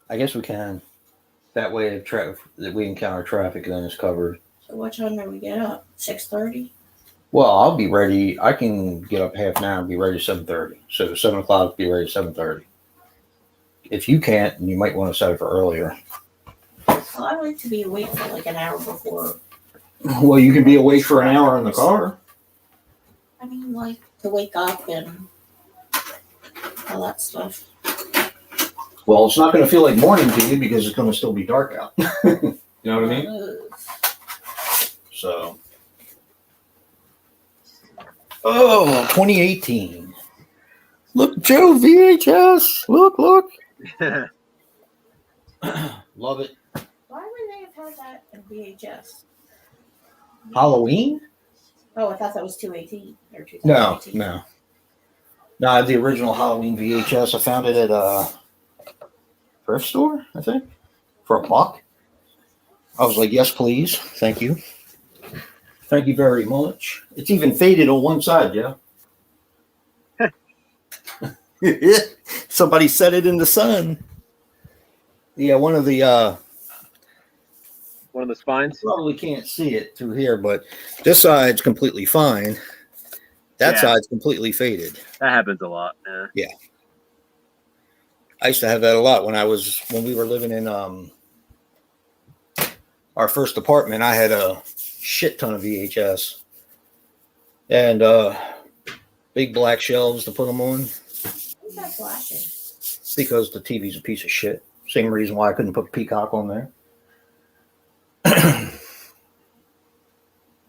I guess we can. That way, if we encounter traffic, then it's covered. So what time do we get up? 6:30. Well, I'll be ready. I can get up half an hour and be ready at 7:30. So 7:00, be ready at 7:30. If you can't, you might want to set it for earlier. Well, I like to be awake for like an hour before. Well, you can be awake for an hour in the car. I mean, like to wake up and all that stuff. Well, it's not going to feel like morning to you because it's going to still be dark out. You know what I mean? So. Oh, 2018. Look, Joe, VHS. Look. Love it. Why would they have had that in VHS? Halloween? Oh, I thought that was 218 or No, 2018. no. No, I have the original Halloween VHS. I found it at a thrift store, I think, for $1. I was like, yes, please. Thank you. Thank you very much. It's even faded on one side, yeah. Somebody set it in the sun. Yeah, one of the spines. probably can't see it through here, but this side's completely fine. That side's completely faded. That happens a lot. Yeah. I used to have that a lot when we were living in our first apartment. I had a shit ton of VHS and big black shelves to put them on. Who's that flashing? Because the TV's a piece of shit. Same reason why I couldn't put Peacock on there.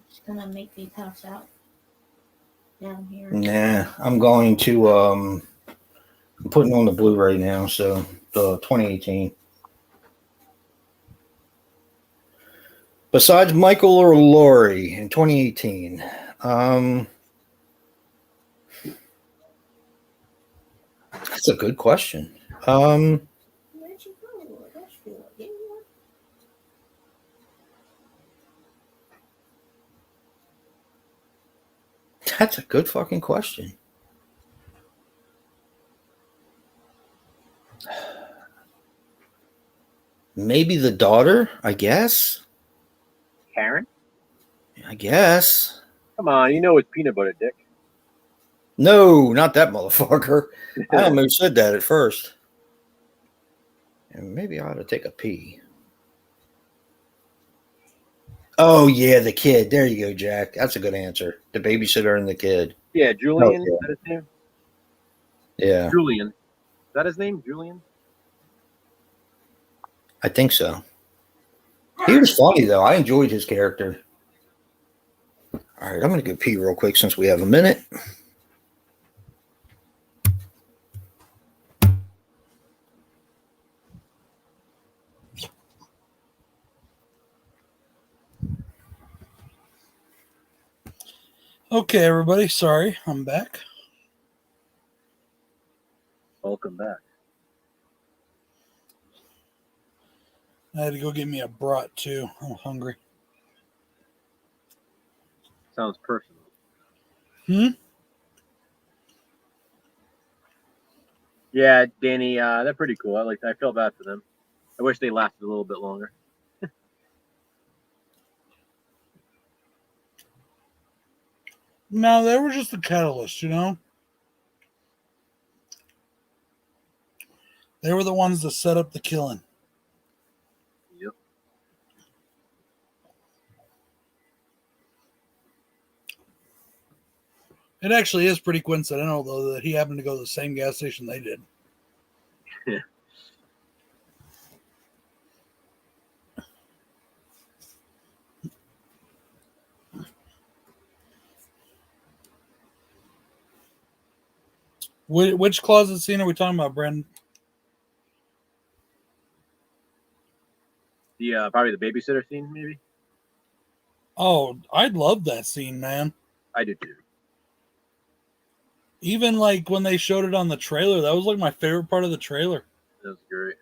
Just gonna make me pass out down here. Nah, I'm going to I'm putting on the Blu-ray now, so the 2018. Besides Michael or Laurie in 2018, that's a good question. Where'd you go? That's good. Yeah. That's a good fucking question. Maybe the daughter, I guess. Karen? I guess. Come on, you know it's peanut butter, Dick. No, not that motherfucker. I almost said that at first. And maybe I ought to take a pee. Oh, yeah, the kid. There you go, Jack. That's a good answer. The babysitter and the kid. Yeah, Julian. Oh, yeah. Is that his name? Yeah, Julian. Is that his name? Julian? I think so. He was funny, though. I enjoyed his character. All right, I'm going to go pee real quick since we have a minute. Okay, everybody. Sorry, I'm back. Welcome back. I had to go get me a brat too. I'm hungry. Sounds personal. Yeah, Danny, they're pretty cool. I feel bad for them. I wish they lasted a little bit longer. No, they were just the catalyst, you know? They were the ones that set up the killing. Yep. It actually is pretty coincidental, though, that he happened to go to the same gas station they did. Which closet scene are we talking about, Brendan? The probably the babysitter scene, maybe. Oh, I love that scene, man. I do too. Even like when they showed it on the trailer, that was like my favorite part of the trailer. That was great.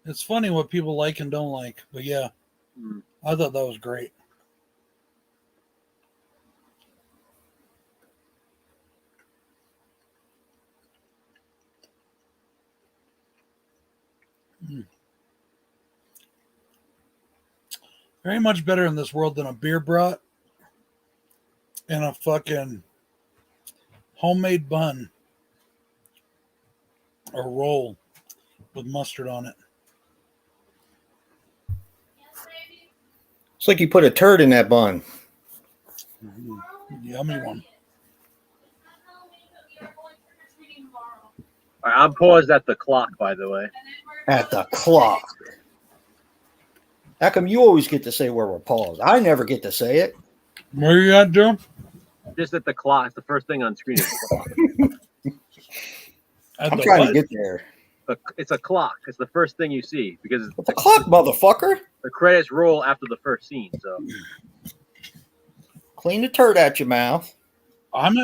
It's funny what people like and don't like, but yeah, I thought that was great. Very much better in this world than a beer brat and a fucking homemade bun or roll with mustard on it. It's like you put a turd in that bun. Yummy one. All right, I'm paused at the clock, by the way. At the clock. How come you always get to say where we're paused? I never get to say it. Where you at, Joe? Just at the clock. It's the first thing on screen. At I'm the trying what? to get there. It's a clock. It's the first thing you see because What's the clock, motherfucker? the credits roll after the first scene. So Clean the turd out your mouth. I'm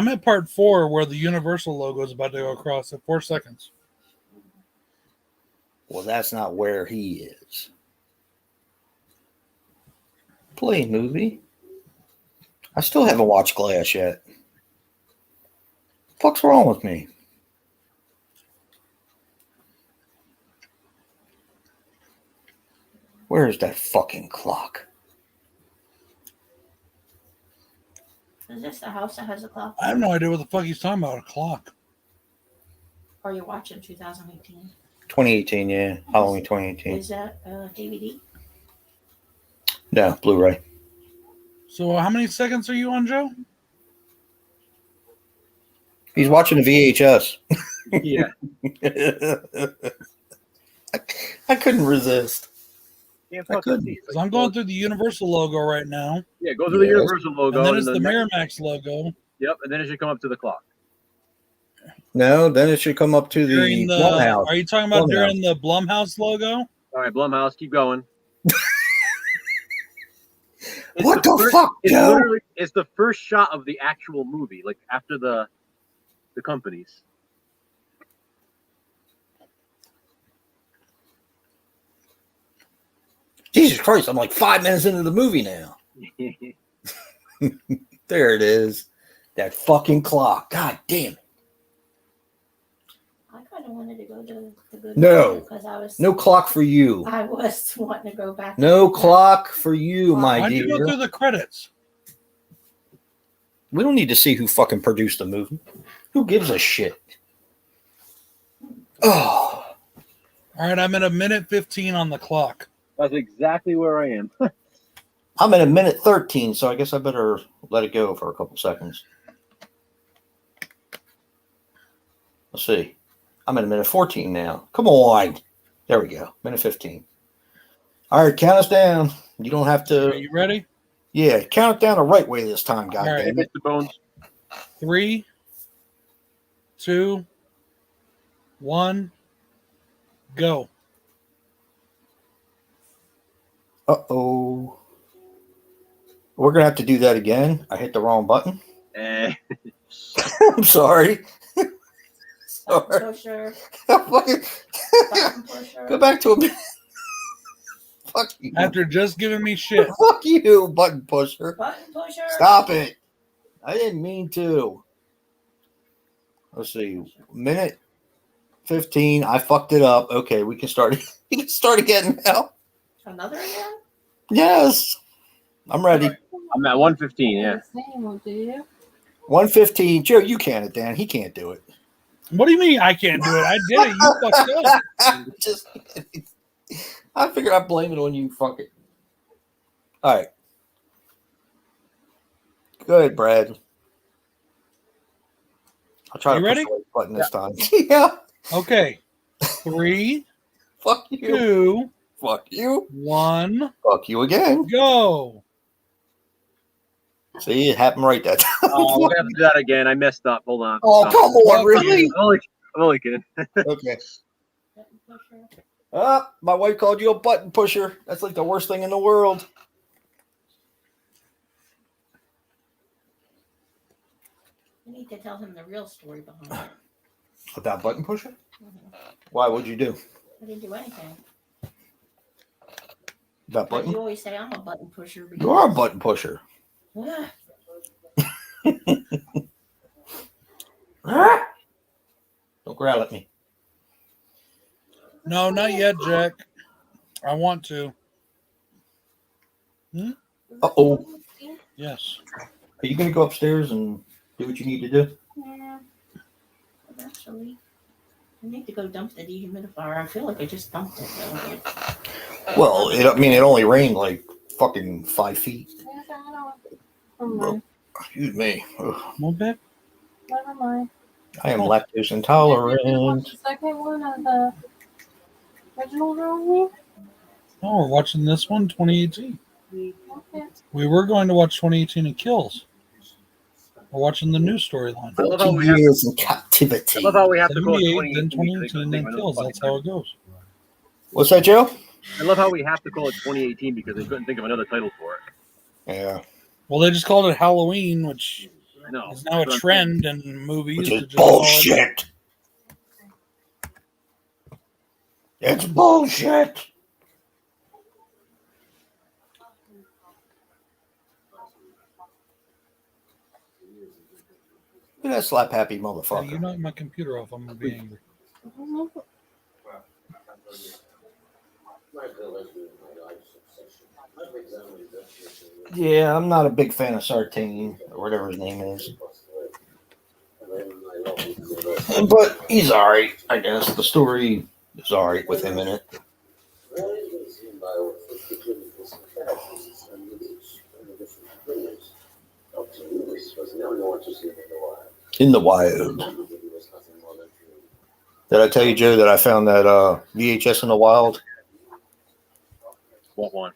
at part 4 where the Universal logo is about to go across at 4 seconds. Well, that's not where he is. Play movie. I still haven't watched Glass yet. Fuck's wrong with me? Where is that fucking clock? Is this the house that has a clock? I have no idea what the fuck he's talking about. A clock. Or you're watching 2018? 2018, yeah. Halloween 2018. Is that DVD? No, Blu-ray. So how many seconds are you on, Joe? He's watching the VHS. yeah, I couldn't resist. can't I fucking couldn't. see. Because I'm going through the Universal logo right now. Yeah, go through the Yes. Universal logo. And then it's the next- Miramax logo. Yep, and then it should come up to the clock. No, then it should come up to the During the, Blumhouse. are you talking about Blumhouse. during the Blumhouse logo? All right, Blumhouse, keep going. It's What the first- fuck, It's Joe? literally it's the first shot of the actual movie, like after the companies. Jesus Christ, I'm like 5 minutes into the movie now. There it is. That fucking clock. God damn it. I kind of wanted to go to the good No. because I was No clock for you. I was wanting to go back. No clock for you, my Why'd you go dear. through the credits? We don't need to see who fucking produced the movie. Who gives a shit? Oh, All right, I'm at a minute 15 on the clock. That's exactly where I am. I'm at a minute 13, so I guess I better let it go for a couple seconds. Let's see. I'm at a minute 14 now. Come on. There we go. Minute 15. All right, count us down. You don't have Are to. you ready? Yeah, count it down the right way this time, All right. goddammit. Hit the bones. 3, 2, 1, go. Uh-oh. We're going to have to do that again. I hit the wrong button. Eh. I'm sorry. Button Sorry. pusher, Fucking- button pusher. Go back to a minute. Fuck you. After just giving me shit. Fuck you, button pusher. Button pusher. Stop it. I didn't mean to. Let's see. Minute 15. I fucked it up. Okay, we can start. We can start again now. Another again? Yes. I'm ready. I'm at 115. Yeah. The same will do. 115. Joe, you can it, Dan. He can't do it. What do you mean I can't do it? I did it. You fucked up. Just, I figured I'd blame it on you. Fuck it. All right. Go ahead, Brad. I'll try You to ready? push the right button this time. Yeah. Okay. 3, Fuck you. 2, Fuck you. 1, Fuck you again. go. See, it happened right that time. Oh, we're gonna have to do that again. I messed up. Hold on. Oh, No. come on, really? I'm only kidding. Okay. My wife called you a button pusher. That's like the worst thing in the world. You need to tell him the real story behind it. About button pusher? Mhm. Why? What'd you do? I didn't do anything. About But button? you always say I'm a button pusher. You are a button pusher. Because... Don't growl at me. No, not yet, Jack. I want to. Uh-oh. Yes. Are you going to go upstairs and do what you need to do? Yeah. Eventually. I need to go dump the dehumidifier. I feel like I just dumped it though. Well, it only rained like fucking 5 feet. Never Excuse me. Ugh. One bit. mind. I am Oh. lactose Did you intolerant. watch the second one of the original Halloween? No, we're watching this one, 2018. Okay. We were going to watch 2018 and Kills. We're watching the new storyline. I love how 14 we have to- years in captivity. I love how we have to call it 78, then 2018 2018, then Kills. That's how it goes. What's that, Joe? I love how we have to call it 2018 because they couldn't think of another title for it. Yeah. Well, they just called it Halloween, which I know. is now a That's what I'm trend in movies. Which to is just call it- bullshit. It's bullshit. Look at that slap happy Hey, motherfucker. you knock my computer off. I'm gonna be angry. Yeah, I'm not a big fan of Sartain or whatever his name is. But he's alright, I guess. The story is alright with him in it. In the wild. Did I tell you, Joe, that I found that VHS in the wild? What one?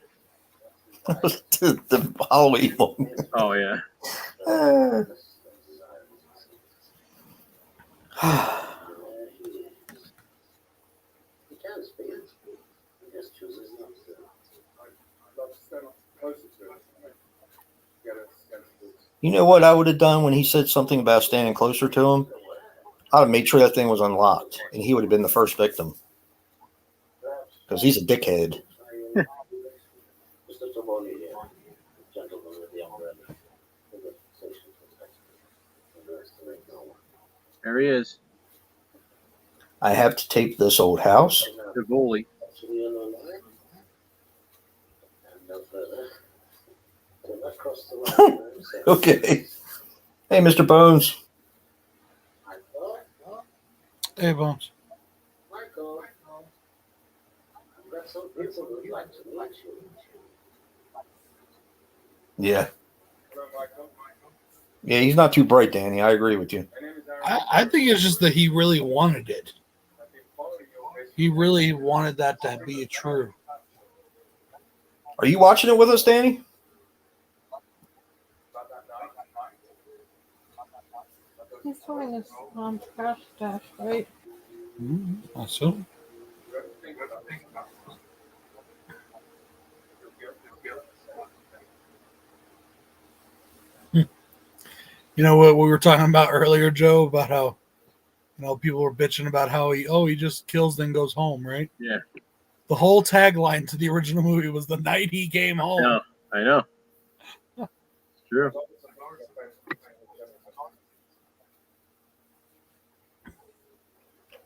The Halloween one. Oh yeah. You know what I would have done when he said something about standing closer to him? I'd have made sure that thing was unlocked, and he would have been the first victim. Because he's a dickhead. There he is. I have to tape this old house. Tivoli. Okay. Hey, Mr. Bones. Hey, Bones. Yeah. Yeah, he's not too bright, Danny. I agree with you. I think it's just that he really wanted it. He really wanted that to be true. Are you watching it with us, Danny? He's storing his trash stash, right? I assume. You know what we were talking about earlier, Joe, about how people were bitching about how he just kills then goes home, right? Yeah. The whole tagline to the original movie was "The night he came home." No, I know. It's true.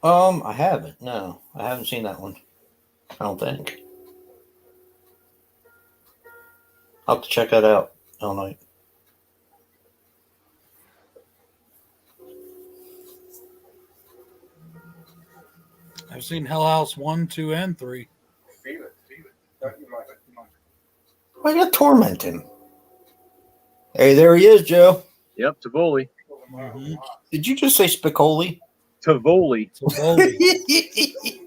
I haven't. No, I haven't seen that one. I don't think. I'll have to check that out all night. I've seen Hell House 1, 2, and 3. Why you gotta torment him? Hey, there he is, Joe. Yep, Tivoli. Mm-hmm. Did you just say Spicoli? Tivoli. So Boldy.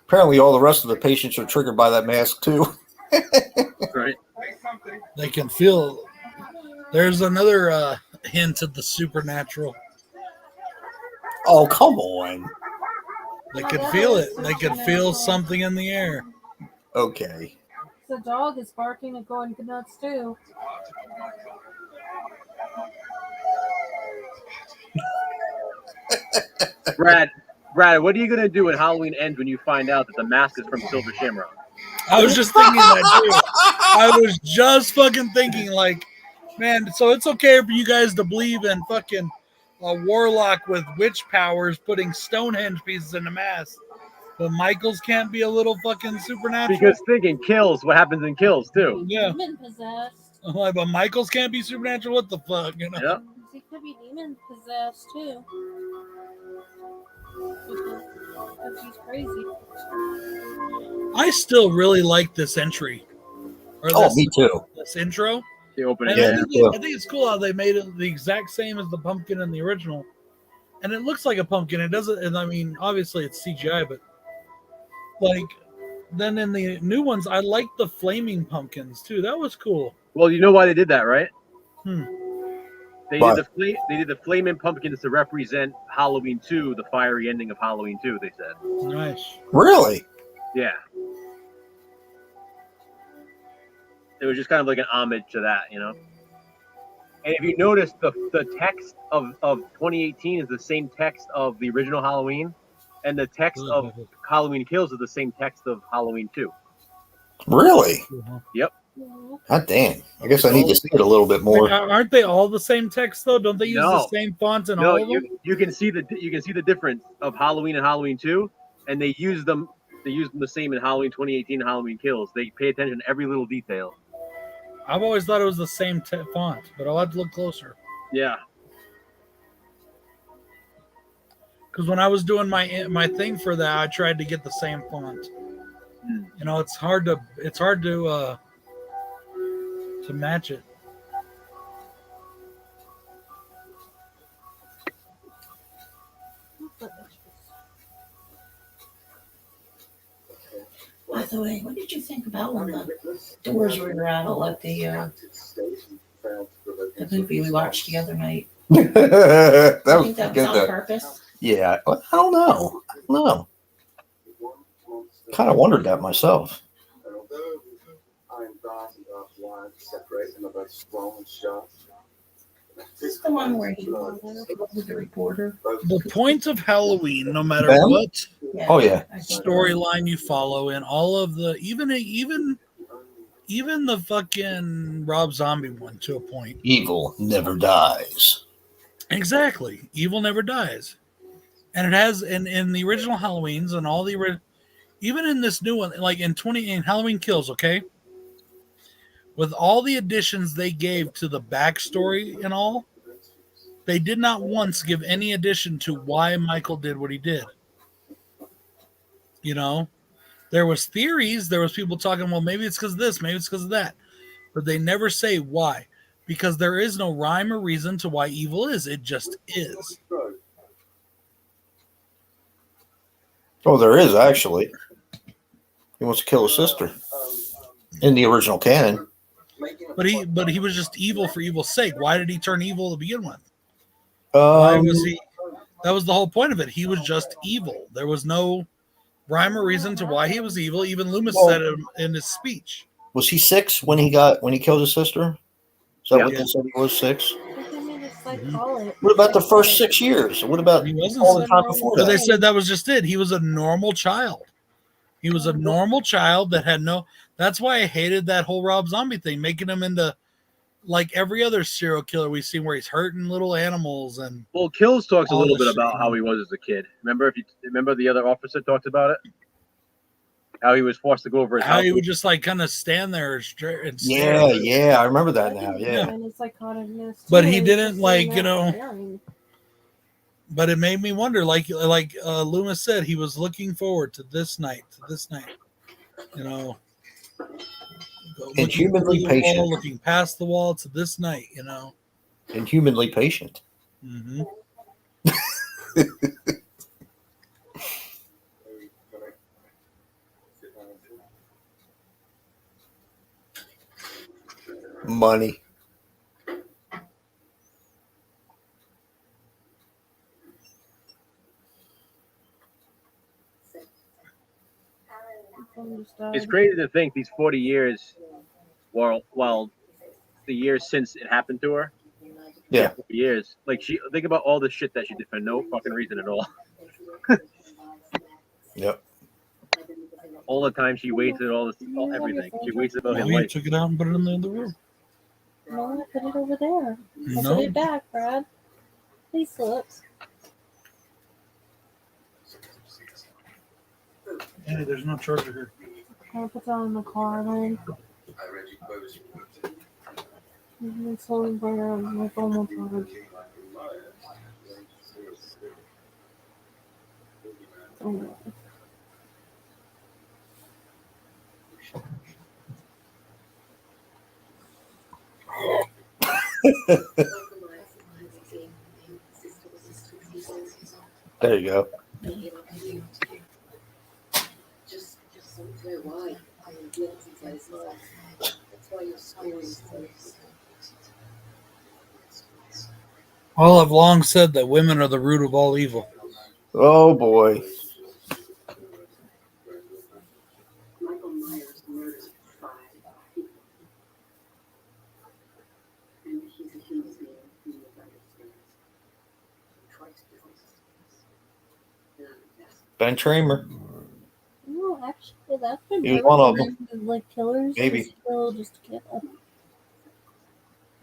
Apparently, all the rest of the patients are triggered by that mask too. Right. They can feel. There's another hint of the supernatural. Oh, come on. They could feel it. They could feel something in the air. Okay. The dog is barking and going nuts too. Brad, what are you gonna do when Halloween ends when you find out that the mask is from Silver Shamrock? I was just thinking that too. I was just fucking thinking, like, man, so it's okay for you guys to believe in fucking a warlock with witch powers putting Stonehenge pieces in a mask, but Michaels can't be a little fucking supernatural. Because thinking kills, what happens in kills too. Yeah. Demon possessed. I'm like, but Michaels can't be supernatural. What the fuck, you know? Yep. He could be demon possessed too. Because he's crazy. I still really like this entry. Or Oh, this, me too. this intro. The opening. And Yeah, I, think me too. I think it's cool how they made it the exact same as the pumpkin in the original. And it looks like a pumpkin. It doesn't, and I mean, obviously it's CGI, but like then in the new ones, I like the flaming pumpkins too. That was cool. Well, you know why they did that, right? Hmm. They Why? did the flaming pumpkins to represent Halloween 2, the fiery ending of Halloween 2, they said. Nice. Really? Yeah. It was just kind of like an homage to that, you know? And if you notice, the text of 2018 is the same text of the original Halloween, and the text of Halloween Kills is the same text of Halloween 2. Really? Yeah. God damn. I guess I need to see it a little bit more. Aren't they all the same text though? Don't they use the No. same font in No, all of them? you can see the difference of Halloween and Halloween 2, and they use them the same in Halloween 2018 and Halloween Kills. They pay attention to every little detail. I've always thought it was the same font, but I'll have to look closer. Yeah. Because when I was doing my thing for that, I tried to get the same font. Hmm. You know, it's hard to match it. By the way, what did you think about when the doors would rattle at the movie we watched the other night? That I was think that was good. on Though. purpose. Yeah. I don't know. Kind of wondered that myself. Is this the one where he was the reporter? The point of Halloween, no matter Them? what Oh, yeah. I thought- storyline you follow, and all of the even the fucking Rob Zombie one to a point. Evil never dies. Exactly, evil never dies, and it has in the original Halloweens and all the even in this new one, like in Halloween Kills, okay. With all the additions they gave to the backstory and all, they did not once give any addition to why Michael did what he did. You know, there was theories, there was people talking, well, maybe it's because of this, maybe it's because of that. But they never say why. Because there is no rhyme or reason to why evil is. It just is. Oh, there is actually. He wants to kill his sister in the original canon. But he was just evil for evil's sake. Why did he turn evil to begin with? Why was he? That was the whole point of it. He was just evil. There was no rhyme or reason to why he was evil. Even Loomis said it in his speech. Was he 6 when he killed his sister? Is that what Yeah. they said he was 6? I mean, it's like call it. What about the first 6 years? What about He wasn't all the seven. time before But they that? said that was just it. He was a normal child. He was a normal child that had no. That's why I hated that whole Rob Zombie thing, making him into like every other serial killer we've seen, where he's hurting little animals and. Well, Kills talks a All little the bit shit. about how he was as a kid. Remember the other officer talked about it? How he was forced to go over his How house. he would just like kind of stand there and stare. Yeah, I remember that now. Yeah. And it's psychoticness. But too, he and didn't, just like, sitting you there know, staring. But it made me wonder, like Loomis said, he was looking forward to this night, you know, looking humanly through the patient. wall, looking past the wall to this night, you know. And humanly patient. Mm-hmm. Money. Someone just It's died. crazy to think these 40 years, while the years since it happened to her. Yeah. 40 years. Like think about all the shit that she did for no fucking reason at all. Yep. All the time she wasted, everything. She wasted about his Oh, you life. took it out and put it in the other room. No, I put it over there. I No. put it back, Brad. Please look. Hey, there's no charger here. I'll put that in the car then. And slowly bring it on my phone will charge. Oh, There you go. Well, I've long said that women are the root of all evil. Oh boy. Ben Tramer. no, actually, that's been He was one of like killers. Maybe. Just kill, just to kill.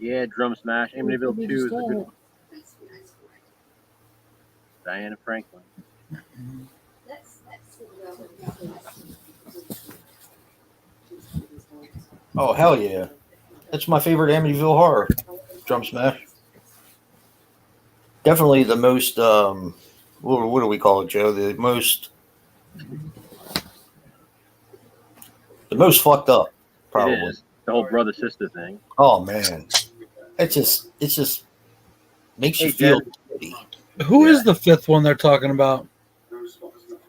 Yeah, Drum Smash. Amityville We 2 just is a did good it. one. Diana Franklin. Oh hell yeah. That's my favorite Amityville horror. Drum Smash. Definitely the most what do we call it, Joe? The most fucked up, probably. It is. The whole brother sister thing. Oh man. It's just makes you Hey, feel Jen. shitty. Who is the fifth one they're talking about?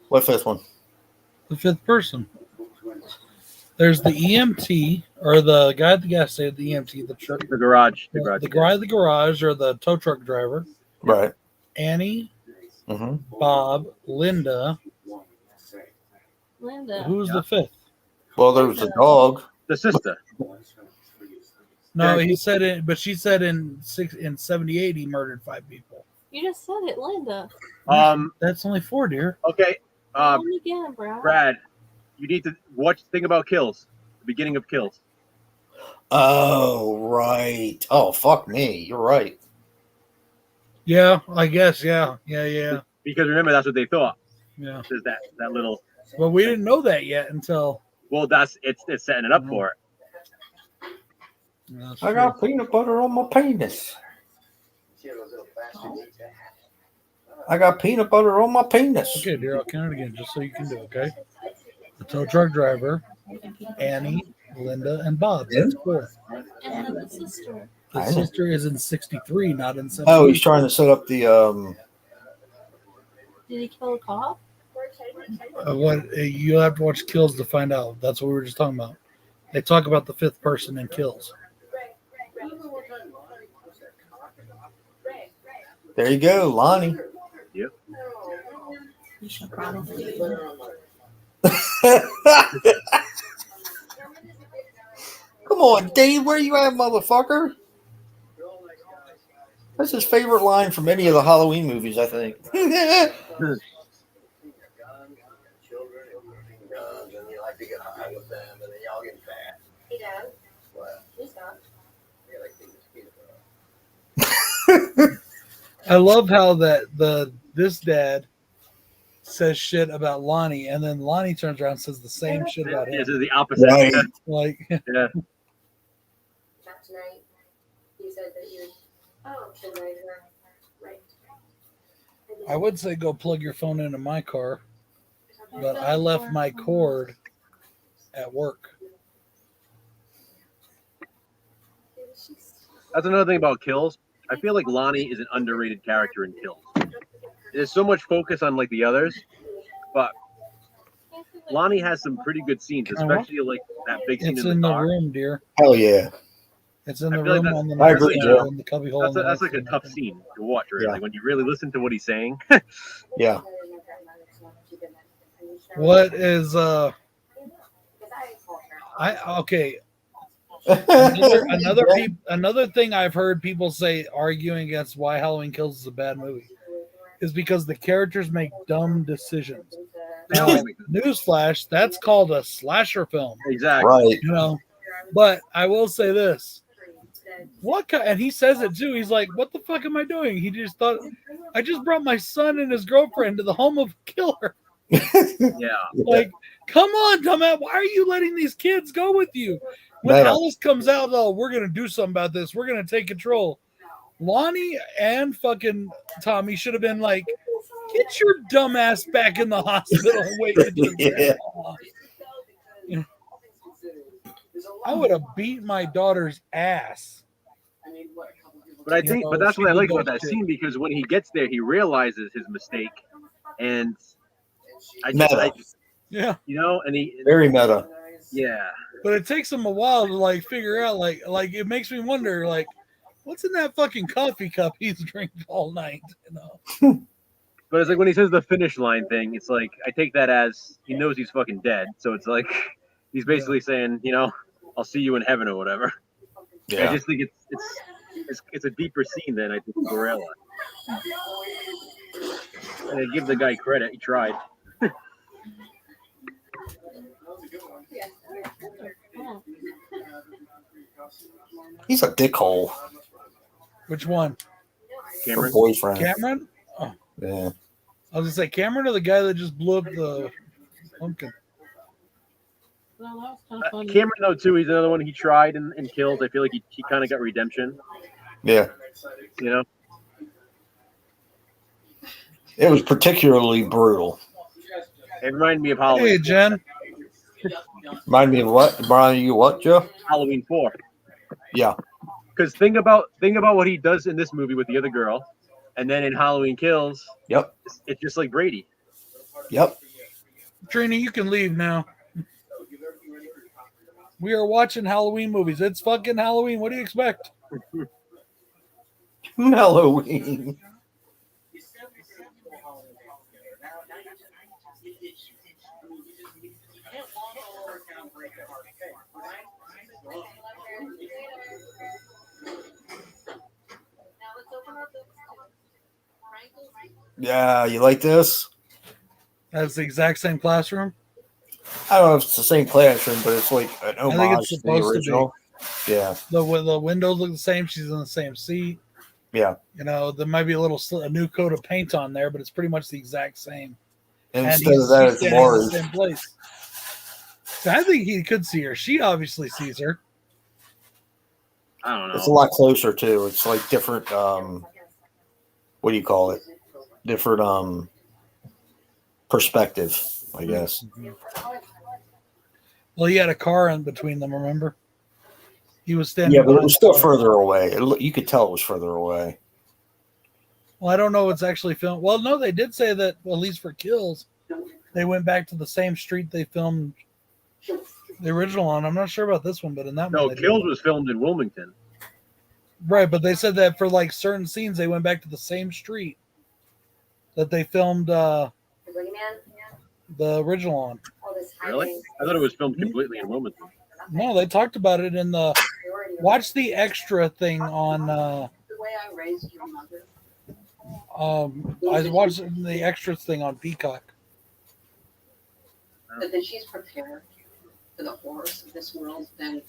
What fifth one? The fifth person. There's the EMT, or the guy at the gas station, the EMT, the truck, The garage. the guy at the garage, or the tow truck driver. Right. Annie, Mm-hmm. Bob, Linda. Linda. Who's the fifth? Well, there was a dog. The sister. No, he said it, but she said in 78 he murdered 5 people. You just said it, Linda. That's only 4, dear. Okay. Tell me again, Brad. Brad, you need to think about Kills. The beginning of Kills. Oh, right. Oh, fuck me. You're right. Yeah, I guess. Yeah. Because remember, that's what they thought. Yeah. Is that little. But we didn't know that yet until. Well, it's setting it up for it. Yeah, that's I true. got peanut butter on my penis. I got peanut butter on my penis. Okay, dear, I'll count it again just so you can do it, okay? The tow truck driver, Annie, Linda, and Bob. That's 4. And then the sister. The I know. sister is in 63, not in 70. Oh, he's trying to set up the Did he kill a cop? You'll have to watch Kills to find out. That's what we were just talking about. They talk about the 5th person in Kills. There you go, Lonnie. Yep. You should probably. Come on, Dave, where you at, motherfucker? That's his favorite line from any of the Halloween movies, I think. I love how this dad says shit about Lonnie, and then Lonnie turns around and says the same shit about This him. is the opposite. Right. Like, Yeah. Not tonight. You said that you should write her. Right. I would say go plug your phone into my car, but I left my cord at work. That's another thing about Kills. I feel like Lonnie is an underrated character in Kills. There's so much focus on like the others, but Lonnie has some pretty good scenes, especially like that big scene It's in in the the car. room, dear. Hell yeah. It's in I the feel like room that's- on the I agree, nightstand, Joe. in the cubby hole. That's like a nightstand. tough scene to watch, really. Yeah. When you really listen to what he's saying. Yeah. What is okay? Another thing I've heard people say arguing against why Halloween Kills is a bad movie is because the characters make dumb decisions. They always make them. Newsflash, that's called a slasher film, Exactly. Right. you know. But I will say this: and he says it too. He's like, "What the fuck am I doing?" He just thought, "I just brought my son and his girlfriend to the home of a killer." Yeah. Like, come on, dumbass! Why are you letting these kids go with you? When Meta. Alice comes out, oh, we're gonna do something about this. We're gonna take control. Lonnie and fucking Tommy should have been like, "Get your dumb ass back in the hospital and wait to do Yeah. that." I would have beat my daughter's ass. But I You think, know, but that's she what I would like go about that shit. scene, because when he gets there, he realizes his mistake, and Meta. Yeah, and he, Very meta. yeah, but it takes them a while to like figure out. Like it makes me wonder, like, what's in that fucking coffee cup he's drinking all night? You know. but it's like when he says the finish line thing, it's like I take that as he knows he's fucking dead, so it's like he's basically saying, I'll see you in heaven or whatever. I Yeah. just think it's a deeper scene than I think Gorilla. And I give the guy credit; he tried. He's a dickhole. Which one? Her Cameron. boyfriend. Cameron? Yeah. I was gonna say Cameron or the guy that just blew up the pumpkin. Well, that was kind of funny. Cameron though too, he's another one he tried and killed. I feel like he kind of got redemption. Yeah. It was particularly brutal. It reminded me of Hey, Halloween. Jen. Remind me of what? Remind you what, Joe? Halloween 4. Yeah. Because think about what he does in this movie with the other girl, and then in Halloween Kills, Yep. it's just like Brady. Yep. Trina, you can leave now. We are watching Halloween movies. It's fucking Halloween. What do you expect? Halloween. Yeah, you like this? That's the exact same classroom. I don't know if it's the same classroom, but it's like an think homage it's to the supposed to be. original. Yeah. The windows look the same. She's in the same seat. Yeah. There might be a new coat of paint on there, but it's pretty much the exact same. And And instead of that, it's standing in the Lori. same place. So I think he could see her. She obviously sees her. I don't know. It's a lot closer too. It's like different. What do you call it? Different perspective, I guess. Well, he had a car in between them. Remember? He was standing. Yeah, but it behind was the still car. further away. You could tell it was further away. Well, I don't know what's actually filmed. Well, no, they did say that, well, at least for Kills, they went back to the same street they filmed the original on. I'm not sure about this one, but in that No, one, they Kills did. was filmed in Wilmington. Right, but they said that for like certain scenes, they went back to the same street that they filmed the original on. Really? I thought it was filmed completely in Wilmington. No, they talked about it in the watch the extra thing on. The way I raised your mother. I watched the extras thing on Peacock. But then she's prepared for the horrors of this world, then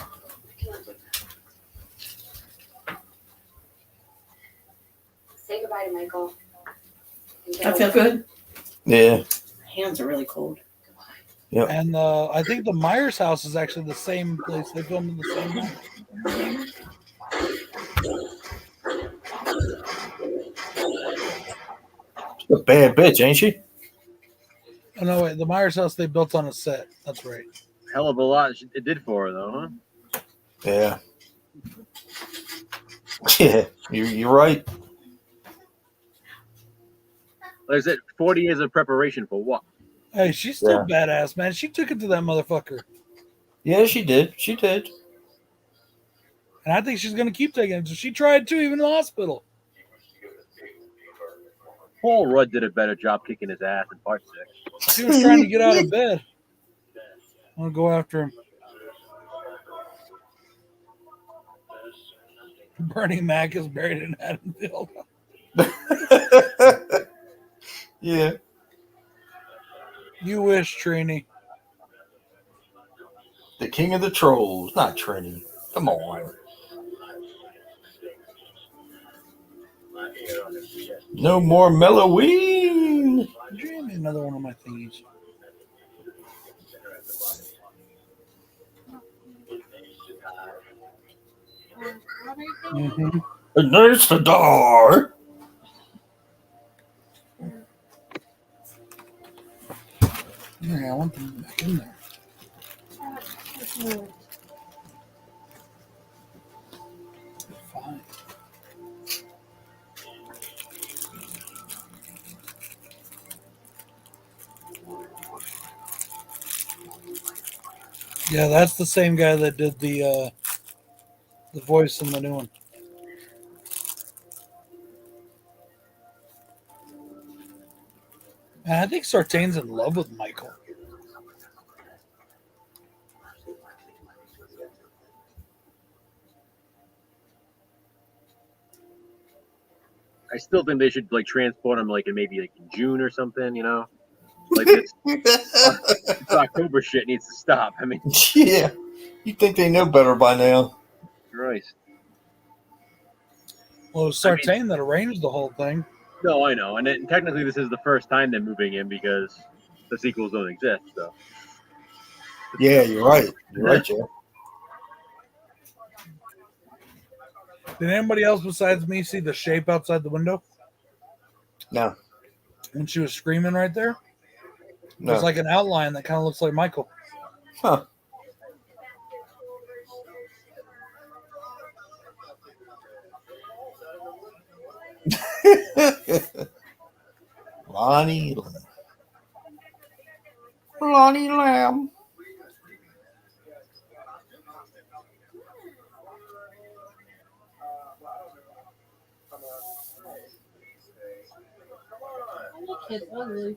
I can live with that. Say goodbye to Michael. I feel good. Yeah. My hands are really cold. And I think the Myers house is actually the same place they filmed in the same house. She's a bad bitch, ain't she? Oh no, wait, the Myers house they built on a set. That's right. Hell of a lot it did for her, though, huh? Yeah. Yeah, you're right. Like I said, 40 years of preparation for what? Hey, she's still badass, man. She took it to that motherfucker. Yeah, she did. She did. And I think she's gonna keep taking it. She tried too, even in the hospital. Paul Rudd did a better job kicking his ass in part 6. She was trying to get out of bed. I'll go after him. Bernie Mac is buried in Haddonfield. Yeah. You wish, Trini. The king of the trolls, not Trini. Come on. No more Melloween. Give me another one of my thingies. Mm-hmm. And there's the door. Yeah, I want them back in there. Fine. Yeah, that's the same guy that did the voice in the new one. And I think Sartain's in love with Michael. I still think they should like transport him like in maybe like in June or something, you know? Like this October shit needs to stop. I mean, Yeah. You think they know better by now? Christ. Well, it was Sartain that arranged the whole thing. No, I know. And technically this is the first time they're moving in because the sequels don't exist, so. Yeah, you're right. You're right, Jeff. Did anybody else besides me see the shape outside the window No. when she was screaming right there? No. There's like an outline that kind of looks like Michael. Huh. Lonnie Lamb. That kid's ugly.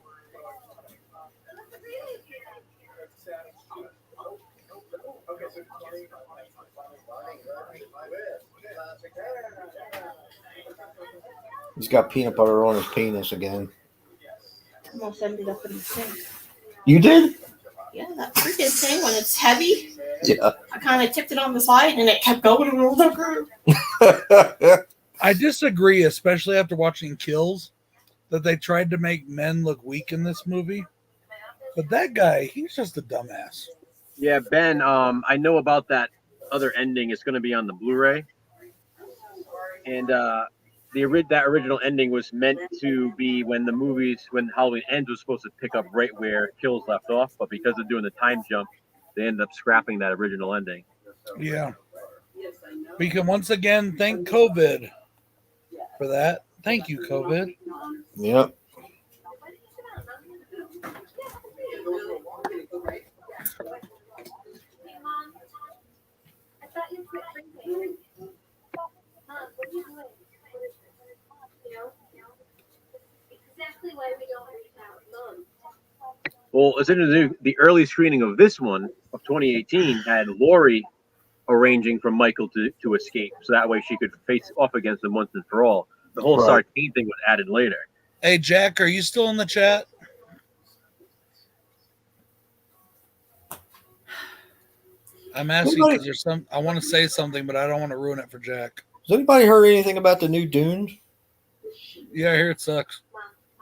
He's got peanut butter on his penis again. Almost ended up in the sink. You did? Yeah, that freaking thing when it's heavy. Yeah. I kind of tipped it on the side and it kept going and rolled over. I disagree, especially after watching Kills, that they tried to make men look weak in this movie. But that guy, he's just a dumbass. Yeah, Ben, I know about that other ending. It's going to be on the Blu-ray. And that original ending was meant to be when Halloween Ends was supposed to pick up right where Kills left off. But because of doing the time jump, they ended up scrapping that original ending. Yeah. We can once again thank COVID for that. Thank you, COVID. Yep. Well, essentially, the early screening of this one of 2018 had Laurie arranging for Michael to escape, so that way she could face off against him once and for all. The whole Right. Sartain thing was added later. Hey, Jack, are you still in the chat? I'm asking because there's I want to say something, but I don't want to ruin it for Jack. Has anybody heard anything about the new Dunes? Yeah, I hear it sucks.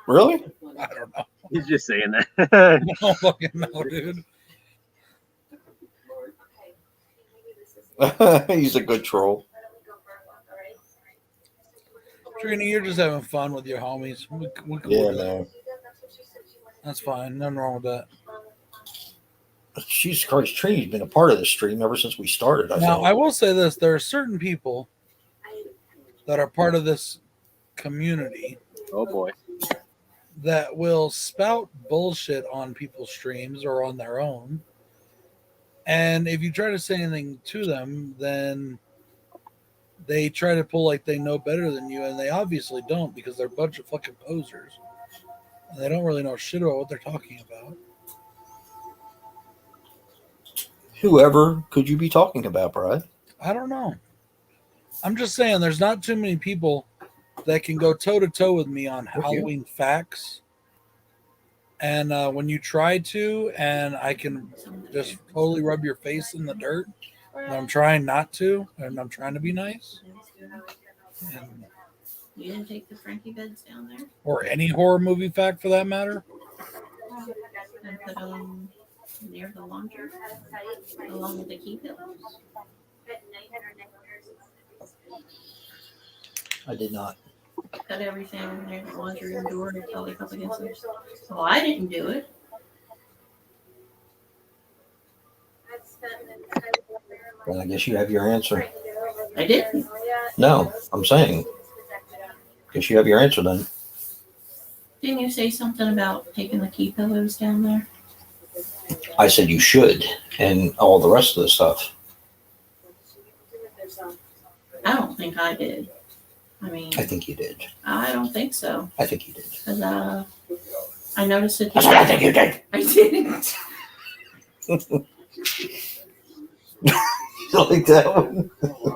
Really? I don't know. He's just saying that. I don't fucking know, dude. He's a good troll. Trina, you're just having fun with your homies. We cool Yeah, with that. man. That's fine. Nothing wrong with that. Jesus Christ, Trini's been a part of the stream ever since we started. I Now, think. I will say this: there are certain people that are part of this community Oh boy. that will spout bullshit on people's streams or on their own. And if you try to say anything to them, then they try to pull like they know better than you, and they obviously don't because they're a bunch of fucking posers. And they don't really know shit about what they're talking about. Whoever could you be talking about, Brad? I don't know. I'm just saying there's not too many people that can go toe to toe with me on you. Halloween facts. And when you try to, and I can just totally rub your face in the dirt, and I'm trying not to, and I'm trying to be nice, and, You didn't take the Frankie beds down there or any horror movie fact for that matter. and put them near the laundry, along with the key pillows. I did not. Cut everything near the laundry room door and probably up against it. Well, I didn't do it. Well, I guess you have your answer. I didn't. No, I'm saying. Guess you have your answer then. Didn't you say something about taking the key pillows down there? I said you should, and all the rest of the stuff. I don't think I did. I mean, I think you did. I don't think so. I think you did. Because I noticed it. That's what I think you did. I didn't. Like that one.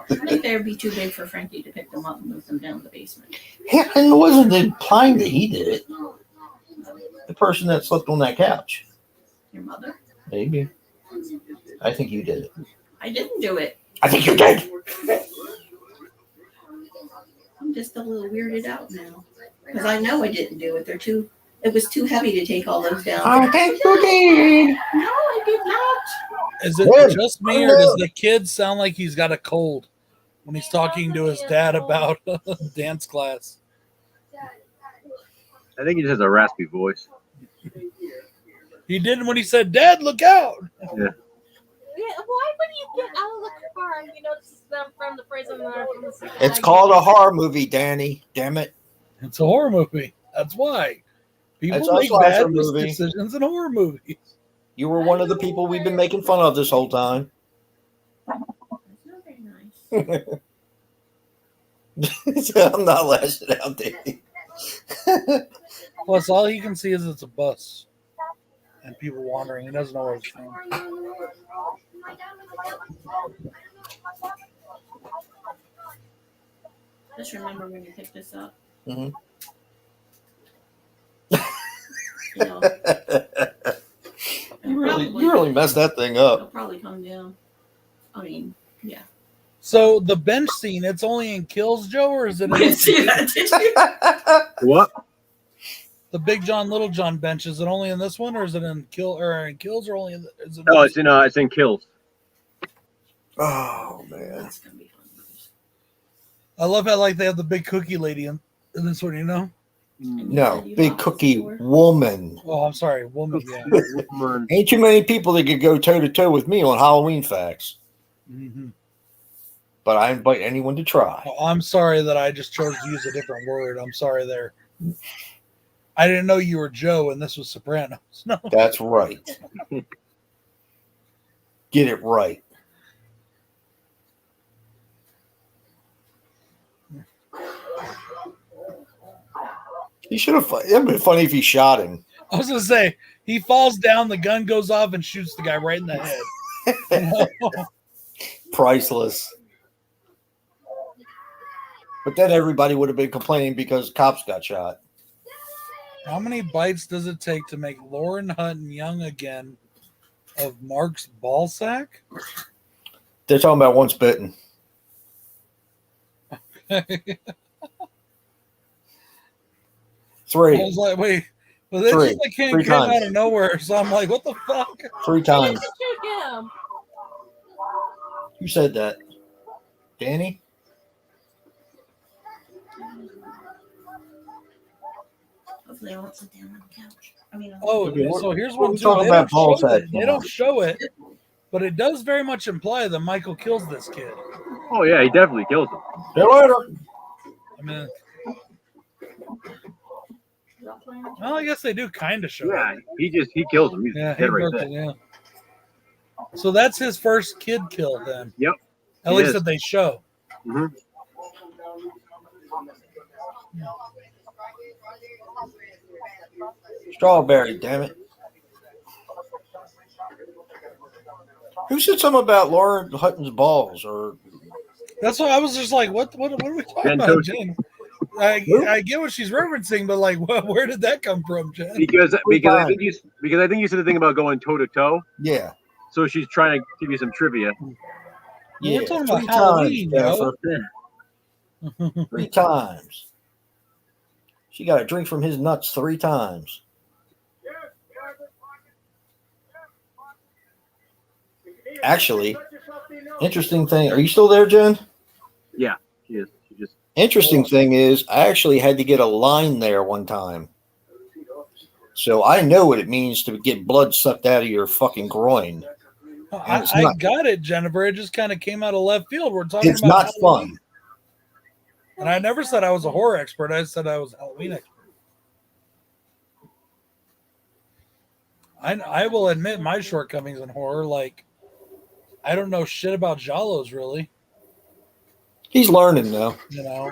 I think they would be too big for Frankie to pick them up and move them down to the basement. Yeah, and it wasn't implying that he did it. The person that slept on that couch. Your mother? Maybe. I think you did it. I didn't do it. I think you did. I'm just a little weirded out now. Because I know I didn't do it. It was too heavy to take all those down. I think you did. No, I did not. Is it Good. just me, or does the kid sound like he's got a cold when he's talking to his dad about dance class? I think he just has a raspy voice. He didn't when he said, "Dad, look out!" Yeah, why would you get out of the car and you notice them from the prison or from the city? It's called a horror movie, Danny. Damn it. It's a horror movie. That's why people It's a make slasher bad movie. decisions in horror movies. You were one of the people we've been making fun of this whole time. That's not very nice. I'm not lashing out, Danny. Plus, all he can see is it's a bus and people wandering. He doesn't know where it's from. Just remember when you pick this up. Mhm. You know, You really messed that thing up. it'll probably come down. I mean, yeah. So the bench scene, it's only in Kills, Joe, or is it I in didn't see that, did you? What? the Big John, Little John bench? Is it only in this one, or is it in Kills, or only in? Is it Oh, it's in Kills. Oh, man. That's gonna be fun. I love how like they have the big cookie lady in this one. You know? And you No, said you big bought this cookie before? woman. Oh, I'm sorry, woman. Yeah. Woman. Ain't too many people that could go toe to toe with me on Halloween facts, Mm-hmm. but I invite anyone to try. Well, I'm sorry that I just chose to use a different word. I'm sorry there. I didn't know you were Joe and this was Sopranos. No. That's right. Get it right. He should have. It'd been funny if he shot him. I was gonna say he falls down, the gun goes off and shoots the guy right in the head. Priceless. But then everybody would have been complaining because cops got shot. How many bites does it take to make Lauren Hutton young again of Mark's ball sack? They're talking about once bitten. 3. was like, wait, but then Three. just like came 3 out times. of nowhere. So I'm like, what the fuck? 3 times. Shoot him. Who said that? Danny? Hopefully I won't sit down on the couch. I mean, Oh, Okay, what- so here's what one we too. talking They about don't balls show head it. They now? don't show it, but it does very much imply that Michael kills this kid. Oh yeah, he definitely kills him. See you later. I mean, well, I guess they do kind of show Yeah, it. he kills him. He's Yeah, he dead right broke there. it, yeah. So that's his first kid kill then. Yep. At It least is. that they show. hmm Strawberry, damn it. Who said something about Laura Hutton's balls? Or That's why I was just like, what are we talking Jen about, Toshi. Jen? I get what she's referencing, but like, where did that come from, Jen? Because I think times. you said the thing about going toe to toe. yeah, So she's trying to give you some trivia. yeah. We're talking about 3 Halloween, times, yo. Jennifer. 3 times. She got a drink from his nuts 3 times. Actually, interesting thing. Are you still there, Jen? Yeah, she is. She just Interesting thing is, I actually had to get a line there one time. So I know what it means to get blood sucked out of your fucking groin. It's I not- got it, Jennifer. It just kind of came out of left field. We're talking It's about not Halloween. fun. And I never said I was a horror expert. I said I was a Halloween expert. I will admit my shortcomings in horror. Like, I don't know shit about Giallos, really. He's learning though. You know,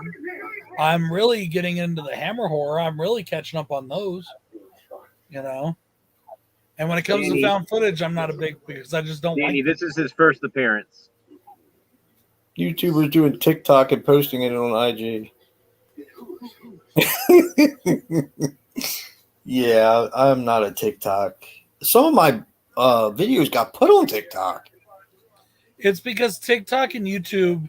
I'm really getting into the Hammer horror. I'm really catching up on those. You know, and when it comes Danny. to found footage, I'm not a big because I just don't Danny, like. this is his first appearance. YouTubers doing TikTok and posting it on IG. Yeah, I'm not a TikTok. Some of my videos got put on TikTok. It's because TikTok and YouTube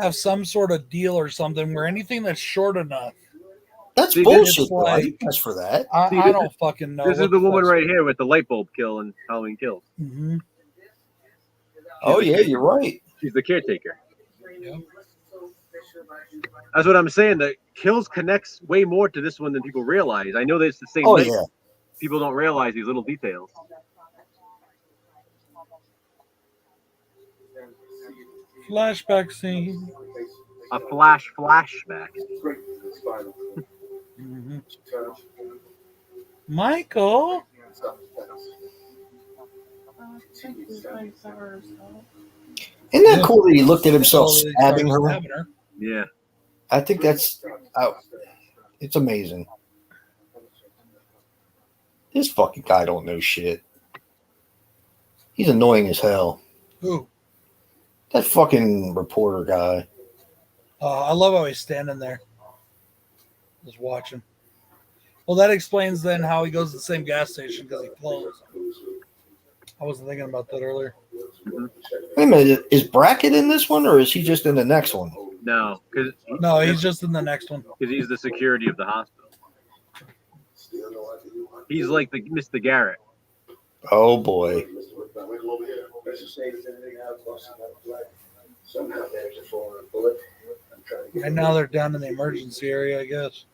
have some sort of deal or something where anything that's short enough, That's See, bullshit. it's Though. I like- didn't ask for that. I See, this don't fucking know. This is what the woman fuck's- right here with the light bulb kill in Halloween Kills. Mhm. Oh yeah, you're right. She's the caretaker. Yeah. That's what I'm saying. The Kills connects way more to this one than people realize. I know that it's the same Oh night. yeah. People don't realize these little details. Flashback scene. A flashback. Mhm. Michael. Isn't that cool that he looked at himself Oh, they stabbing started her? stabbing her. Yeah. I think that's it's amazing. This fucking guy don't know shit. He's annoying as hell. Ooh. That fucking reporter guy. I love how he's standing there, just watching. Well, that explains then how he goes to the same gas station because he closed. I wasn't thinking about that earlier. Wait a minute, is Brackett in this one or is he just in the next one? No, because No, he's just in the next one. he's the security of the hospital. He's like the Mr. Garrett. Oh boy. And now they're down in the emergency area, I guess.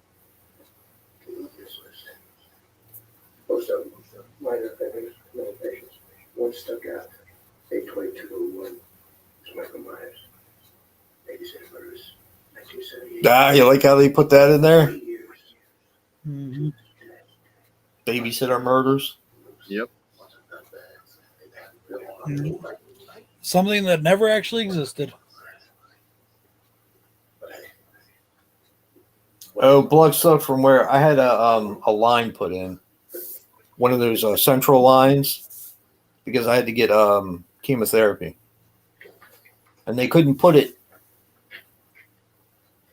Most of them, minor things, no patients. One stuck out. 82201. It's Michael Myers. 86 murders. 1978. Ah, you like how they put that in there? 8 years. Mm-hmm. Babysitter murders. Yep. Something that never actually existed. Oh, blood sucked from where I had a line put in. One of those central lines because I had to get chemotherapy. And they couldn't put it.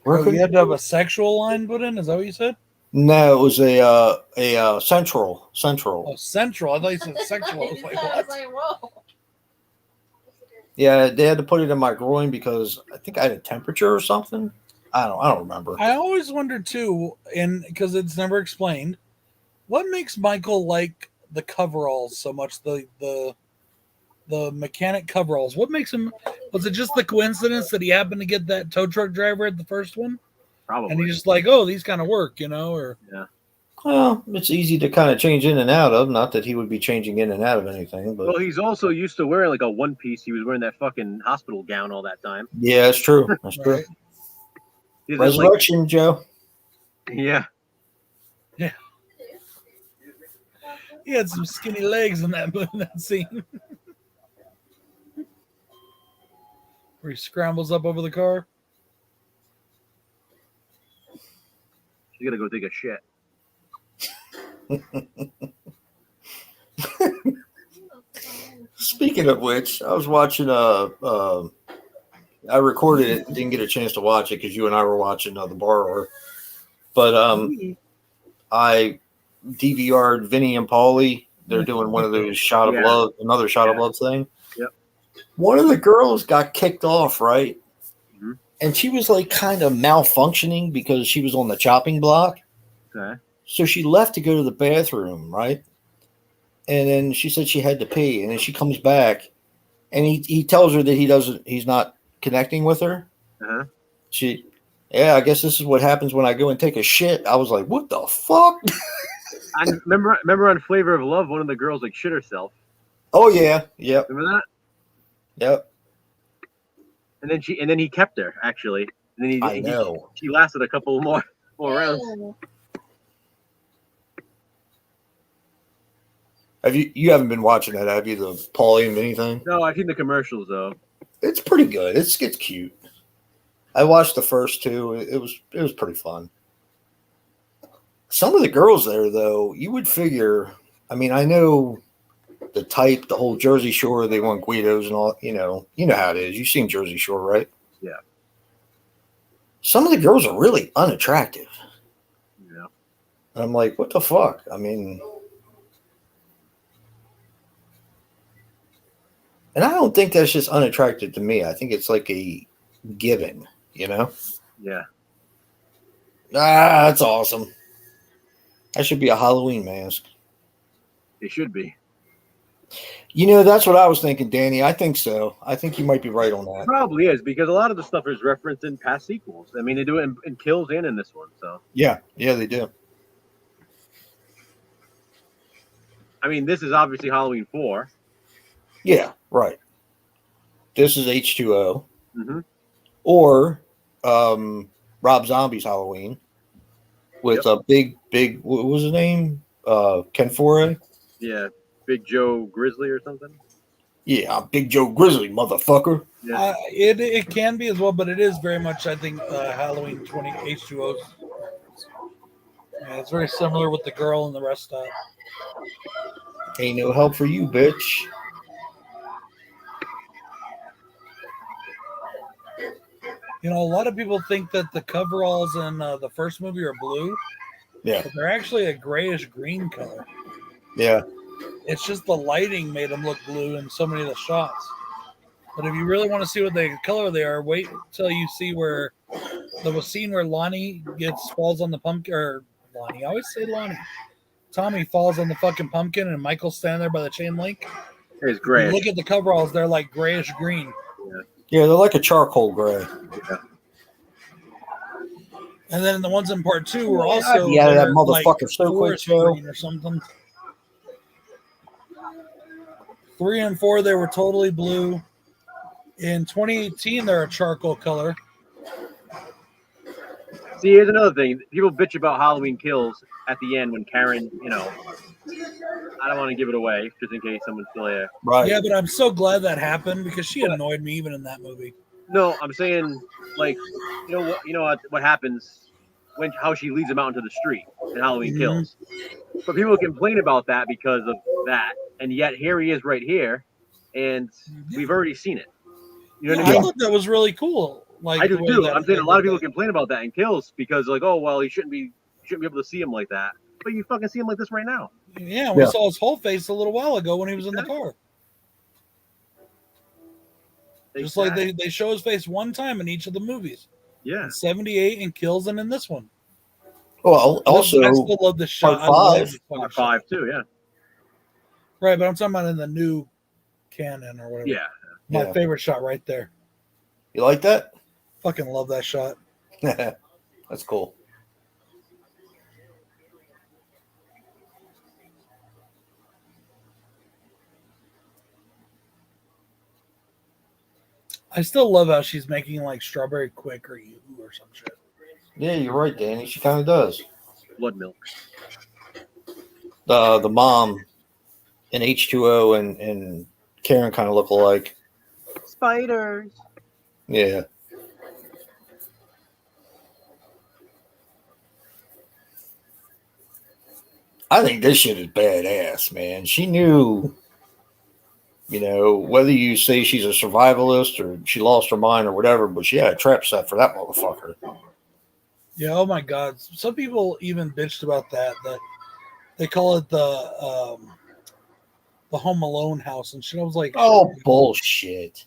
Where Oh, could you had to have a sexual line put in? Is that what you said? No, it was a central. Oh, central. I thought you said sexual. I was like, I was what? like, whoa. Yeah, they had to put it in my groin because I think I had a temperature or something. I don't remember. I always wondered too, and because it's never explained, what makes Michael like the coveralls so much? The mechanic coveralls. What makes him? Was it just the coincidence that he happened to get that tow truck driver at the first one, Probably. and he's just like, oh, these kind of work, you know? Or Yeah. Well, it's easy to kind of change in and out of. Not that he would be changing in and out of anything, but Well, he's also used to wearing like a one piece. He was wearing that fucking hospital gown all that time. yeah, that's true. That's true. right? He's just like, Resurrection, Joe. yeah. He had some skinny legs in that scene. Where he scrambles up over the car. She's gonna go take a shit. Speaking of which, I was watching I recorded it, didn't get a chance to watch it because you and I were watching The Borrower. But I DVR'd Vinny and Paulie. They're doing one of those shot of Yeah. love, another shot of Yeah. love thing. Yep. One of the girls got kicked off, right? Mhm. And she was like kind of malfunctioning because she was on the chopping block. Okay. So she left to go to the bathroom, right? And then she said she had to pee, and then she comes back, and he tells her that he's not connecting with her. Uh-huh. I guess this is what happens when I go and take a shit. I was like, what the fuck? I remember on Flavor of Love, one of the girls like shit herself. Oh yeah, yep, Remember that? yep. And then he kept her actually. And then I know. she lasted a couple more rounds. Ew. Have you haven't been watching that, have you? The Paulie and Vinny thing? No, I've seen the commercials though. It's pretty good. It's cute. I watched the first two. It was pretty fun. Some of the girls there, though, you would figure. I mean, I know the type, the whole Jersey Shore. They want Guidos and all. You know how it is. You've seen Jersey Shore, right? Yeah. Some of the girls are really unattractive. Yeah. And I'm like, what the fuck? I mean, and I don't think that's just unattractive to me. I think it's like a given, you know? Yeah. That's awesome. That should be a Halloween mask. It should be. That's what I was thinking, Danny. I think so. I think you might be right on that. Probably is because a lot of the stuff is referenced in past sequels. I mean, they do it in Kills and in this one. So Yeah, they do. I mean, this is obviously Halloween 4. Yeah, right. This is H2O. Mm-hmm. Or Rob Zombie's Halloween with a big, what was his name? Ken Foray? Yeah, Big Joe Grizzly or something. Yeah, I'm Big Joe Grizzly, motherfucker. Yeah. It can be as well, but it is very much, I think, Halloween 20 H2O's. Yeah, it's very similar with the girl and the rest stop. Ain't no help for you, bitch. A lot of people think that the coveralls in the first movie are blue, Yeah, but they're actually a grayish green color. yeah. It's just the lighting made them look blue in so many of the shots. But if you really want to see what color they are, wait till you see where there was a scene where Lonnie falls on the pumpkin, or Lonnie, I always say Lonnie. Tommy falls on the fucking pumpkin, and Michael's standing there by the chain link. It's You great. look at the coveralls; they're like grayish green. Yeah, they're like a charcoal gray. And then the ones in part 2 were also Yeah, that they're motherfucker so quick, forest Joe. green or something. 3 and 4 they were totally blue. In 2018 they're a charcoal color. See, here's another thing. People bitch about Halloween Kills at the end when Karen, I don't want to give it away just in case someone's still here. Right. Yeah, but I'm so glad that happened because she annoyed me even in that movie. No, I'm saying like, what happens how she leads him out into the street in Halloween Mhm. Kills. But people complain about that because of that, and yet here he is right here, and we've already seen it. You know what I I mean? thought that was really cool. Like I do the way too. that I'm saying they a lot of did people that. complain about that in Kills because like, oh well, you shouldn't be able to see him like that. But you fucking see him like this right now. Yeah, we Yeah. saw his whole face a little while ago when he was in the car. Just like they show his face one time in each of the movies. Yeah. in 78 and kills and in this one. Well, also I still love the shot. part I love five. the fucking Part shot. 5 too. Yeah. Right, but I'm talking about in the new canon or whatever. Yeah. My Yeah. favorite shot right there. You like that? Fucking love that shot. That's cool. I still love how she's making like strawberry quick or you or some shit. Yeah, you're right, Danny. She kind of does. Blood milk. The mom and H2O and Karen kind of look alike. Spiders. Yeah. I think this shit is badass, man. She knew, whether you say she's a survivalist or she lost her mind or whatever, but she had a trap set for that motherfucker. Yeah, oh my god. Some people even bitched about that. They call it the Home Alone house and shit. I was like, Oh, bullshit.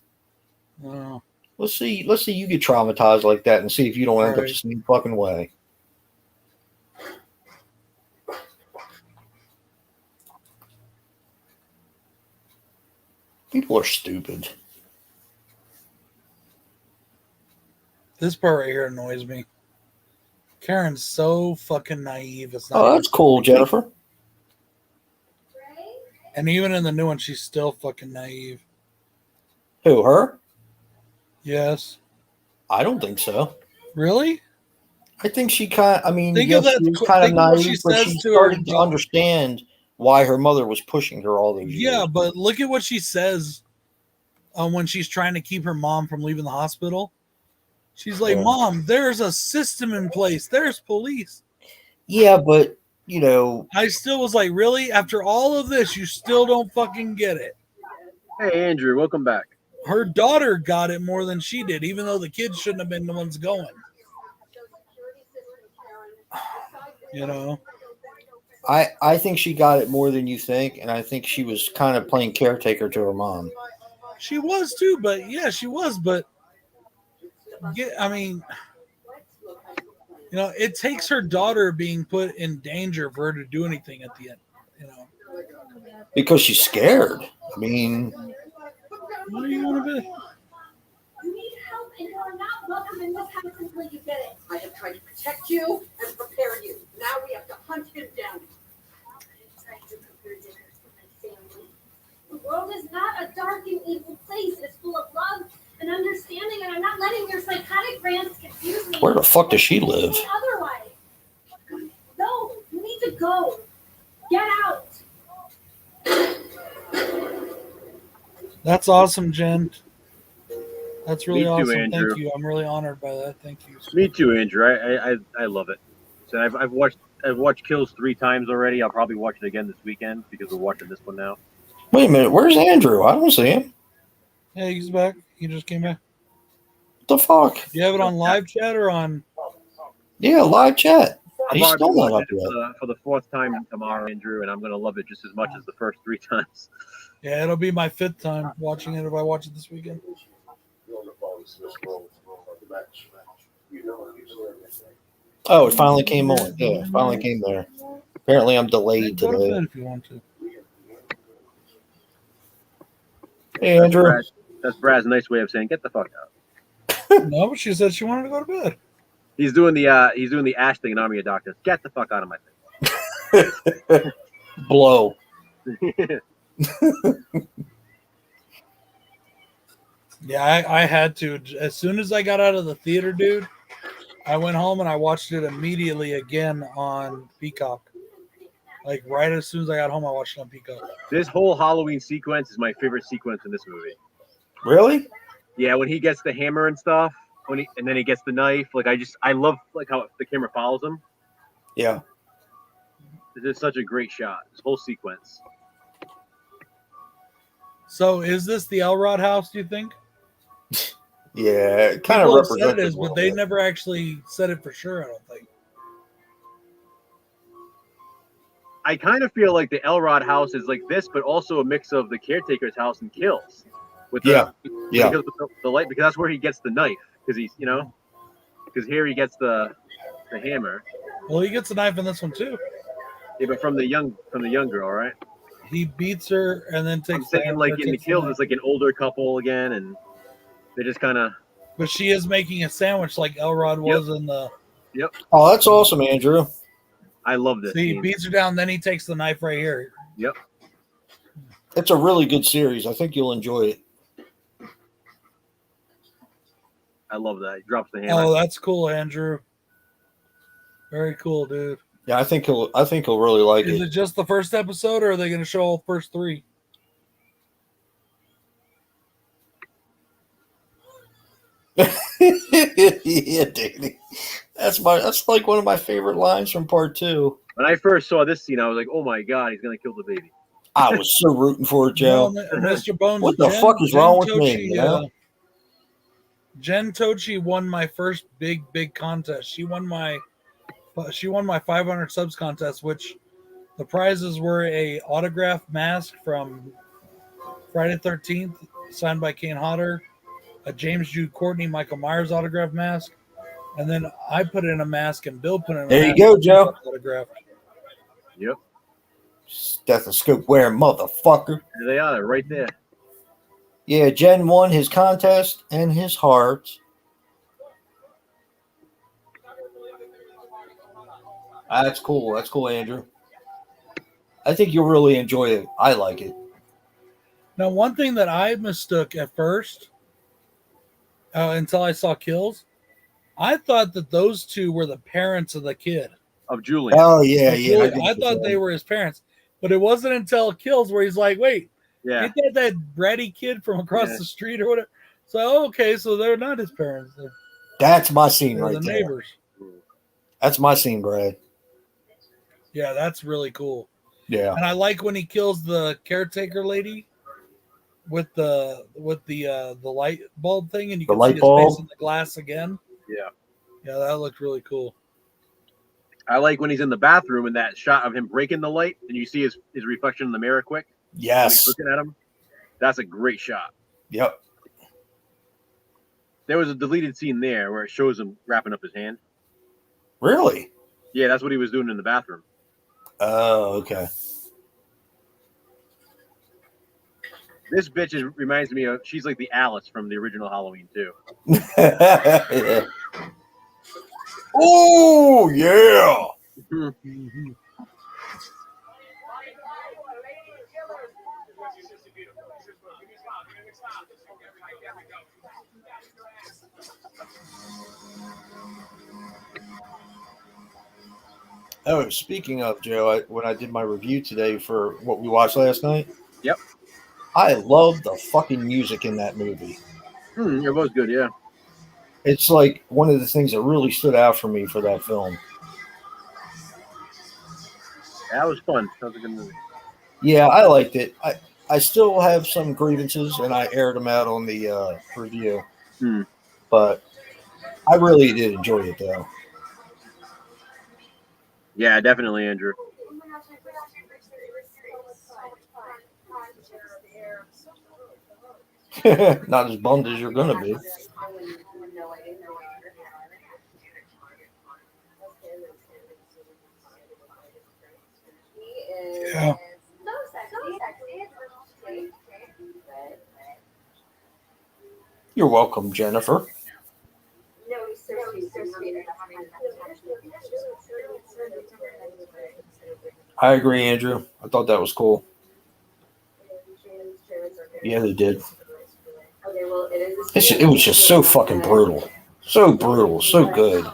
oh, Let's see you get traumatized like that and see if you don't end up Right. the same fucking way. People are stupid. this part right here annoys me. Karen's so fucking naive. It's not Oh, even- that's cool, Jennifer. and even in the new one, she's still fucking naive. Who, her? Yes. I don't think so. Really? I think she she Think was of that- kind of think of what she naive, but says she to her started to daughter. understand why her mother was pushing her all those years. Yeah, but look at what she says when she's trying to keep her mom from leaving the hospital. She's like, Yeah. Mom, there's a system in place. There's police. Yeah, but I still was like, really? After all of this, you still don't fucking get it. Hey, Andrew, welcome back. Her daughter got it more than she did, even though the kids shouldn't have been the ones going. I think she got it more than you think, and I think she was kind of playing caretaker to her mom. She was too, but yeah, she was. But it takes her daughter being put in danger for her to do anything at the end. Because she's scared. I mean, What do you want to be? You need help and you are not welcome in this house until you get it. I have tried to protect you and prepare you. Now we have to hunt him down. I'm trying to prepare dinner for my family. The world is not a dark and evil place. It's full of love and understanding, and I'm not letting your psychotic rants confuse me. where the fuck does she live? Otherwise. No, you need to go. Get out. That's awesome, Jen. That's really Me too, awesome. Andrew. Thank you. I'm really honored by that. Thank you. Me too, Andrew. I love it. So I've watched Kills 3 times already. I'll probably watch it again this weekend because we're watching this one now. Wait a minute, where's Andrew? I don't see him. Hey, he's back. He just came back. What the fuck? Do you have it on live chat or on? Yeah, live chat. I'm He's probably still not watching up it yet. for the 4th time tomorrow, Andrew, and I'm gonna love it just as much as the first 3 times. Yeah, it'll be my 5th time watching it if I watch it this weekend. Oh, it finally came on. Yeah, it finally came there. Apparently, I'm delayed Go to today. bed if you want to. Hey, Andrew. That's Brad's nice way of saying get the fuck out. No, but she said she wanted to go to bed. He's doing the Ash thing in Army of Darkness. Get the fuck out of my face. Blow. Yeah, I had to. As soon as I got out of the theater, dude, I went home and I watched it immediately again on Peacock. Like right as soon as I got home, I watched it on Peacock. This whole Halloween sequence is my favorite sequence in this movie. Really? Yeah, when he gets the hammer and stuff, and then he gets the knife. Like I love like how the camera follows him. Yeah. This is such a great shot. This whole sequence. So, is this the Elrod house? Do you think? Yeah, it kind of People have said represents it it is, a but little they bit. never actually said it for sure. I don't think. I kind of feel like the Elrod house is like this, but also a mix of the caretaker's house and Kills. With Yeah. because with the light, because that's where he gets the knife. Because he's, because here he gets the hammer. Well, he gets a knife in this one too. Yeah, but from the young girl, right? He beats her and then I'm takes. saying like in the takes kills, knife. it's like an older couple again, and they just kind of. But she is making a sandwich like Elrod was in the. Oh, that's awesome, Andrew. I love this. See, he scene. beats her down, then he takes the knife right here. Yep. It's a really good series. I think you'll enjoy it. I love that. He drops the hammer. Oh, that's cool, Andrew. Very cool, dude. Yeah, I think he'll really like Is it. it just the first episode, or are they going to show all the first 3? Yeah, Danny. That's like one of my favorite lines from part 2. When I first saw this scene, I was like, "Oh my god, he's gonna kill the baby." I was so rooting for it, Joe. No, Mr. Bones. What the fuck is wrong with me, you know? Jen Tochi won my first big contest. She won my 500 subs contest, which the prizes were a autograph mask from Friday the 13th, signed by Kane Hodder, a James Jude Courtney Michael Myers autograph mask, and then I put in a mask and Bill put in a There mask. you go, Joe. Autographed. Yep. Stethoscope wearing motherfucker. There they are. They're right there. Yeah, Jen won his contest and his heart. That's cool. That's cool, Andrew. I think you'll really enjoy it. I like it. Now, one thing that I mistook at first, until I saw kills, I thought that those two were the parents of the kid. Of Julian. Oh, yeah, Of yeah. Julian. I thought they were his parents, but it wasn't until kills where he's like, "Wait, Yeah. ain't that bratty kid from across the street or whatever?" So, okay, so they're not his parents; That's my scene they're right the there. neighbors. That's my scene, Brad. Yeah, that's really cool. Yeah. And I like when he kills the caretaker lady with the light bulb thing, and you The can light see his bulb? face in the glass again. Yeah. Yeah, that looked really cool. I like when he's in the bathroom and that shot of him breaking the light, and you see his reflection in the mirror quick. When he's Yes. looking at him. That's a great shot. Yep. There was a deleted scene there where it shows him wrapping up his hand. Really? Yeah, that's what he was doing in the bathroom. Oh, okay. This bitch reminds me of, she's like the Alice from the original Halloween too. Yeah. Oh, yeah. Oh, speaking of, Joe, when I did my review today for what we watched last night, Yep. I love the fucking music in that movie. It was good, yeah. It's like one of the things that really stood out for me for that film. That was fun. That was a good movie. Yeah, I liked it. I still have some grievances, and I aired them out on the review. But I really did enjoy it, though. Yeah, definitely, Andrew. Not as bummed as you're gonna be. Yeah. You're welcome, Jennifer. I agree, Andrew. I thought that was cool. Yeah, they did. It was just so fucking brutal. So brutal. So good.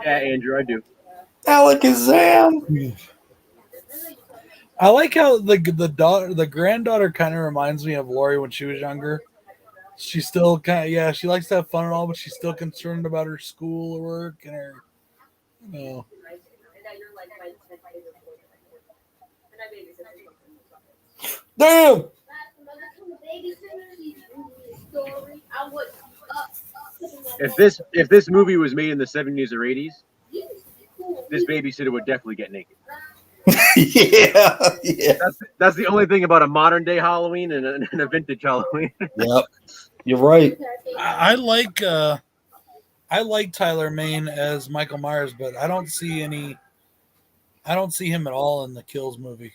Yeah, Andrew, I do. Alakazam. I like how the granddaughter kind of reminds me of Lori when she was younger. She's still kind of, she likes to have fun and all, but she's still concerned about her school work and her, you know. Damn. If this movie was made in the 70s or 80s, this babysitter would definitely get naked. Yeah. That's the only thing about a modern day Halloween and a vintage Halloween. Yep. You're right. I like Tyler Mane as Michael Myers, but I don't see him at all in the Kills movie.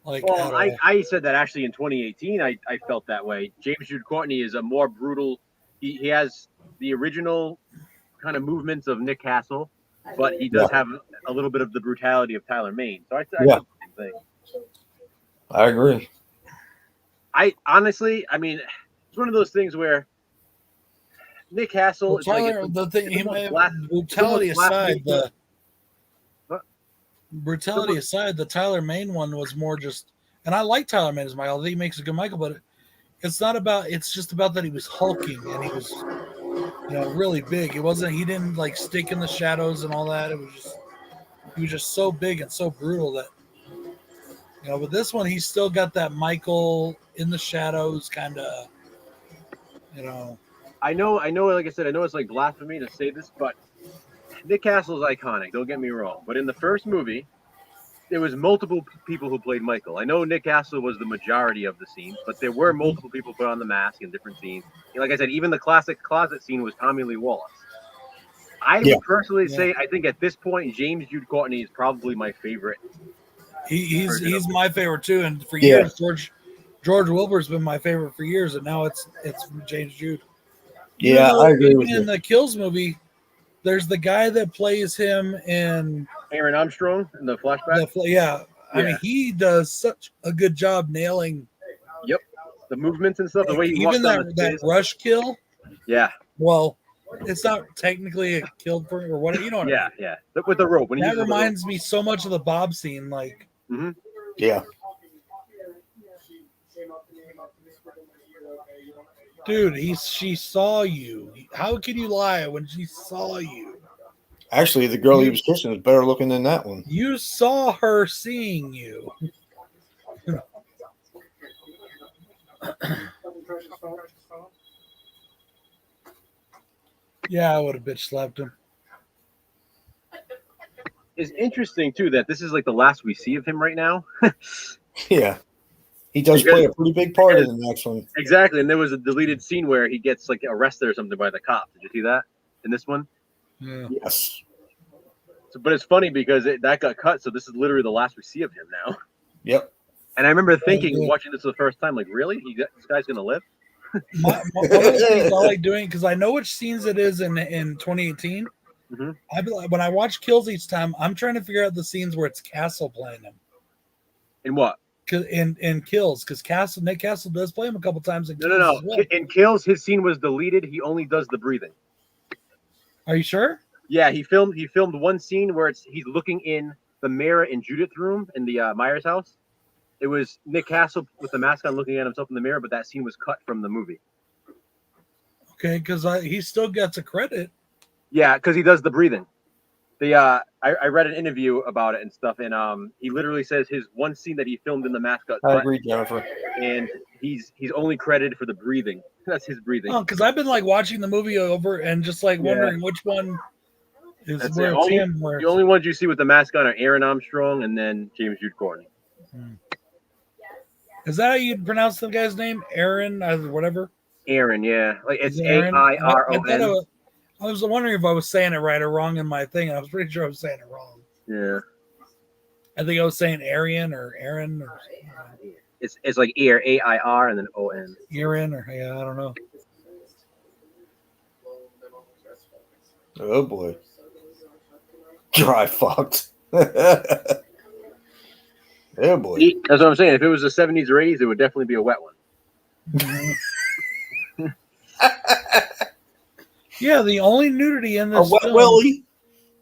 Like, Well, at all. I said that actually in 2018. I felt that way. James Jude Courtney is a more brutal. He has the original kind of movements of Nick Castle, but he does have a little bit of the brutality of Tyler Mane. So I Yeah. felt the same thing. I agree. I honestly, I mean, it's one of those things where Nick Castle. Well, it's Tyler, like the thing, brutality it's almost aside, What? brutality aside, the Tyler Mane one was more just, and I like Tyler Mane as Michael. I think he makes a good Michael, but it's not about. It's just about that he was hulking and he was, really big. It wasn't. He didn't like stick in the shadows and all that. He was just so big and so brutal that, But this one, he's still got that Michael in the shadows kind of, I know. Like I said, I know it's like blasphemy to say this, but Nick Castle is iconic. Don't get me wrong. But in the first movie, there was multiple people who played Michael. I know Nick Castle was the majority of the scenes, but there were multiple people put on the mask in different scenes. And like I said, even the classic closet scene was Tommy Lee Wallace. I would personally say, I think at this point, James Jude Courtney is probably my favorite. He's my favorite too, and for years George Wilbur's been my favorite for years, and now it's James Jude. Yeah, I agree with in you. the Kills movie, there's the guy that plays him in Aaron Armstrong in the flashback. I mean, he does such a good job nailing. Yep, the movements and stuff. The way he even walks that rush kill. Yeah. Well, it's not technically a kill for or what you know. What I mean. Yeah. With the rope. When that reminds me so much of the Bob scene, like. Mm-hmm. Yeah. Dude, she saw you. How can you lie when she saw you? Actually, the girl he was kissing was better looking than that one. You saw her seeing you. Yeah, I would have bitch slapped him. It's interesting too that this is like the last we see of him right now. Yeah. He does play a pretty big part in the next one. Exactly, and there was a deleted scene where he gets like arrested or something by the cops. Did you see that in this one? Yeah. Yes. So, but it's funny because that got cut, so this is literally the last we see of him now. Yep. And I remember thinking, watching this for the first time, like, really, this guy's gonna live? One of the things I like doing, because I know which scenes it is in 2018. Mm-hmm. When I watch Kills each time, I'm trying to figure out the scenes where it's Castle playing him. In what? In Kills, because Nick Castle does play him a couple times. In No. well. In Kills, his scene was deleted. He only does the breathing. Are you sure? Yeah, he filmed one scene where he's looking in the mirror in Judith's room in the Myers house. It was Nick Castle with the mask on looking at himself in the mirror, but that scene was cut from the movie. Okay, because he still gets a credit. Yeah, because he does the breathing. I read an interview about it and stuff, and he literally says his one scene that he filmed in the mask got I cut, agree, Jennifer. and he's only credited for the breathing. That's his breathing. Oh, because I've been like watching the movie over and just like wondering which one is That's where it. it's him. The only ones you see with the mask on are Aaron Armstrong and then James Jude Courtney. Is that how you pronounce the guy's name? Aaron, whatever. Aaron, yeah, like it's Aaron? Airon. I was wondering if I was saying it right or wrong in my thing. I was pretty sure I was saying it wrong. Yeah, I think I was saying Arian or Aaron or it's like ear, AIR, and then ON. Aaron or I don't know. Oh boy. Dry fucked. Oh boy. That's what I'm saying. If it was the 70s or 80s, it would definitely be a wet one. Yeah, the only nudity in this film. Willie.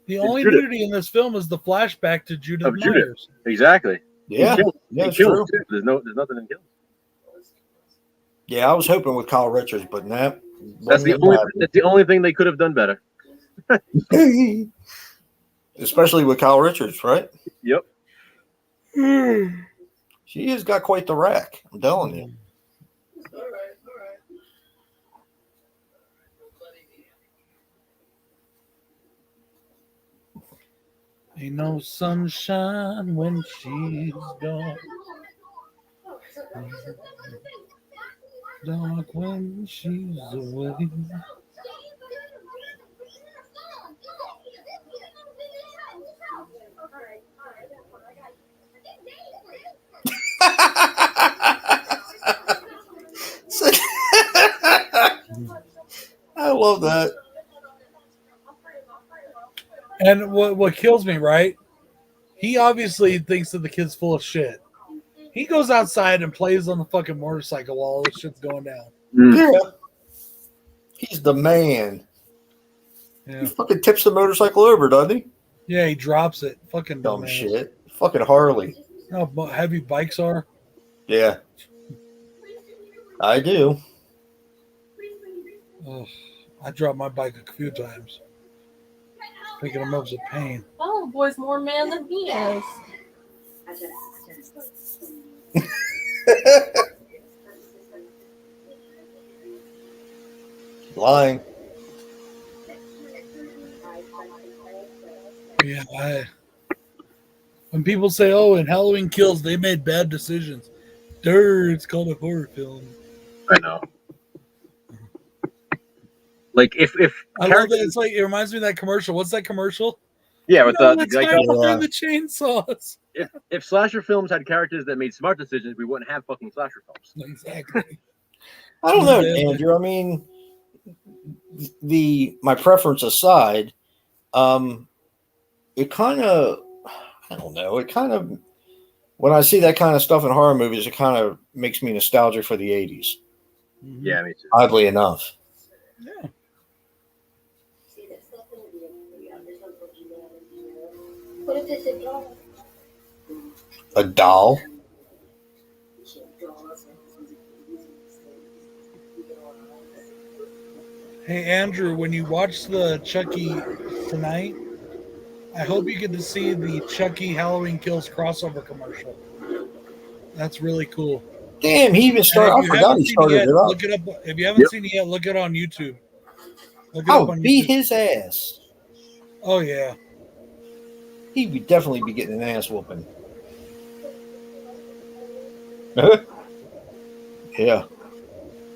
The only nudity in this film is the flashback to Judith Myers. Exactly. Yeah. That's true. There's nothing in Kills. Yeah, I was hoping with Kyle Richards, but nah. That's the only thing they could have done better. Especially with Kyle Richards, right? Yep. She has got quite the rack. I'm telling you. Ain't no sunshine when she's gone. Dark when she's away. I love that. And what kills me, right? He obviously thinks that the kid's full of shit. He goes outside and plays on the fucking motorcycle while all this shit's going down. Yeah. He's the man. Yeah. He fucking tips the motorcycle over, doesn't he? Yeah, he drops it. Fucking Dumb dumbass. shit. Fucking Harley. You know how heavy bikes are? Yeah. I do. Ugh, I dropped my bike a few times. Picking them up is a pain. Oh, the boy's more man than he is. Lying. Yeah, when people say, "Oh, in Halloween Kills, they made bad decisions," it's called a horror film. I know. Like if I love that. It's like it reminds me of that commercial. What's that commercial? yeah, with No, the let's like, hide behind the chainsaws. if slasher films had characters that made smart decisions, we wouldn't have fucking slasher films. Exactly. I don't know, Yeah. Andrew. I mean, my preference aside, it kind of, I don't know. It kind of, when I see that kind of stuff in horror movies, it kind of makes me nostalgic for the 80s. Yeah, me too. Oddly enough. Yeah. What if it's a doll? A doll? Hey Andrew, when you watch the Chucky tonight, I hope you get to see the Chucky Halloween Kills crossover commercial. That's really cool. Damn, he even started. I forgot he started it up. Look it up. If you haven't seen it yet, look it on YouTube. Look it up Oh, on beat YouTube. his ass. Oh yeah. He would definitely be getting an ass whooping. Yeah.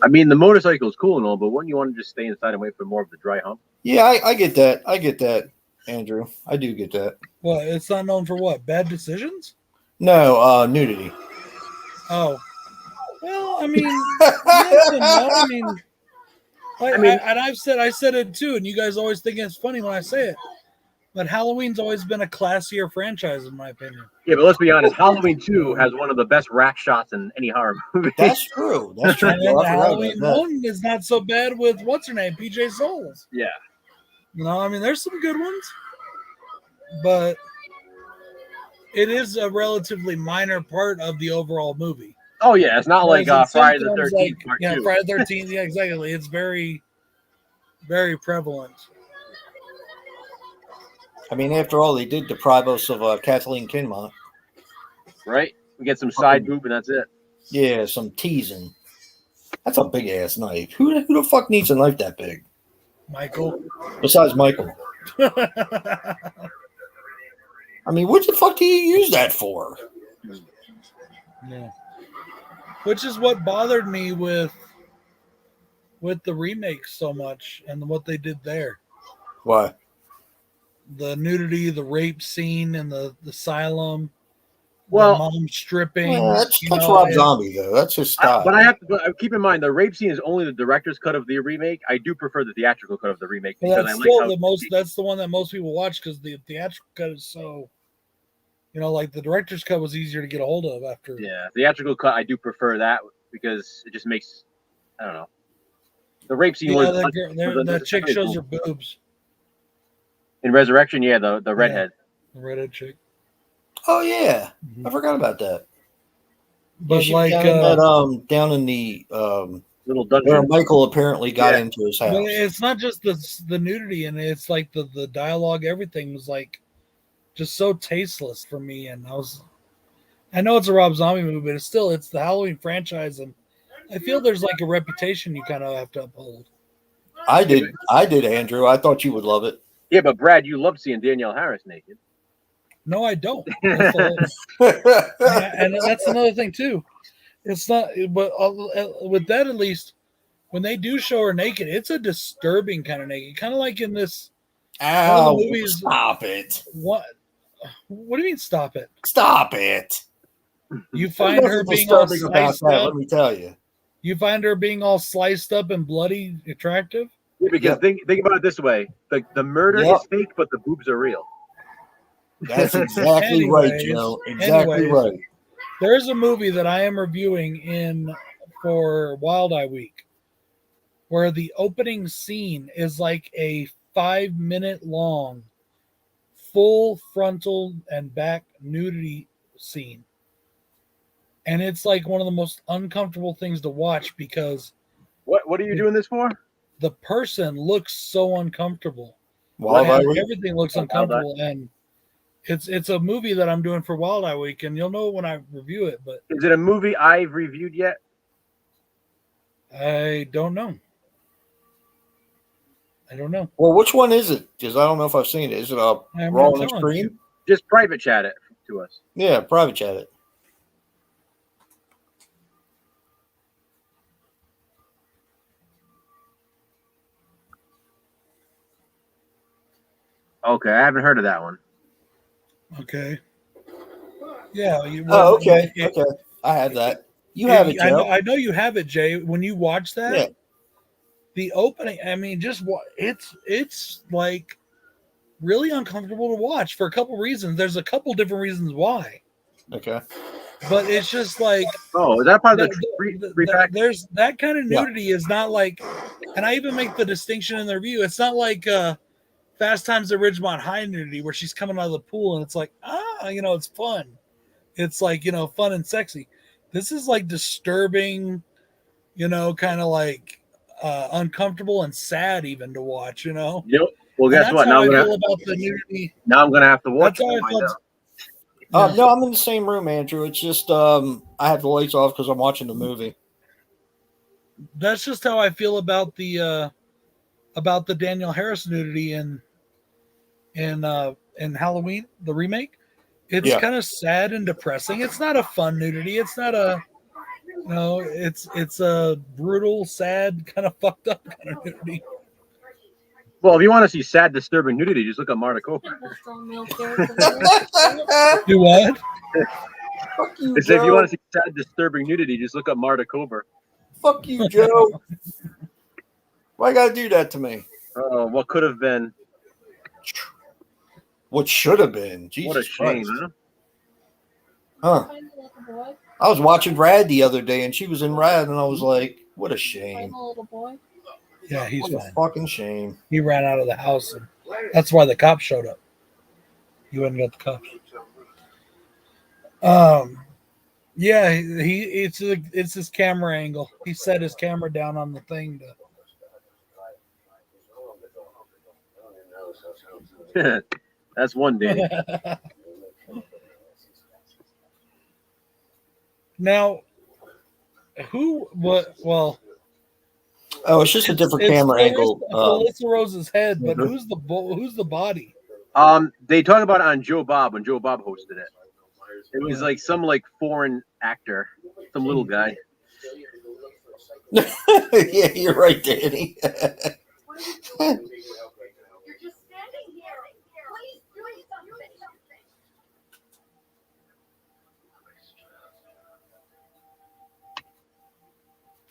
I mean, the motorcycle is cool and all, but wouldn't you want to just stay inside and wait for more of the dry hump? Yeah, I get that. I get that, Andrew. I do get that. Well, it's not known for what? Bad decisions? No, nudity. Oh. Well, I mean, yes and no. I mean, and I said it too, and you guys always think it's funny when I say it. But Halloween's always been a classier franchise, in my opinion. Yeah, but let's be honest. Halloween 2 has one of the best rack shots in any horror movie. That's true. That's true. And then Halloween 1 is not so bad with what's her name, PJ Souls. Yeah. You know, I mean, there's some good ones, but it is a relatively minor part of the overall movie. Oh yeah, it's not like Friday the Symptoms 13th like, Part yeah, 2. Friday the 13th. Yeah, exactly. It's very, very prevalent. I mean, after all, they did deprive us of Kathleen Kinmont. Right? We get some side boob and that's it. Yeah, some teasing. That's a big ass knife. Who the fuck needs a knife that big? Michael. Besides Michael. I mean, what the fuck do you use that for? Yeah. Which is what bothered me with the remakes so much and what they did there. Why? The nudity, the rape scene in the asylum, Well, the mom stripping. Yeah, that's you know, Rob and- Zombie, though. That's his style. But I have to keep in mind the rape scene is only the director's cut of the remake. I do prefer the theatrical cut of the remake Well, because that's I still like how the most. That's the one that most people watch because the theatrical cut is so. You know, like the director's cut was easier to get a hold of after. Yeah, theatrical cut. I do prefer that because it just makes. I don't know. The rape scene Yeah, was that chick shows her boobs. in Resurrection. Yeah, the redhead. The redhead chick. Oh yeah, I forgot about that. But she like down in that, down in the little dungeon where Michael apparently got into his house. But it's not just the nudity, and it's like the dialogue. Everything was like just so tasteless for me, and I know it's a Rob Zombie movie, but it's the Halloween franchise, and I feel there's like a reputation you kind of have to uphold. I did, Andrew. I thought you would love it. Yeah, but Brad, you loved seeing Danielle Harris naked. No, I don't. That's the whole- and that's another thing too. It's not, but with that at least, when they do show her naked, it's a disturbing kind of naked, kind of like in this. Ow! movies- Stop it! What? What do you mean? Stop it! Stop it! You find her Nothing being all disturbing about sliced that. up. Let me tell you. You find her being all sliced up and bloody attractive. Yeah, because think about it this way: the murder Yep. is fake, but the boobs are real. That's exactly right, Anyways, Joe. Exactly anyways. right. There's a movie that I am reviewing for Wild Eye Week, where the opening scene is like a 5-minute long, full frontal and back nudity scene. And it's like one of the most uncomfortable things to watch because What are you doing this for? the person looks so uncomfortable. Wild Eye And Week? everything looks uncomfortable, and it's a movie that I'm doing for Wild Eye Week, and you'll know when I review it. But Is it a movie I've reviewed yet? I don't know. Well, which one is it? Because I don't know if I've seen it. Is it a I'm Raw not and telling you. Extreme? Just private chat it to us. Yeah, private chat it. Okay, I haven't heard of that one. Okay. Yeah. Oh, okay. Okay. I have that. You have it, I Joe. know you have it, Jay. When you watch that, Yeah. the opening. I mean, it's like really uncomfortable to watch for a couple reasons. There's a couple different reasons why, Okay. but it's just like Oh, is that part of the the- free pack? there's that kind of Yeah. nudity is not like, and I even make the distinction in the review. It's not like Fast Times at Ridgemont High nudity where she's coming out of the pool and it's like, it's fun. It's like, fun and sexy. This is like disturbing, kind of like uncomfortable and sad even to watch, Yep. Well, And guess that's what? how Now I I'm feel gonna about the nudity. have to watch That's how it. I to find felt. out. No, I'm in the same room, Andrew. It's just I have the lights off because I'm watching the movie. That's just how I feel about the Danielle Harris nudity in Halloween, the remake. It's Yeah. kind of sad and depressing. It's not a fun nudity. It's not a, it's a brutal, sad, kind of fucked up kind of nudity. Well, if you want to see sad, disturbing nudity, just look at Marta Cooper. Do what? Fuck you, I said, if you Joe. want to see sad, disturbing nudity, just look at Marta Cooper. Fuck you, Joe. Why you gotta do that to me? Oh, what could have been? What should have been? Jesus What a shame, Christ. huh? Huh? I was watching Rad the other day, and she was in Rad, and I was like, "What a shame! Yeah, he's What a fine. fucking shame!" He ran out of the house, and that's why the cops showed up. He wouldn't get the cops. Yeah, it's his camera angle. He set his camera down on the thing That's one day. to. Now, well, Oh, it's just a different it's camera Melissa- angle. Melissa Rose's head, but Mhm. who's the body? They talk about it on Joe Bob when Joe Bob hosted it. It was like some foreign actor, some little guy. Yeah, you're right, Danny. You're just standing here. Please do something.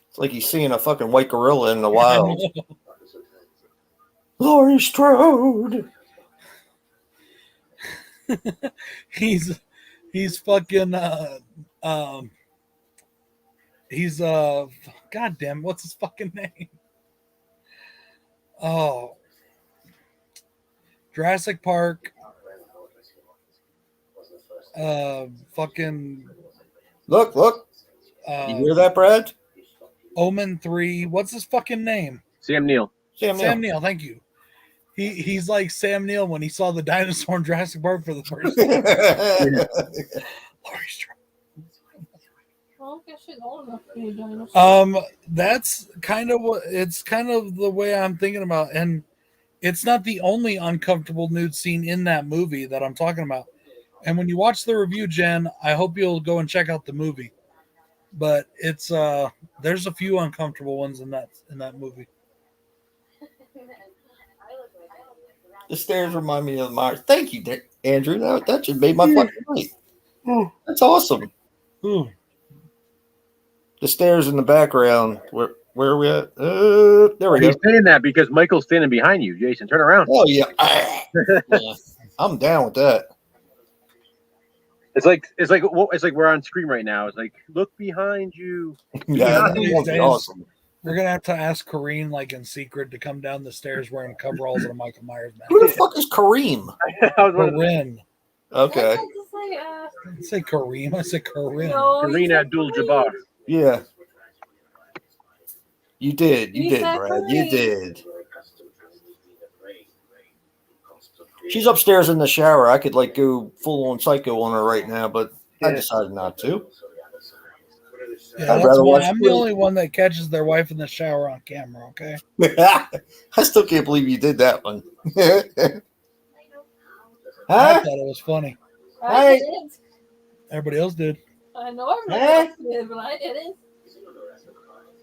It's like he's seeing a fucking white gorilla in the wild. Laurie Strode. he's fucking he's goddamn, what's his fucking name? Oh, Jurassic Park. Fucking Look. You hear that, Brad? Omen 3. What's his fucking name? Sam Neill. Sam Neill. Thank you. He's like Sam Neill when he saw the dinosaur in Jurassic Park for the first time. Laurie Strode. Well, I guess she's old enough to be a dinosaur. That's kind of the way I'm thinking about, and it's not the only uncomfortable nude scene in that movie that I'm talking about. And when you watch the review, Jen, I hope you'll go and check out the movie. But it's there's a few uncomfortable ones in that movie. The stairs remind me of Myers. Thank you, Andrew. That just made my fucking night. That's awesome. Ooh. The stairs in the background. Where are we at? There we go. He's saying that because Michael's standing behind you, Jason. Turn around. Oh yeah. Yeah. I'm down with that. It's like we're on screen right now. It's like, look behind you. Yeah, that would be awesome. We're gonna have to ask Kareem, like in secret, to come down the stairs wearing coveralls and a Michael Myers mask. Who the fuck is Kareem? Kareem. Okay. I didn't say Kareem. I said Kareem. Kareem Abdul-Jabbar. Yeah. You did, Brad. You did. She's upstairs in the shower. I could like go full on psycho on her right now, but I decided not to. Yeah, that's why I'm the only one that catches their wife in the shower on camera, okay? I still can't believe you did that one. I thought it was funny. I didn't. Everybody else did. I know everybody else did, but I didn't.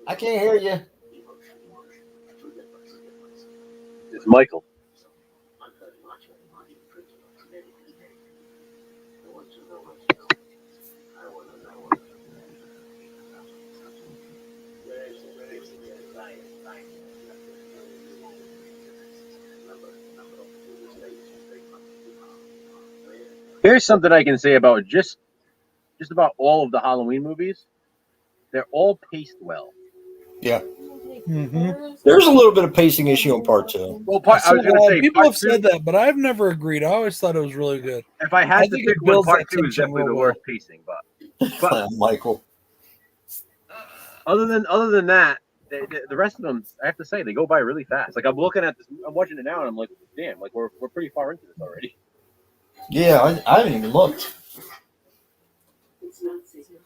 I can't hear you. It's Michael. Here's something I can say about just about all of the Halloween movies. They're all paced well. Yeah. Mm-hmm. There's a little bit of pacing issue in part 2. Well, I was going to say people part have said that, but I've never agreed. I always thought it was really good. If I had to think pick it one, builds part that 2 is tension definitely the real worst pacing. But Michael. other than that, the rest of them, I have to say, they go by really fast. Like I'm looking at this, I'm watching it now, and I'm like, damn, like we're pretty far into this already. Yeah, I haven't even looked.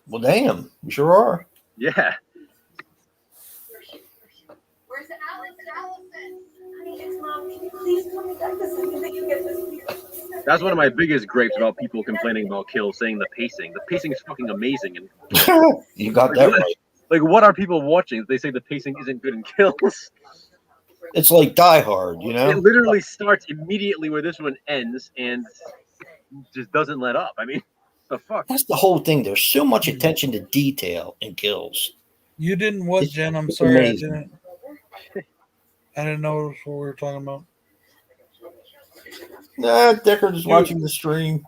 Well, damn, you sure are. Yeah. Where's Allison? Honey, it's Mom. Can you please call me back the second that you get this? That's one of my biggest gripes about people complaining about Kill, saying the pacing. The pacing is fucking amazing, and You got that right. like, what are people watching? They say the pacing isn't good in Kills. It's like Die Hard, you know? It literally starts immediately where this one ends, and just doesn't let up. I mean, the fuck. That's the whole thing. There's so much attention to detail in Kills. You didn't what, It's Jen? I'm sorry, amazing. I didn't know what we were talking about. Nah, Deckard is watching the stream.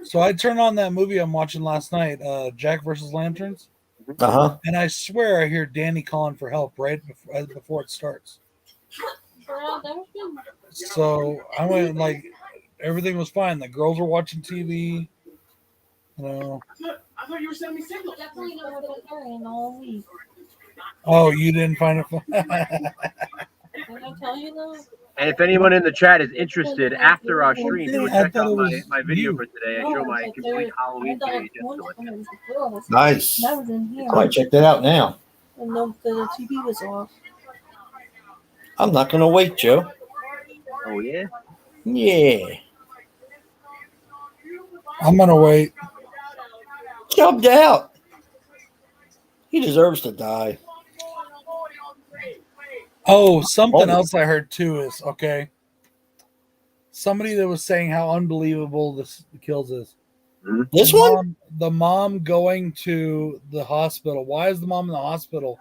So I turned on that movie I'm watching last night, Jack versus Lanterns, Uh-huh. and I swear I hear Danny calling for help right before it starts. So I went like everything was fine. The girls were watching TV. You know. I thought you were sending me signals. Definitely know what they're carrying all week. Oh, you didn't find it fun? Did I tell you that? And if anyone in the chat is interested, after our stream, go I check thought out it was my video you. for today. I show my complete Halloween page. Nice. That was in here. I might check that out now. And the TV was off. I'm not going to wait, Joe. Oh, yeah? Yeah. I'm gonna wait. Jumped out. He deserves to die. Oh, something Oh. else I heard too is okay. Somebody that was saying how unbelievable this Kills is. This one? The mom going to the hospital. Why is the mom in the hospital?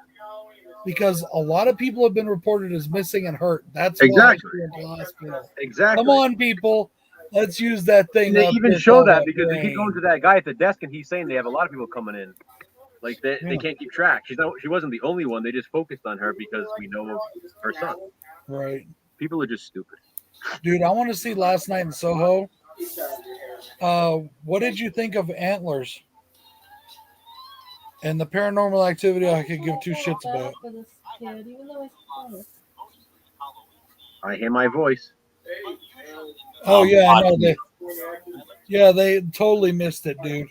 Because a lot of people have been reported as missing and hurt. That's Exactly. why she went to the hospital. Exactly. Come on, people. Let's use that thing. And they up even with show all that because they brain. keep going to that guy at the desk, and he's saying they have a lot of people coming in. Like they Yeah. can't keep track. She wasn't the only one. They just focused on her because we know of her son. Right. People are just stupid. Dude, I want to see Last Night in Soho. What did you think of Antlers? And the Paranormal Activity I could give two shits about. For this kid, even though he's honest. I hear my voice. Oh yeah, I know they totally missed it, dude.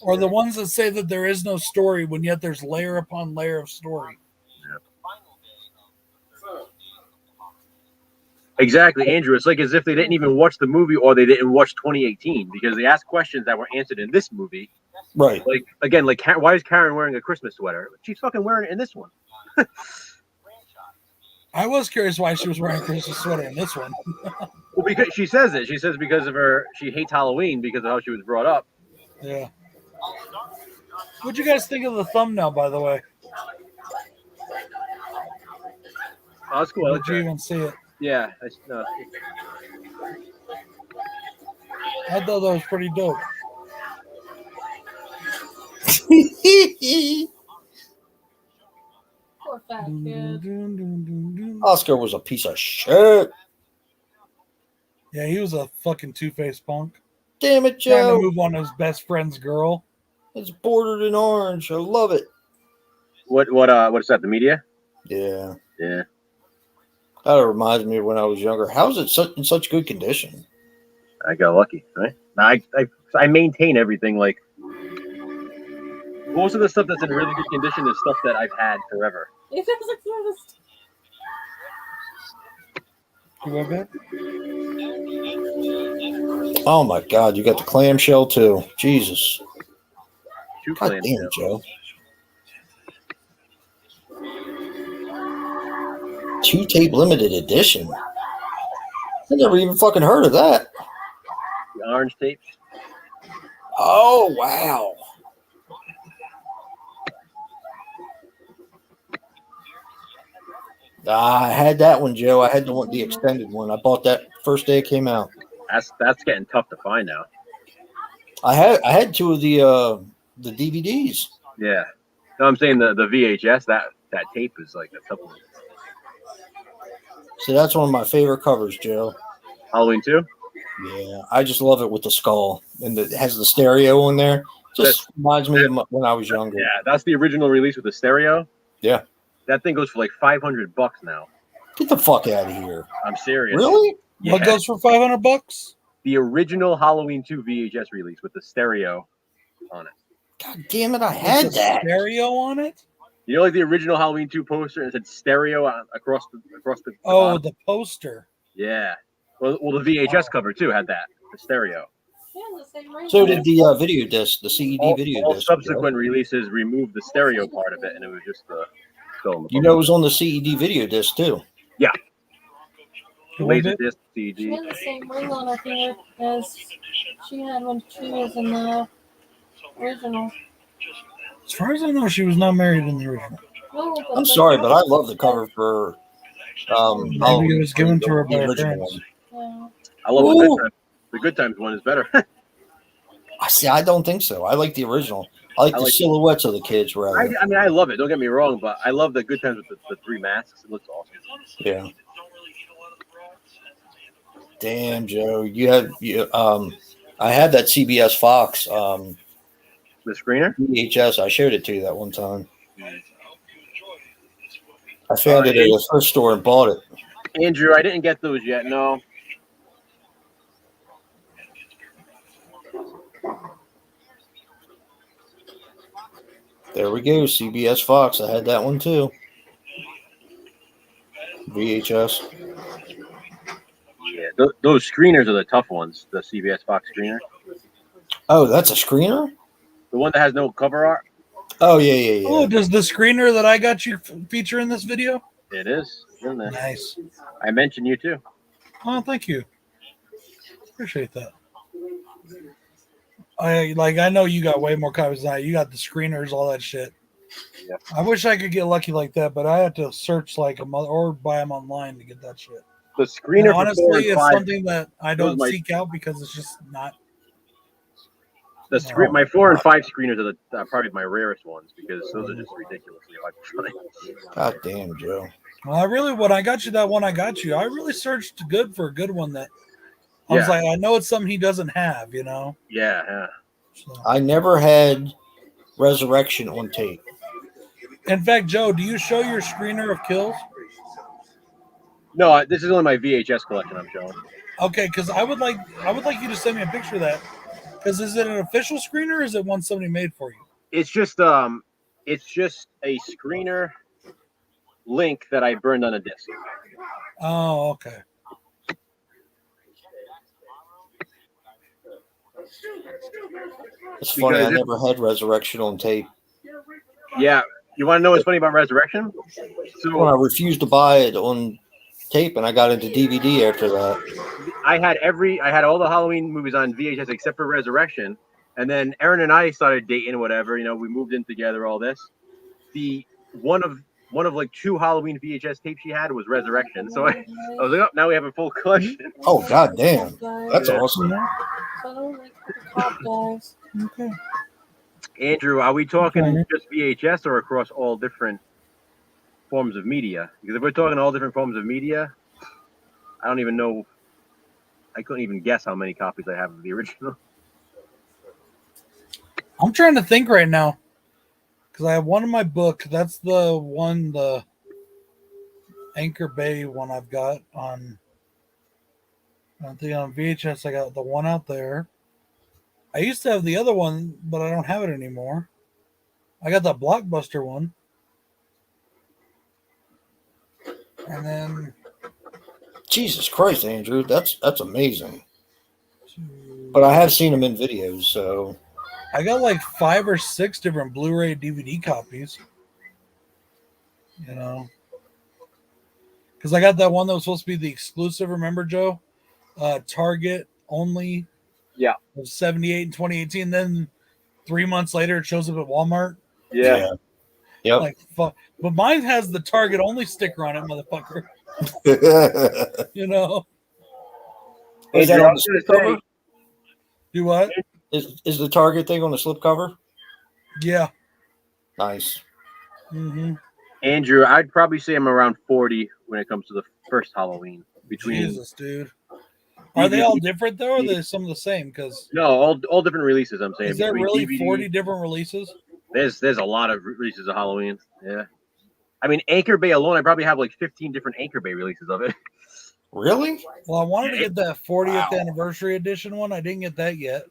Or the ones that say that there is no story when yet there's layer upon layer of story. Exactly, Andrew. It's like as if they didn't even watch the movie or they didn't watch 2018 because they asked questions that were answered in this movie. Right. Like again, like why is Karen wearing a Christmas sweater? She's fucking wearing it in this one. I was curious why she was wearing a Christmas sweater in this one. Well, because she says it. She says because of she hates Halloween because of how she was brought up. Yeah. What'd you guys think of the thumbnail, by the way? Oh, that's cool. Did you even see it? Yeah. I thought that was pretty dope. Poor fat kid. Oscar was a piece of shit. Yeah, he was a fucking two-faced punk. Damn it, Trying to Joe. move on his best friend's girl. It's bordered in orange. I love it. What is that? The media? Yeah. Yeah. That reminds me of when I was younger. How's it in such good condition? I got lucky, right? I maintain everything. Like most of the stuff that's in really good condition is stuff that I've had forever. It feels like this. You want that? Oh my God, you got the clamshell too. Jesus. Two God clams. damn, Joe. 2-tape limited edition. I never even fucking heard of that. The orange tape. Oh wow. I had that one, Joe. I had the extended one. I bought that first day it came out. That's getting tough to find now. I had two of the DVDs. Yeah. No, I'm saying the VHS, that tape is like a couple. So that's one of my favorite covers, Joe. Halloween 2? Yeah, I just love it with the skull and it has the stereo in there. Just reminds me of when I was younger. Yeah, that's the original release with the stereo. Yeah. That thing goes for like $500 now. Get the fuck out of here. I'm serious. Really? Yeah. What goes for $500? The original Halloween 2 VHS release with the stereo on it. God damn it, I had With a that. stereo on it? You know, like the original Halloween 2 poster, and it said stereo across the Oh, bottom? the poster. Yeah. Well, the VHS cover too had that, the stereo. Yeah, the same right So there. did the video disc, the CED All video disc. subsequent releases removed the stereo part of it, and it was just the film. You know, it was on the CED video disc too. Yeah. Was Laser it? disc She CD. had the same ring on her finger as she had when she was in the original. As far as I know, she was not married in the original. No, but I'm the sorry, but I cover- love the cover for. Maybe it was given to her by the her original parents. one. Yeah. I love the Ooh. Good Times. The Good Times one is better. I see. I don't think so. I like the original. I like I the like- silhouettes of the kids rather. I mean, I love it. Don't get me wrong, but I love the Good Times with the three masks. It looks awesome. Yeah. Damn, Joe, I had that CBS Fox The screener? VHS. I showed it to you that one time. I found it at a thrift store and bought it. Andrew, I didn't get those yet. No. There we go, CBS Fox. I had that one too. VHS. Yeah, those screeners are the tough ones. The CBS Fox screener, Oh, that's a screener? the one that has no cover art. Oh, yeah. Oh, does the screener that I got you feature in this video? It is. Isn't it? Nice. I mentioned you too. Oh, thank you. Appreciate that. I know you got way more copies than I. You got the screeners, all that shit. Yeah. I wish I could get lucky like that, but I had to search like a month or buy them online to get that shit. The screener. And for honestly, 4 and it's 5 something that I don't my- seek out because it's just not. The screen, my 4 and 5 screeners are probably my rarest ones because those are just ridiculously hard to find. God damn, Joe. Well, when I got you that one, I really searched good for a good one that I was Yeah. like, I know it's something he doesn't have, you know. Yeah. So. I never had Resurrection on tape. In fact, Joe, do you show your screener of kills? No, this is only my VHS collection I'm showing. Okay, because I would like you to send me a picture of that. Because is it an official screener or is it one somebody made for you? It's just a screener link that I burned on a disc. Oh, okay. It's funny. Because I never had Resurrection on tape. Yeah, you want to know what's funny about Resurrection? Well, I So refused to buy it on tape, and I got into DVD after that. I had all the Halloween movies on VHS except for Resurrection, and then Erin and I started dating, whatever. You know, we moved in together. All this. The one of like 2 Halloween VHS tapes she had was Resurrection. So I was like, oh, now we have a full collection. Oh, god damn. That's Yeah. awesome. I don't like the cop guys. Okay. Andrew, are we talking Okay. just VHS or across all different forms of media? Because if we're talking all different forms of media, I don't even know. I couldn't even guess how many copies I have of the original. I'm trying to think right now because I have one in my book. That's the one, the Anchor Bay one I've got on. I think on VHS, I got the one out there. I used to have the other one, but I don't have it anymore. I got the Blockbuster one. And then Jesus Christ, Andrew. That's amazing. But I have seen them in videos, so. I got like 5 or 6 different Blu-ray DVD copies. You know, because I got that one that was supposed to be the exclusive. Remember, Joe? Target only. Yeah. Of 78 in 2018. Then 3 months later, it shows up at Walmart. Yeah. Yep. Like, fuck. But mine has the Target only sticker on it, motherfucker. You know? Is that on the slip cover? Do what? Is the Target thing on the slip cover? Yeah. Nice. Mm-hmm. Andrew, I'd probably say I'm around 40 when it comes to the first Halloween. Between Jesus, dude. Are they all different though, or are they some of the same? Because no, all different releases. I'm saying. is there Between really DVD 40 different releases? There's a lot of releases of Halloween. Yeah. I mean, Anchor Bay alone, I probably have like 15 different Anchor Bay releases of it. Really? Well, I wanted to get that 40th anniversary edition one. I didn't get that yet,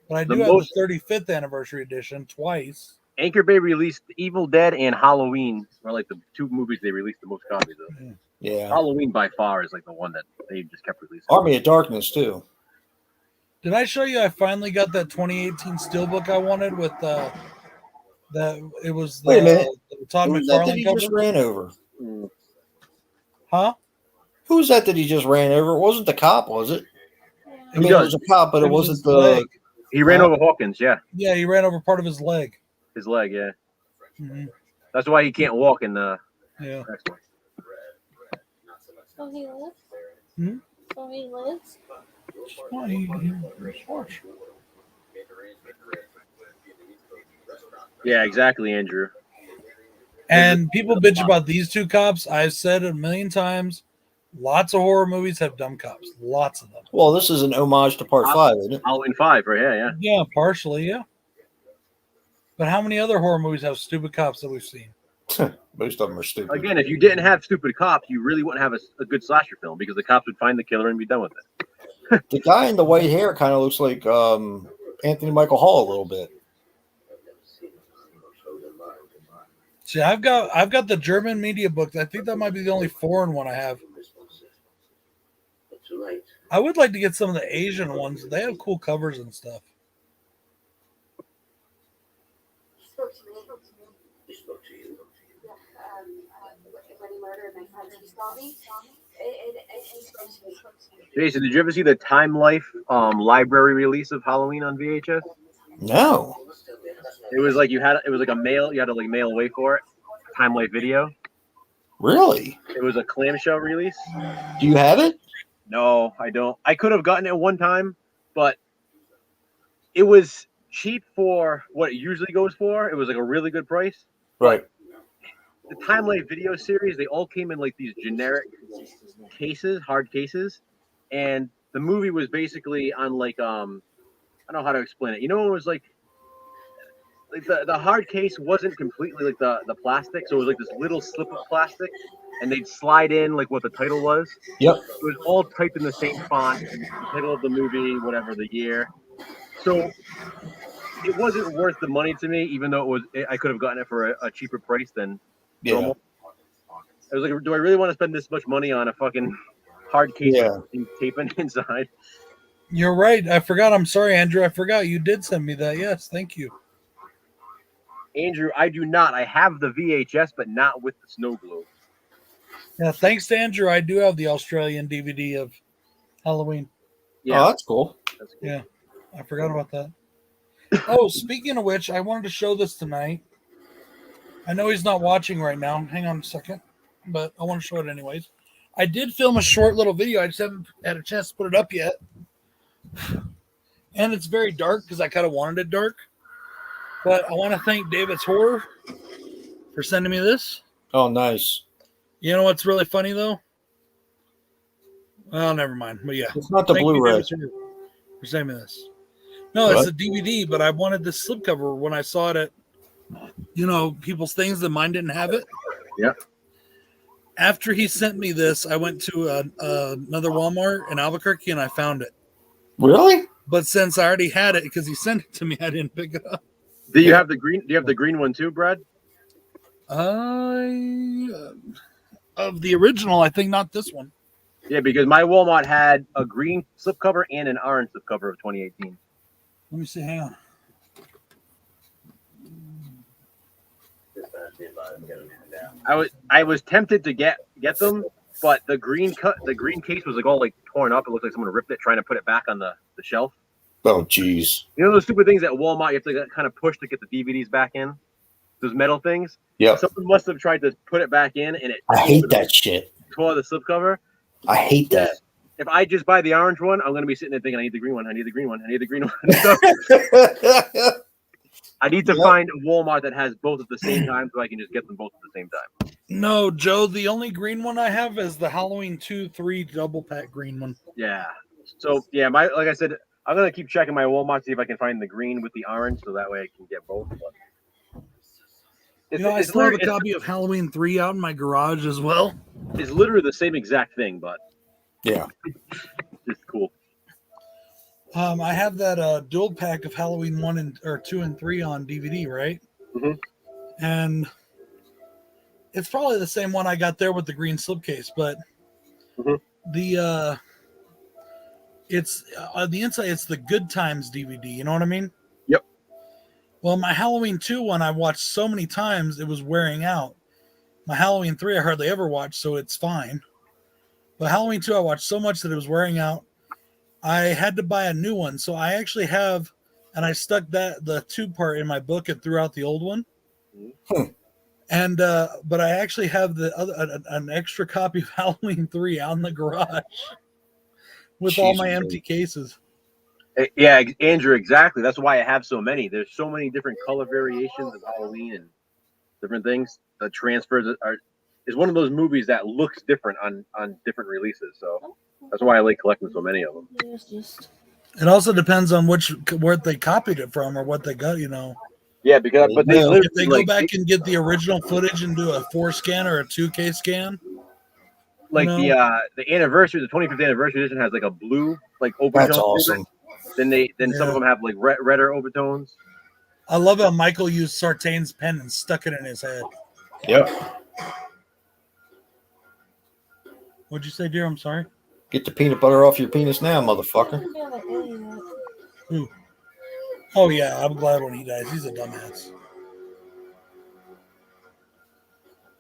but I The do have most- the 35th anniversary edition twice. Anchor Bay released Evil Dead and Halloween are like the 2 movies they released the most copies of. Yeah. Halloween by far is like the one that they just kept releasing. Army of Darkness too. Did I show you? I finally got that 2018 steelbook I wanted with that. It was the, Wait a minute. the Todd Who was that McFarlane he just cover. ran over? Huh? Who was that he just ran over? It wasn't the cop, was it? I mean, it does? was a cop, but it was wasn't his the. leg. He ran over Hawkins, yeah. Yeah, he ran over part of his leg. His leg, yeah. Mhm. That's why he can't walk in the Yeah. next one. So he lives? Hmm? So he lives? Well, watch. Yeah, exactly, Andrew. And people bitch about these 2 cops. I've said it a million times. Lots of horror movies have dumb cops. Lots of them. Well, this is an homage to Part 5, isn't it? Halloween 5, right here, yeah. Yeah, partially, yeah. But how many other horror movies have stupid cops that we've seen? Most of them are stupid. Again, if you didn't have stupid cops, you really wouldn't have a good slasher film because the cops would find the killer and be done with it. The guy in the white hair kind of looks like Anthony Michael Hall a little bit. See, I've got the German media book. I think that might be the only foreign one I have. I would like to get some of the Asian ones. They have cool covers and stuff. Spoke to me. He spoke to you. When he murdered my friend, he saw me. He spoke to me. Jason, did you ever see the Time Life library release of Halloween on VHS? No. It was like it was like a mail. You had to like mail away for it. Time Life Video. Really? It was a clamshell release. Do you have it? No, I don't. I could have gotten it one time, but it was cheap for what it usually goes for. It was like a really good price. Right. The Time Life Video series, they all came in like these generic cases, hard cases, and the movie was basically on like I don't know how to explain it. You know, it was like the hard case wasn't completely like the plastic, so it was like this little slip of plastic, and they'd slide in like what the title was. Yep. It was all typed in the same font, the title of the movie, whatever the year. So it wasn't worth the money to me, even though I could have gotten it for a cheaper price than normal. I was like, do I really want to spend this much money on a fucking hard case with taping inside? You're right. I forgot. I'm sorry, Andrew. I forgot you did send me that. Yes, thank you. Andrew, I do not. I have the VHS, but not with the snow globe. Yeah, thanks to Andrew, I do have the Australian DVD of Halloween. Yeah, Oh, that's cool. that's cool. Yeah, I forgot about that. Oh, speaking of which, I wanted to show this tonight. I know he's not watching right now. Hang on a second, but I want to show it anyways. I did film a short little video. I just haven't had a chance to put it up yet. And it's very dark because I kind of wanted it dark. But I want to thank David's Horror for sending me this. Oh, nice. You know what's really funny, though? Well, never mind. But yeah. It's not the Thank you, Blu-ray. David's Horror, for sending me this. No, it's a DVD, but I wanted this slipcover when I saw it at, people's things that mine didn't have it. Yeah. After he sent me this, I went to another Walmart in Albuquerque and I found it. Really? But since I already had it because he sent it to me, I didn't pick it up. Do you have the green? Do you have the green one too, Brad? Of the original, I think not this one. Yeah, because my Walmart had a green slipcover and an orange slipcover of 2018. Let me see. Hang on. I was tempted to get them, but the green case was like all like torn up. It looked like someone ripped it trying to put it back on the shelf. Oh, jeez. You know those stupid things at Walmart you have to kind of push to get the DVDs back in? Those metal things? Yeah. Someone must have tried to put it back in and it I hate that shit. tore the slipcover. I hate that. If I just buy the orange one, I'm going to be sitting there thinking, I need the green one. I need the green one. I need the green one. I need to find a Walmart that has both at the same time so I can just get them both at the same time. No, Joe, the only green one I have is the Halloween 2-3 double pack green one. Yeah. So, yeah, like I said, I'm going to keep checking my Walmart, see if I can find the green with the orange so that way I can get both. But I still have a copy of Halloween 3 out in my garage as well. It's literally the same exact thing, but yeah. It's cool. I have that dual pack of Halloween 2 and 3 on DVD, right? Mm-hmm. And it's probably the same one I got there with the green slipcase, but it's on the inside. It's the Good Times DVD. You know what I mean? Yep. Well, my Halloween 2 one I watched so many times it was wearing out. My Halloween 3 I hardly ever watched, so it's fine. But Halloween 2 I watched so much that it was wearing out. I had to buy a new one, so I actually have, and I stuck the 2 part in my book and threw out the old one. And but I actually have the other an extra copy of Halloween 3 out in the garage with all my empty cases. Yeah, Andrew, exactly. That's why I have so many. There's so many different color variations of Halloween and different things. The transfers is one of those movies that looks different on different releases. So that's why I like collecting so many of them. It also depends on where they copied it from or what they got, Yeah, because but if they go back and get the original footage and do a 4 scan or a 2K scan. Like the anniversary, the 25th anniversary edition has like a blue overtone. That's awesome. Then some of them have like redder overtones. I love how Michael used Sartain's pen and stuck it in his head. Yep. What'd you say, dear? I'm sorry. Get the peanut butter off your penis now, motherfucker. Ooh. Oh yeah, I'm glad when he dies. He's a dumbass.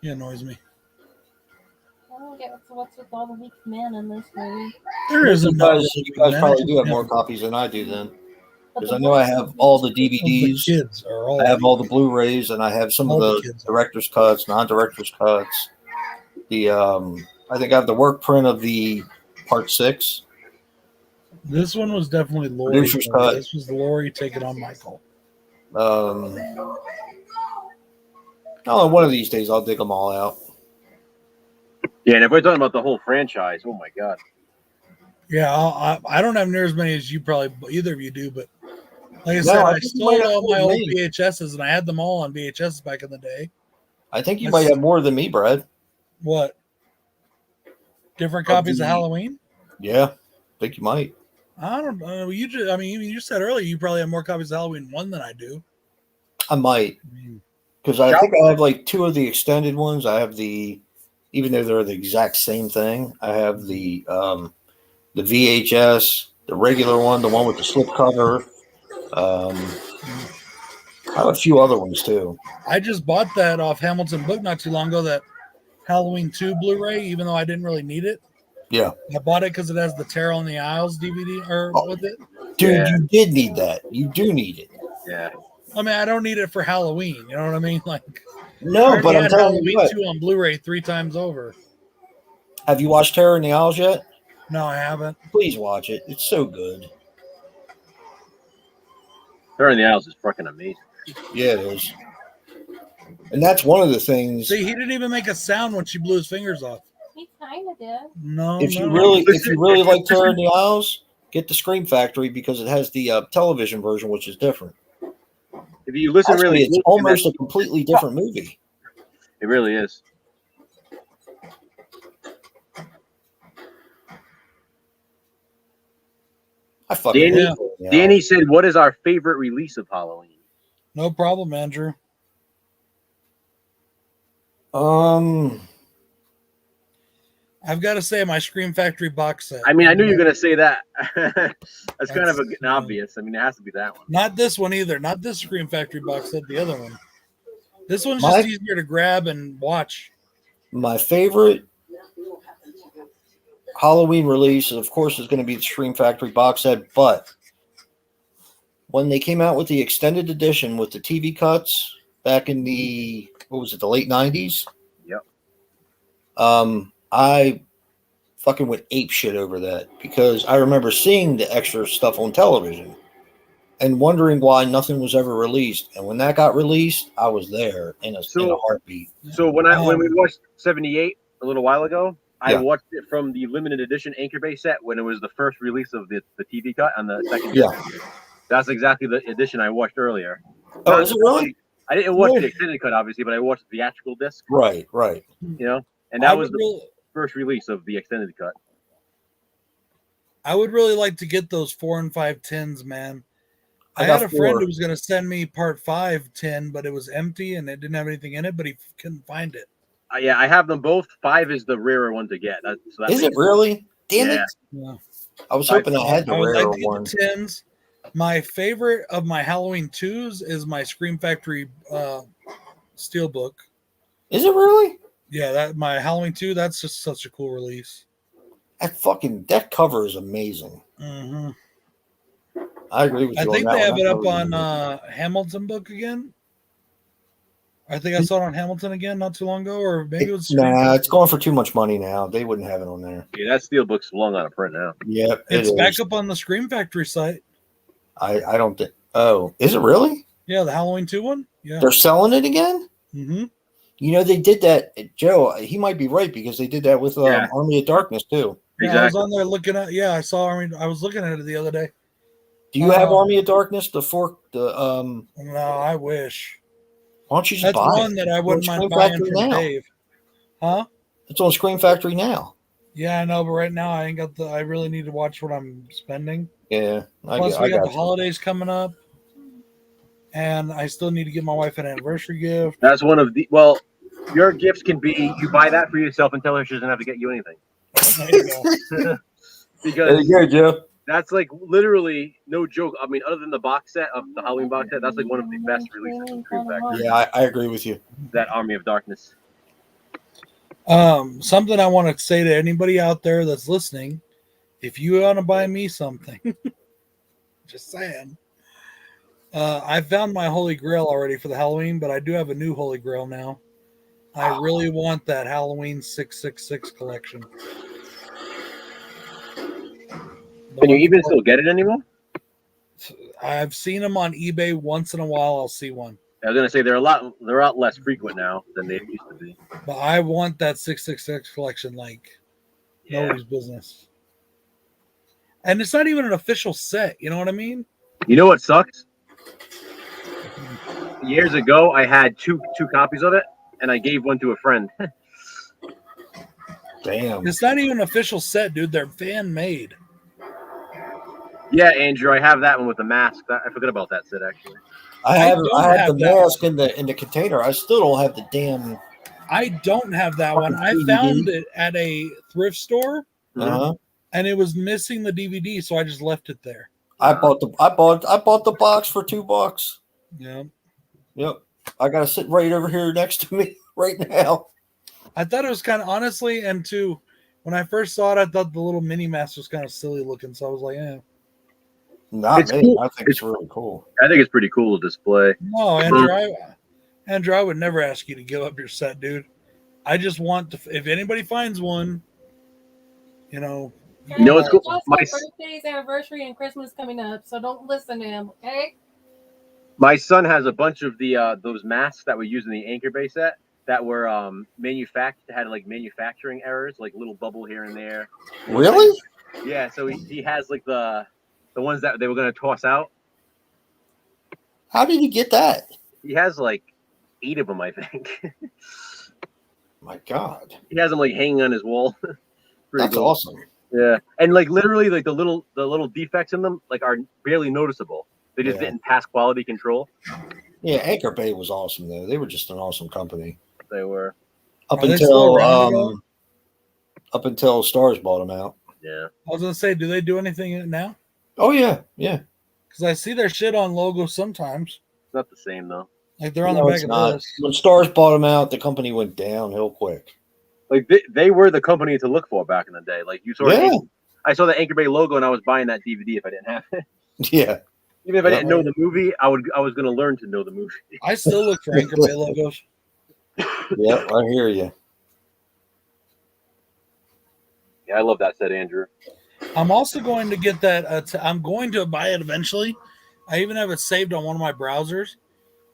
He annoys me. I don't get what's with all the weak men in this movie. There is You guys probably do have more copies than I do then. Because I know I have all the DVDs, kids are all I have all the Blu-rays, and I have some of all the kids. director's cuts, non-director's cuts. The I think I have the work print of the part 6. This one was definitely Lori. Producer's cut. This was Lori taking on Michael. Oh, one of these days I'll dig them all out. Yeah, and if we're talking about the whole franchise, oh my god. Yeah, I don't have near as many as you probably either of you do, but like I No, said, I I think you stole might have all my more old than me. VHSs and I had them all on VHS back in the day. I think you might have more than me, Brad. What? Different copies of Halloween? Yeah, I think you might. I don't know. You said earlier you probably have more copies of Halloween 1 than I do. I might. Because I think I have like 2 of the extended ones. I have even though they're the exact same thing, I have the VHS the regular one, the one with the slip cover. I have a few other ones too. I just bought that off Hamilton Book not too long ago, that Halloween 2 Blu-ray, even though I didn't really need it. Yeah. I bought it because it has the Terror on the Isles DVD with it. Dude, Yeah. you did need that. You do need it. Yeah. I mean, I don't need it for Halloween. You know what I mean? Like, I No, already but I'm had telling Halloween you what. 2 on Blu-ray 3 times over. Have you watched Terror in the Isles yet? No, I haven't. Please watch it. It's so good. Terror in the Isles is fucking amazing. Yeah, it is. And that's one of the things. See, he didn't even make a sound when she blew his fingers off. He kind of did. No, If you no. really like Terror in the Isles, get the Scream Factory because it has the television version, which is different. If you listen Actually, really, it's almost a completely different movie. it really is. I fucking Danny- hate Terror in the Danny Isles. said, "What is our favorite release of Halloween?" No problem, Andrew. I've got to say, my Scream Factory box set. I mean, I knew you were gonna say that. That's kind of an obvious. I mean, it has to be that one. Not this one either. Not this Scream Factory box set. The other one. This one's My- just easier to grab and watch. My favorite Halloween release, of course, is going to be the Scream Factory box set. But when they came out with the extended edition with the TV cuts back in the the late 90s? Yep. I fucking went ape shit over that because I remember seeing the extra stuff on television and wondering why nothing was ever released. And when that got released, I was there in a heartbeat. So when we watched 78 a little while ago, I Yeah. watched it from the limited edition Anchor Bay set when it was the first release of the TV cut on the second. Yeah. That's exactly the edition I watched earlier. Oh, is it really? I didn't watch Really? the extended cut, obviously, but I watched the theatrical disc. Right. You know, and I that would was the first release of the extended cut. I would really like to get those 4 and 5 tins, man. I I got had a friend 4. who was going to send me part 5 tin, but it was empty and it didn't have anything in it, but he couldn't find it. Yeah, I have them both. 5 is the rarer one to get. Is it really? Damn Yeah. it. Yeah. I was hoping I had the I would rare like to get one. the tins. My favorite of my Halloween 2s is my Scream Factory Steelbook. Is it really? Yeah, that my Halloween 2, that's just such a cool release. That cover is amazing. Mm-hmm. I agree with I you. think on they that have one. it That up cover is on amazing. Hamilton Book again. I think I saw it on Hamilton again not too long ago, or maybe it was. Scream Nah, Factory. it's going for too much money now. They wouldn't have it on there. Yeah, that Steelbook's long out of print now. Yep, It's it back is. up on the Scream Factory site. I don't think. Oh, is it really? Yeah, the Halloween 2 one. Yeah. They're selling it again? Mm-hmm. You know, they did that. Joe, he might be right because they did that with Yeah. Army of Darkness too. Yeah, I was Exactly. on there looking at. Yeah, I saw. I was looking at it the other day. Do you have Oh. Army of Darkness? No, I wish. Why don't you just That's buy one it? that I wouldn't Scream mind buying Factory from now. Dave. Huh? It's on Scream Factory now. Yeah, I know, but right now I ain't got the. I really need to watch what I'm spending. Yeah, Plus, we got the you. holidays coming up, and I still need to get my wife an anniversary gift. That's one of the. Well, your gifts can be you buy that for yourself and tell her she doesn't have to get you anything. There you go. There Because you go, Joe. that's like literally no joke. I mean, other than the box set of the Halloween box set, that's like one of the best releases from Scream Factory. Yeah, I agree with you. That Army of Darkness. Something I want to say to anybody out there that's listening, if you want to buy me something, just saying. I found my Holy Grail already for the Halloween, but I do have a new Holy Grail now. I really want that Halloween 666 collection. Can you even still get it anymore? I've seen them on eBay once in a while. I'll see one, I was gonna say they're a lot less frequent now than they used to be. but I want that 666 collection like Yeah. nobody's business. And it's not even an official set. You know what I mean? You know what sucks? Years ago, I had two copies of it, and I gave one to a friend. Damn. It's not even an official set, dude. They're fan made. Yeah, Andrew, I have that one with the mask. I forgot about that set actually. I I have don't I have have the that mask in the container. I still don't have the damn. I don't have that one. I Fucking found DVD. it at a thrift store, Uh-huh. and it was missing the DVD, so I just left it there. I bought the box for $2. Yeah. Yep. I got to sit right over here next to me right now. I thought it was kind of honestly, and too, when I first saw it, I thought the little mini mask was kind of silly looking. So I was like, eh. Not It's me. cool. I think it's really cool. I think it's pretty cool to display. No, Andrew, I would never ask you to give up your set, dude. I just want to, if anybody finds one, you know. You know what's cool? Also, My birthday's anniversary and Christmas coming up, so don't listen to him, okay? my son has a bunch of the those masks that were used in the Anchor Bay set that were manufactured, had like manufacturing errors, like little bubble here and there. Really? Yeah, so he has like the ones that they were gonna toss out. How did he get that? He has like 8 of them, I think. My God. He has them like hanging on his wall. Pretty That's cool. awesome. Yeah, and like literally, like the little defects in them like are barely noticeable. They just Yeah. didn't pass quality control. Yeah, Anchor Bay was awesome though. They were just an awesome company. They were. Up Are they still until around at all? up until Stars bought them out. Yeah. I was gonna say, do they do anything in it now? Oh yeah, yeah. Because I see their shit on logos sometimes. It's not the same though. Like they're on No, the back it's of not. this. When Stars bought them out, the company went downhill quick. Like they were the company to look for back in the day. Like you saw, I saw the Anchor Bay logo and I was buying that DVD if I didn't have it. Yeah. Even if I Yeah. didn't know the movie, I was going to learn to know the movie. I still look for Anchor Bay logos. Yep, I hear you. Yeah, I love that set, Andrew. I'm also going to get that. I'm going to buy it eventually. I even have it saved on one of my browsers.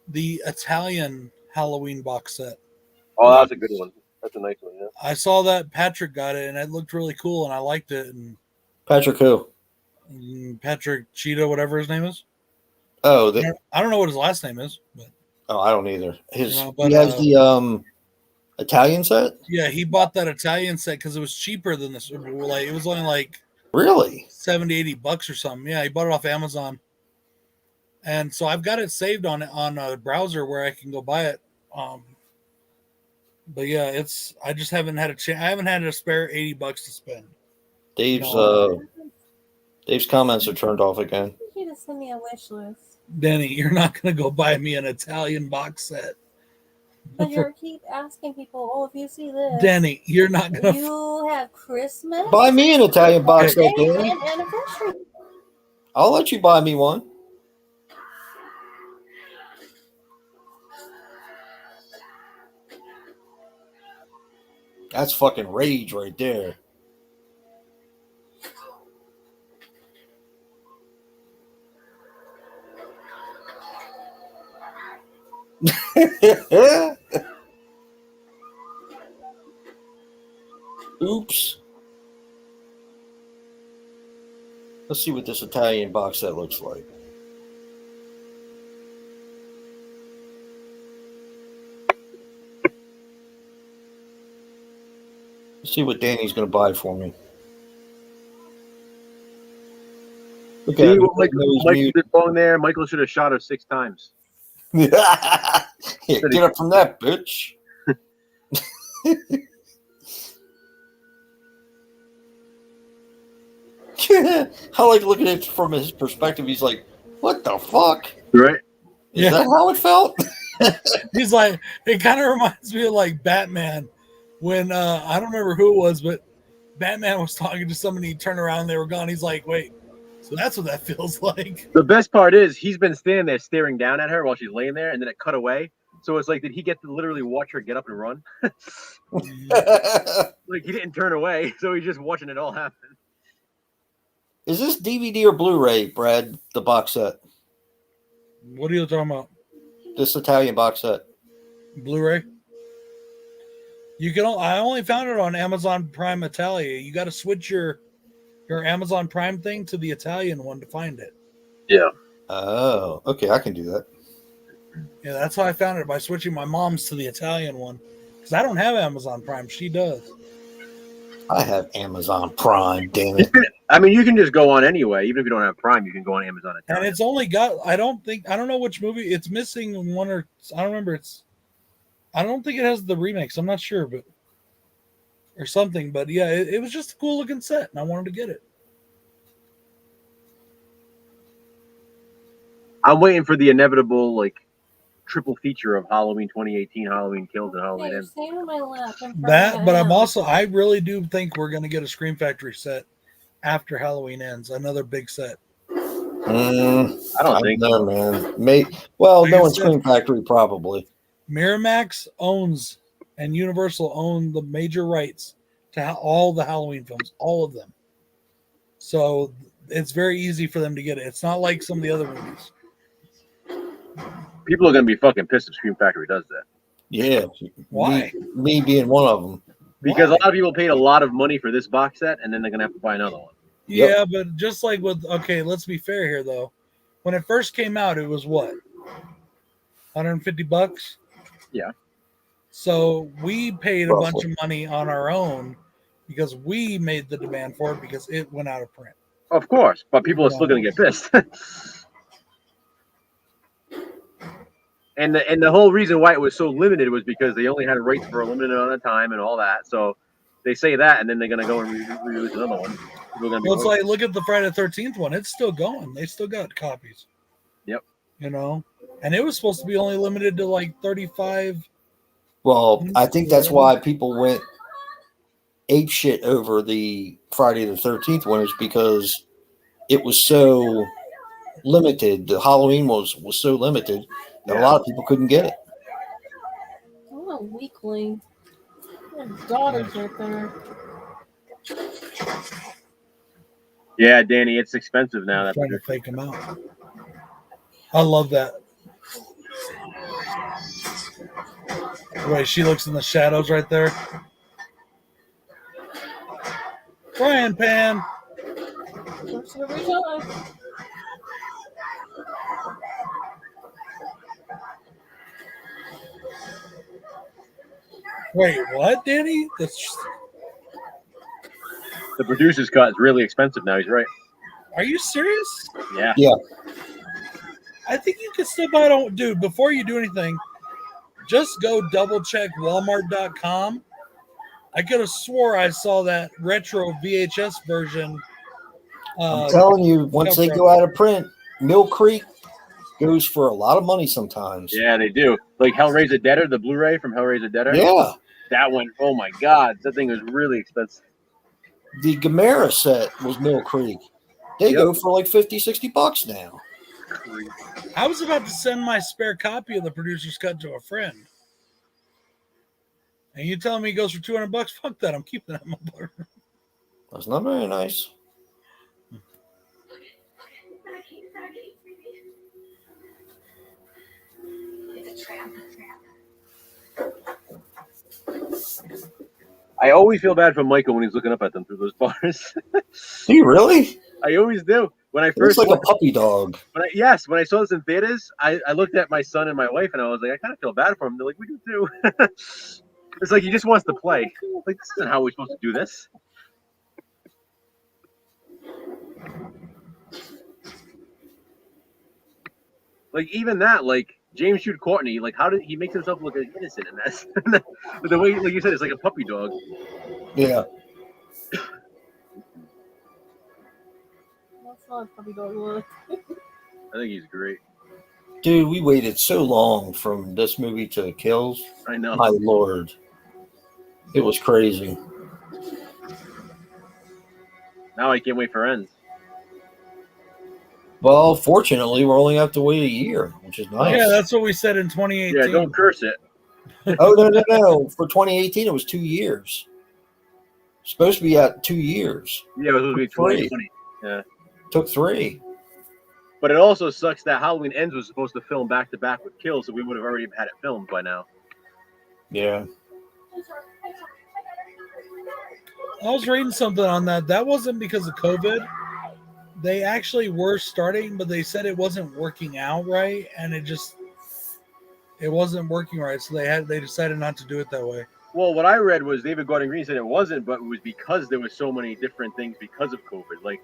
The Italian Halloween box set. Oh, that's a good one. That's a nice one. Yeah. I saw that Patrick got it, and it looked really cool, and I liked it. And Patrick who? Patrick Cheetah, whatever his name is. Oh, I don't know what his last name is, but I don't either. His You know, but, he has the Italian set? yeah, he bought that Italian set because it was cheaper than this. Like it was only like Really? 70, $80 or something. Yeah, he bought it off Amazon. And so I've got it saved on a browser where I can go buy it. But yeah, I just haven't had a chance. I haven't had a spare $80 to spend. Dave's No. Dave's comments are turned off again. You just send me a wish list. Denny, you're not going to go buy me an Italian box set. But you keep asking people, oh, if you see this, Denny, you're not going to. you have Christmas. Buy me an Italian box set, birthday, Danny. and anniversary. I'll let you buy me one. That's fucking rage right there. Oops. Let's see what this Italian box set looks like. Let's see what Danny's going to buy for me. Look See at him. what Michael did wrong there? Michael should have shot her 6 times. Yeah, get up from that, bitch. I like looking at it from his perspective. He's like, what the fuck? Right? Is Yeah. that how it felt? He's like, it kind of reminds me of like Batman when I don't remember who it was, but Batman was talking to somebody, he turned around, they were gone. He's like, wait, so that's what that feels like. The best part is he's been standing there staring down at her while she's laying there, and then it cut away. So it's like, did he get to literally watch her get up and run? Like he didn't turn away, so he's just watching it all happen. Is this DVD or Blu-ray, Brad? The box set, What are you talking about? this Italian box set. Blu-ray? You can. I only found it on Amazon Prime Italia. You got to switch your Amazon Prime thing to the Italian one to find it. Yeah. Oh, okay, I can do that. Yeah, that's how I found it, by switching my mom's to the Italian one. Because I don't have Amazon Prime. She does. I have Amazon Prime. Damn it! I mean, you can just go on anyway. Even if you don't have Prime, you can go on Amazon. And it's only got. I don't know which movie it's missing. One or I don't remember. I don't think it has the remakes. I'm not sure, but or something. But yeah, it was just a cool looking set, and I wanted to get it. I'm waiting for the inevitable like triple feature of Halloween 2018, Halloween Kills, and Yeah, Halloween you're Ends. staying on my lap. I'm That, but I'm now. also, I really do think we're going to get a Scream Factory set after Halloween Ends. Another big set. I don't think know, so. man. Well, Like I no, in said- Scream Factory probably. Miramax owns and Universal own the major rights to all the Halloween films, all of them. So it's very easy for them to get it. It's not like some of the other movies. People are gonna be fucking pissed if Scream Factory does that Yeah. Why? Me being one of them. because Why? a lot of people paid a lot of money for this box set, and then they're gonna have to buy another one. Yep. Yeah, but just like with, okay, let's be fair here though. When it first came out, it was what? $150? Yeah. So we paid a bunch Roughly. of money on our own because we made the demand for it because it went out of print. Of course, but people are still gonna get pissed. And the whole reason why it was so limited was because they only had rights for a limited amount of time and all that. So they say that, and then they're gonna go and release another one. People are gonna be Well, it's like, look at the Friday the 13th one. It's still going. They still got copies. Yep. You know? And it was supposed to be only limited to like 35. Well, I think that's why people went ape shit over the Friday the 13th one, is because it was so limited. The Halloween was so limited that a lot of people couldn't get it. Oh, a weakling. Your daughter's right there. Yeah, Danny, it's expensive now. I'm That's trying to fake them out. I love that. The way she looks in the shadows right there. Frying pan. First every time. Wait, what, Danny? That's, the producer's cut is really expensive now. He's right. are you serious? Yeah. I think you can still buy it. Dude, before you do anything, just go double check Walmart.com. I could have swore I saw that retro VHS version. I'm telling you, once they go out of print, Mill Creek goes for a lot of money sometimes. Yeah, they do. Like Hellraiser Deader, the Blu-ray from Hellraiser Deader. Yeah. That one, oh my God, that thing was really expensive. The Gamera set was Mill Creek. They go for like $50-$60 now. I was about to send my spare copy of the producer's cut to a friend. And you telling me it goes for $200? Fuck that. I'm keeping that in my bar. That's not very nice. It's a trap. I always feel bad for Michael when he's looking up at them through those bars. Do you really? I always do. When I It's first like a watched- puppy dog. when I saw this in theaters, I looked at my son and my wife and I was like, I kind of feel bad for him. They're like, we do too. It's like he just wants to play. Like, this isn't how we're supposed to do this. Like even that, like James Jude Courtney, like how did he makes himself look innocent in this? But the way, like you said, it's like a puppy dog. Yeah. That's not a puppy dog look. I think he's great. Dude, we waited so long from this movie to Kills. I know. My Lord. It was crazy. Now I can't wait for Ends. Well, fortunately, we're only have to wait a year, which is nice. Yeah, that's what we said in 2018. Yeah, don't curse it. Oh, no. For 2018, it was 2 years. Supposed to be at 2 years. Yeah, it was supposed to be 2020. Yeah. Took 3. But it also sucks that Halloween Ends was supposed to film back to back with Kills, so we would have already had it filmed by now. Yeah. I was reading something on that. That wasn't because of COVID. They actually were starting, but they said it wasn't working out right, and it wasn't working right. So they decided not to do it that way. Well, what I read was David Gordon Green said it wasn't, but it was because there were so many different things because of COVID, like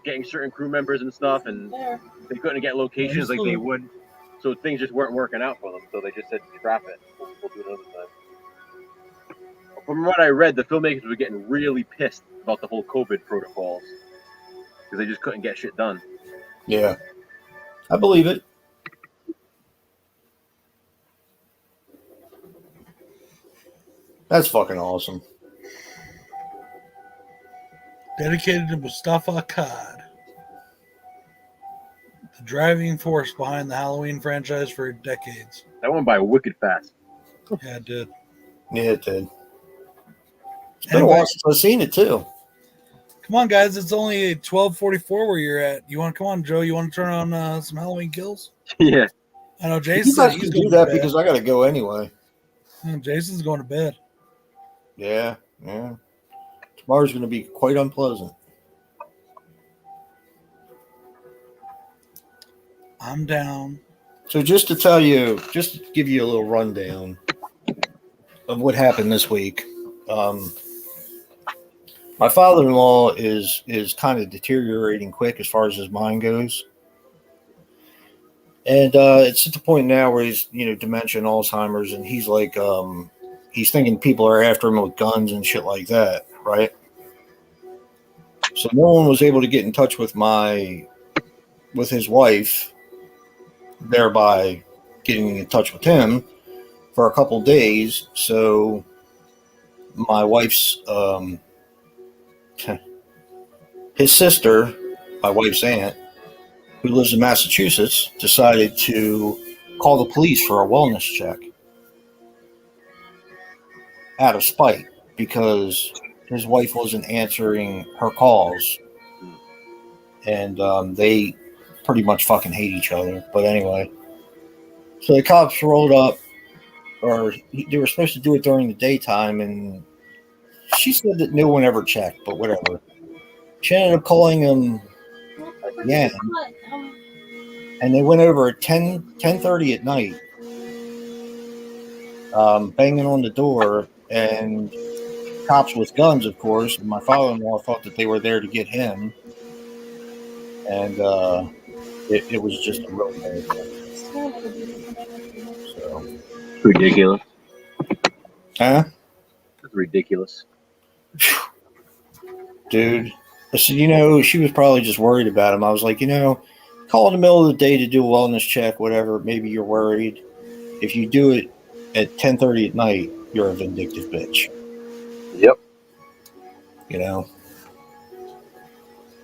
getting certain crew members and stuff, and There. they couldn't get locations like they would, so things just weren't working out for them. So they just said, "Scrap it. We'll do it another time." from what I read, the filmmakers were getting really pissed about the whole COVID protocols because they just couldn't get shit done. Yeah, I believe it. That's fucking awesome. Dedicated to Mustafa Akkad, the driving force behind the Halloween franchise for decades. That went by wicked fast. Yeah, it did. Yeah, it did. It's been a while since I've seen it too. Come on, guys! It's only 12:44 where you're at. You want to come on, Joe? You want to turn on some Halloween Kills? Yeah. I know You Jason. guys He's can going do to that bed. because I got to go anyway. Jason's going to bed. Yeah. Tomorrow's going to be quite unpleasant. I'm down. So just to tell you, just to give you a little rundown of what happened this week. My father-in-law is kind of deteriorating quick as far as his mind goes. And it's at the point now where he's, dementia and Alzheimer's, and he's like, he's thinking people are after him with guns and shit like that, right? So no one was able to get in touch with his wife, thereby getting in touch with him for a couple days. So my wife's, his sister, my wife's aunt, who lives in Massachusetts, decided to call the police for a wellness check out of spite because his wife wasn't answering her calls, and they pretty much fucking hate each other. But anyway, so the cops rolled up, they were supposed to do it during the daytime, and she said that no one ever checked, but whatever. She ended up calling him again, and they went over at 10:30 at night, banging on the door, and cops with guns, of course. And my father-in-law thought that they were there to get him, and it was just a real bad thing. So Ridiculous. Huh? That's ridiculous. Dude. I said, she was probably just worried about him. I was like, call in the middle of the day to do a wellness check, whatever. Maybe you're worried. If you do it at 10:30 at night, you're a vindictive bitch. Yep.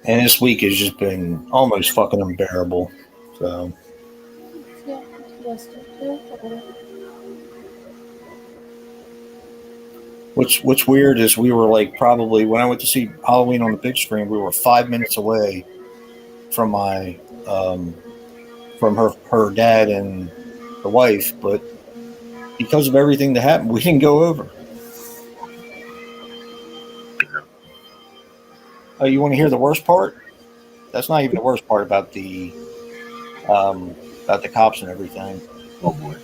And this week has just been almost fucking unbearable. So. What's weird is we were like probably when I went to see Halloween on the big screen, we were 5 minutes away from my from her dad and the wife, but because of everything that happened, we didn't go over. Oh, you want to hear the worst part? That's not even the worst part about the cops and everything. Oh boy.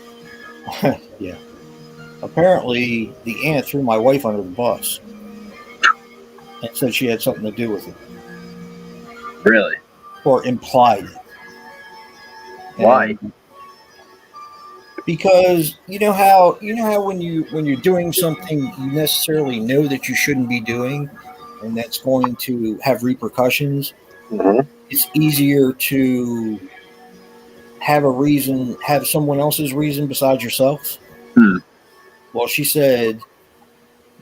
Yeah. Apparently, the aunt threw my wife under the bus and said she had something to do with it. Really? Or implied it. Why? Because you know how when you're doing something you necessarily know that you shouldn't be doing, and that's going to have repercussions. Mm-hmm. It's easier to have someone else's reason besides yourself. Well, she said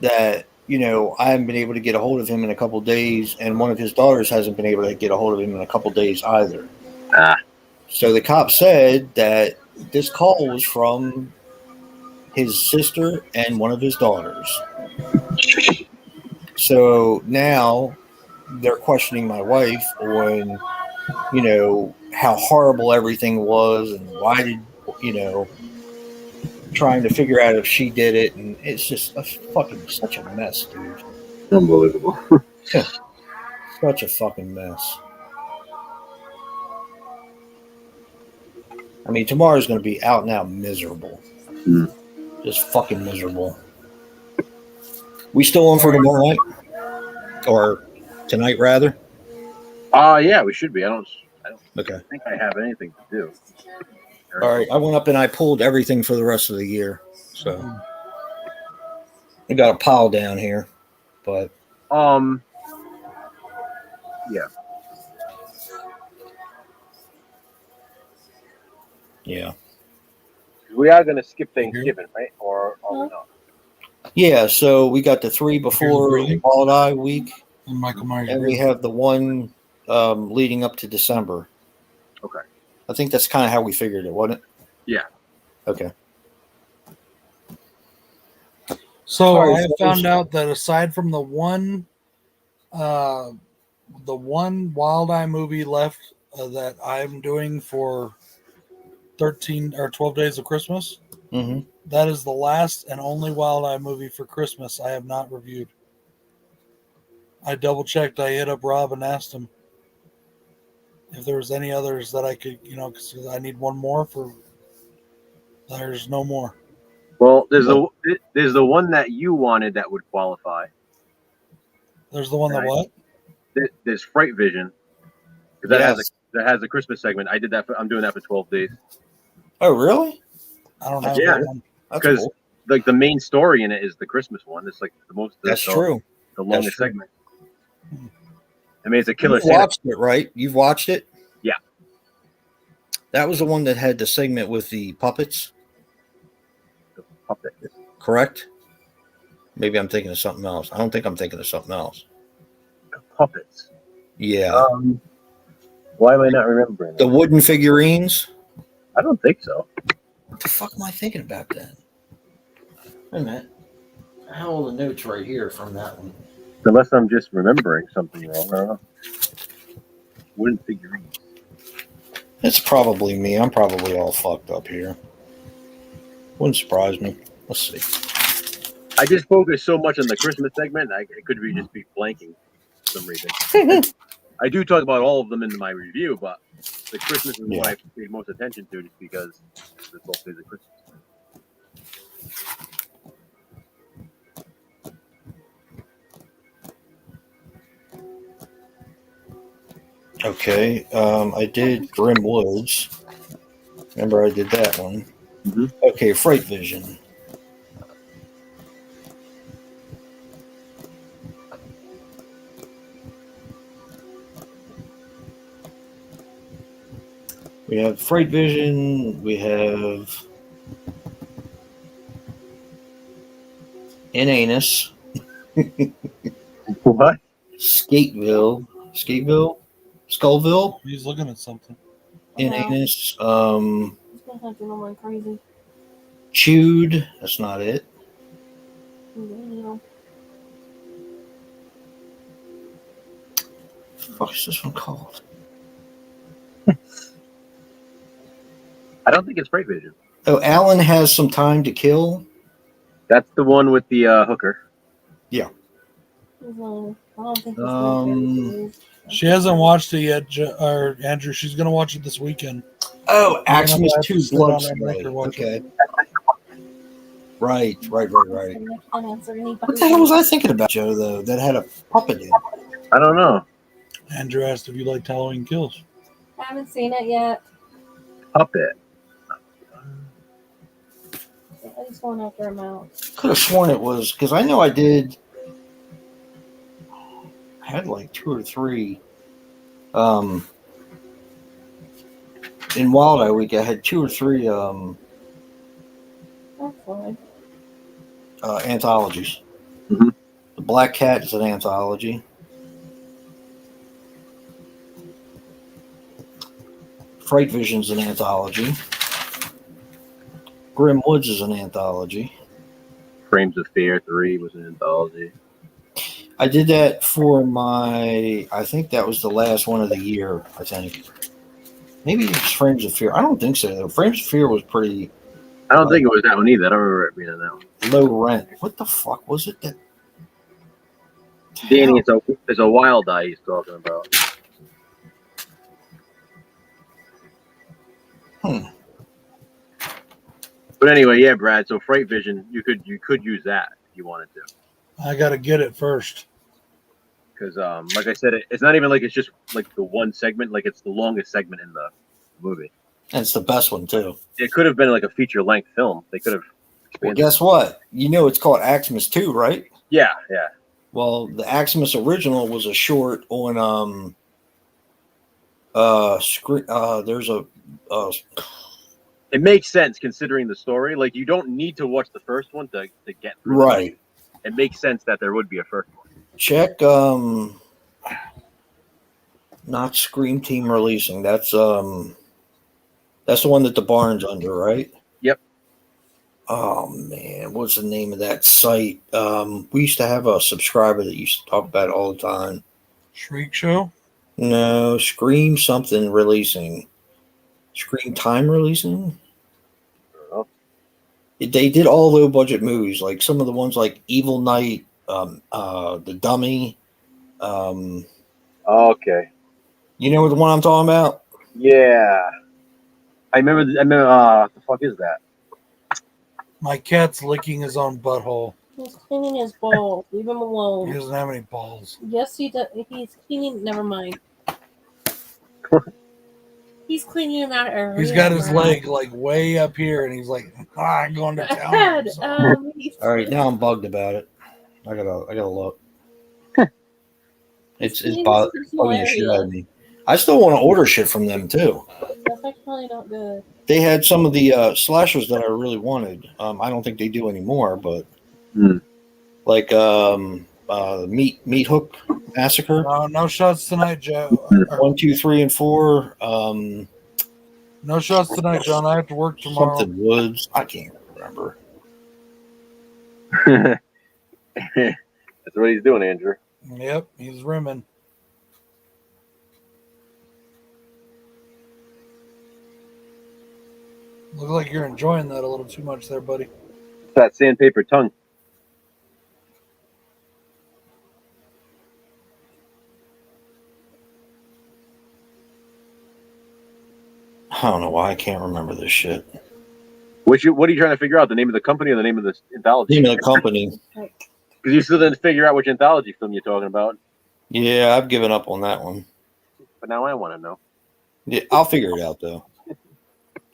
that, I haven't been able to get a hold of him in a couple days, and one of his daughters hasn't been able to get a hold of him in a couple days either. So the cop said that this call was from his sister and one of his daughters. So now they're questioning my wife on, how horrible everything was and why did, trying to figure out if she did it, and it's just such a mess, dude. Unbelievable. Such a fucking mess. I mean, tomorrow's going to be out and out miserable. Just fucking miserable. We still on for tomorrow night? Or tonight, rather? Yeah, we should be. I don't Okay. think I have anything to do. All right. I went up and I pulled everything for the rest of the year. So We got a pile down here, but Yeah. yeah. We are gonna skip Thanksgiving, right? Or are we not? Yeah, so we got the 3 before breathing. Holiday week, And Michael Myers. and we have the one leading up to December. Okay. I think that's kind of how we figured it, wasn't it? Yeah. Okay. So All right, I have so found out that aside from the one Wild Eye movie left that I'm doing for 13 or 12 days of Christmas, Mm-hmm. that is the last and only Wild Eye movie for Christmas I have not reviewed. I double checked. I hit up Rob and asked him if there was any others that I could, because I need one more for. There's no more. Well, there's the one that you wanted that would qualify. There's the one that Right. what? There's Fright Vision. 'Cause that has a Christmas segment. I did that. I'm doing that for 12 days. Oh, really? I don't have Yeah. that one. That's 'Cause cool. Like the main story in it is the Christmas one. It's like the most. That's true. The longest That's true. segment. I mean, it's a killer. You've watched it, right? You've watched it? Yeah. That was the one that had the segment with the puppets, Puppet. correct? Maybe I'm thinking of something else. I don't think I'm thinking of something else. Puppets. Yeah. Why am I not remembering? The wooden figurines. I don't think so. What the fuck am I thinking about then? Wait a minute. I have all the notes right here from that one. Unless I'm just remembering something wrong. I don't know. Wooden figurines. It's probably me. I'm probably all fucked up here. Wouldn't surprise me. Let's see. I just focus so much on the Christmas segment. It could be just be blanking for some reason. I do talk about all of them in my review, but the Christmas is what I pay most attention to, just because it's both days of Christmas. Okay. I did Grim Woods. Remember I did that one. Mm-hmm. Okay, Fright Vision. We have Fright Vision. We have Inanus. What? Skateville. Skullville. He's looking at something. Inanus. He's been hunting on like crazy. Chewed. That's not it. You What is this one called? I don't think it's Fright Vision. Oh, Alan Has Some Time to Kill. That's the one with the hooker. know. I don't think he's She hasn't watched it yet, or Andrew. She's gonna watch it this weekend. Oh, Axemas I'm 2 gonna sit Blood down and make her Spray. watch Okay. Right. I can't answer anybody. What the hell was I thinking about, Joe, though, that had a puppet in? I don't know. Andrew asked if you liked Halloween Kills. I haven't seen it yet. Puppet. He's going after him out. Could have sworn it was, because I know I did. I had like 2 or 3. In Wild Eye Week, I had 2 or 3 That's fine. anthologies. Mhm. The Black Cat is an anthology. Fright Vision's an anthology. Grim Woods is an anthology. Frames of Fear 3 was an anthology. I did that for I think that was the last one of the year, I think. Maybe it was Frames of Fear. I don't think so, though. Frames of Fear was pretty I don't think it was that one either. I don't remember it being in that one. low rent. What the fuck was it that? Danny, it's a Wild Eye he's talking about. But anyway, yeah, Brad. So Fright Vision, you could use that if you wanted to, I gotta get it first. because like I said, it's not even like it's just like the one segment. Like it's the longest segment in the movie. And it's the best one, too. It could have been like a feature length film. They could have Well, guess what? You know it's called Aximus 2, right? Yeah. Well, the Aximus original was a short on there's a It makes sense considering the story. Like, you don't need to watch the first one to get through the right. movie. It makes sense that there would be a first one. Check not Scream Team Releasing. That's the one that the barn's under, right? Yep. Oh man, what's the name of that site? We used to have a subscriber that used to talk about it all the time. Shriek Show. No, Scream something releasing. Scream Time Releasing. Oh. They did all low budget movies, like some of the ones like Evil Night, The Dummy. Okay. You know the one I'm talking about? Yeah. I remember. What the fuck is that? My cat's licking his own butthole. He's cleaning his balls. Leave him He alone. doesn't have any balls. Yes, he does. He's cleaning. Never mind. He's cleaning that area. He's got his leg like way up here, and he's like, I'm going to town. Dad, All right, now I'm bugged about it. I gotta look. It's He's bugging cleaning the his shit area. out of me. I still want to order shit from them too. That's actually not good. They had some of the slashers that I really wanted. I don't think they do anymore, but like Meat Hook Massacre. No shots tonight, Joe. 1, 2, 3, and 4. No shots tonight, John. I have to work tomorrow. Something Woods. I can't remember. That's what he's doing, Andrew. Yep, he's rimming. Look like you're enjoying that a little too much there, buddy. That sandpaper tongue. I don't know why I can't remember this shit. What are you trying to figure out? The name of the company or the name of the anthology? Name of the company. Because you still didn't figure out which anthology film you're talking about. Yeah, I've given up on that one. But now I want to know. Yeah, I'll figure it out though.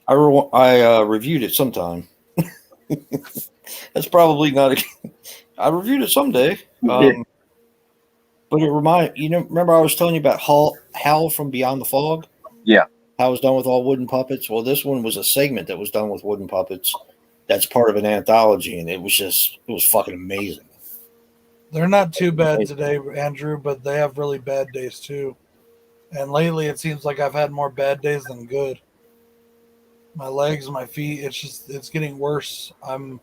I reviewed it sometime. That's probably not. I reviewed it someday. But it remember I was telling you about Hal from Beyond the Fog? Yeah. How it was done with all wooden puppets. Well, this one was a segment that was done with wooden puppets. That's part of an anthology, and it was fucking amazing. They're not too bad today, Andrew, but they have really bad days too. And lately, it seems like I've had more bad days than good. My legs, my feet, it's getting worse. I'm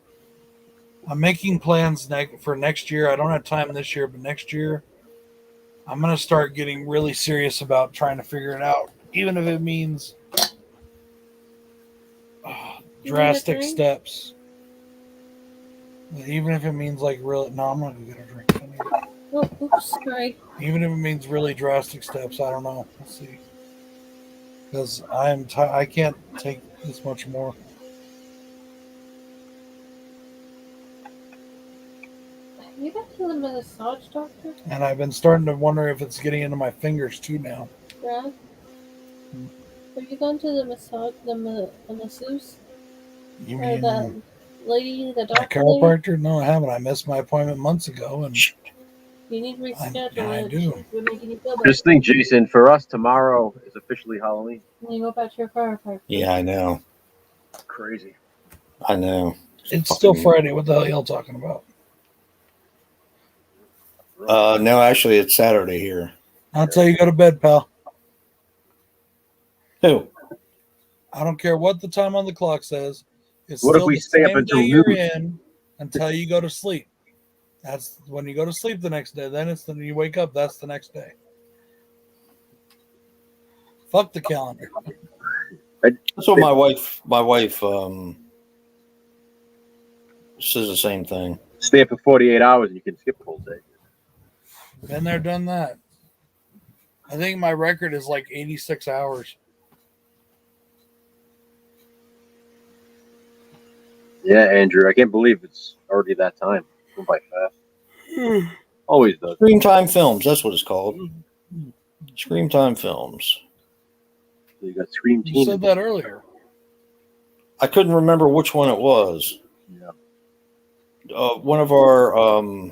making plans for next year. I don't have time this year, but next year, I'm gonna start getting really serious about trying to figure it out, even if it means drastic steps. Even if it means like real. No, I'm not gonna get a drink. Oh, oops, sorry. Even if it means really drastic steps, I don't know. We'll see. Because I can't take this much more. Have you been to the massage doctor? And I've been starting to wonder if it's getting into my fingers too now. Yeah. Have you gone to the masseuse? You Or mean the lady, the a doctor? Lady? chiropractor? No, I haven't. I missed my appointment months ago, and You need to reschedule I it. do. We're making you feel better. Just think, Jason, for us, tomorrow is officially Halloween. And you go back to your chiropractor. Yeah, I know. Crazy. I know. It's still Friday. What the hell y'all talking about? No, actually, it's Saturday here. I'll tell you, go to bed, pal. Who? I don't care what the time on the clock says. It's What if still we the stay up same until day you're noon? in until you go to sleep. That's when you go to sleep the next day. Then it's when you wake up. That's the next day. Fuck the calendar. That's what my wife says the same thing. Stay up for 48 hours and you can skip the whole day. Been there, done that. I think my record is like 86 hours. Yeah, Andrew, I can't believe it's already that time. Went by fast. Always does. Scream Time Films. That's what it's called. Scream Time Films. So you got Scream You Team. said that earlier. I couldn't remember which one it was. Yeah. one of our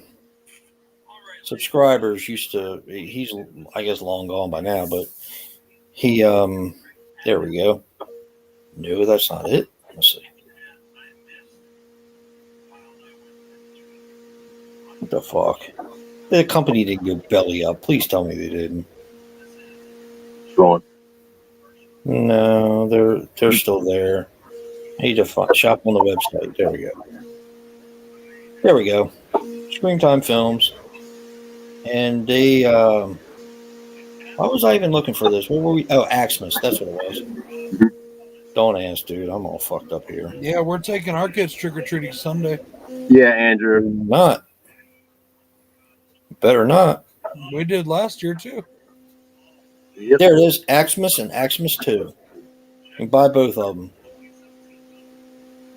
subscribers used to. He's, I guess, long gone by now, but he. There we go. No, that's not it. Let's see. What the fuck? The company didn't go belly up. Please tell me they didn't. Going. No, they're still there. I need to shop on the website. There we go. There we go. Screamtime Films. And they why was I even looking for this? Where were we? Oh, Axmas. That's what it was. Don't ask, dude. I'm all fucked up here. Yeah, we're taking our kids trick-or-treating Sunday. Yeah, Andrew. Not. Better not. We did last year, too. Yep. There it is. Axmas and Axmas 2. You can buy both of them.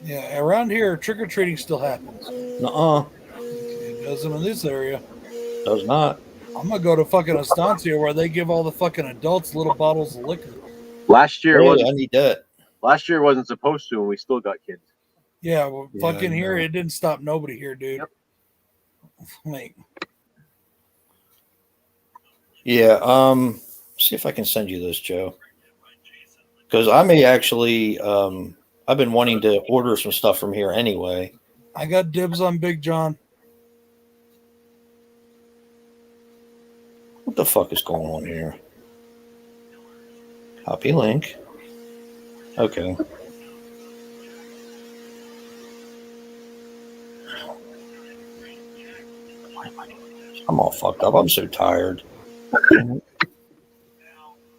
Yeah, around here, trick-or-treating still happens. Nuh-uh. It doesn't in this area. Does not. I'm going to go to fucking Estancia where they give all the fucking adults little bottles of liquor. Last year Hey, wasn't. I need that. Last year wasn't supposed to, and we still got kids. Yeah, well, Yeah, fucking I here, know. it didn't stop nobody here, dude. Yep. Like, Yeah, see if I can send you this, Joe. Because I may actually, I've been wanting to order some stuff from here anyway. I got dibs on Big John. What the fuck is going on here? Copy link. Okay. I'm all fucked up. I'm so tired.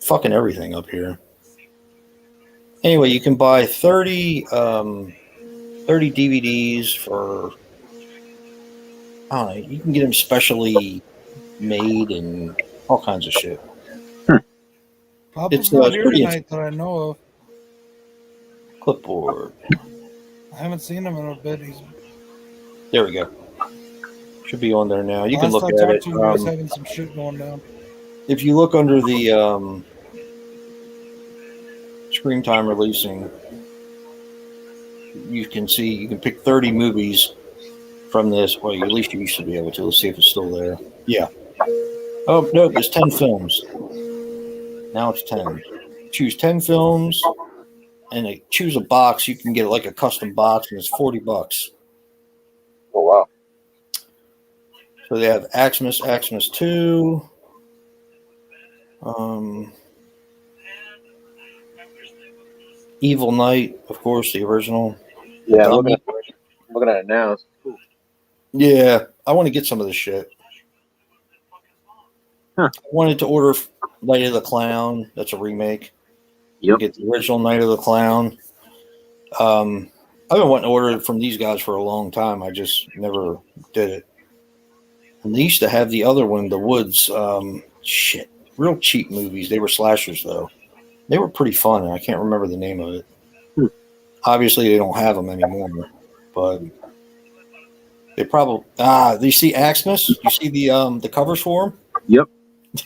Fucking everything up here. Anyway, you can buy 30 DVDs for, I don't know, you can get them specially made and all kinds of shit. Papa's It's, not here pretty tonight that I know of. Clipboard. I haven't seen him in a bit. He's There we go. Should be on there now. You can last look I at talked it. to him, he was having some shit going down. If you look under the Screen Time releasing, you can see you can pick 30 movies from this. Well, at least you used to be able to. Let's see if it's still there. Yeah. Oh no, it's 10 films. Now it's 10. Choose 10 films, and they choose a box. You can get like a custom box, and it's $40. Oh wow! So they have Axmas 2. Evil Knight, of course, the original. Yeah, looking at it now. It's cool. Yeah, I want to get some of this shit. Huh. I wanted to order Night of the Clown. That's a remake. Yep. Get the original Night of the Clown. I've been wanting to order it from these guys for a long time. I just never did it. And they used to have the other one, The Woods. Shit. Real cheap movies. They were slashers, though. They were pretty fun, and I can't remember the name of it. Obviously, they don't have them anymore, but they probably. Do you see Axmas? You see the covers for them? Yep.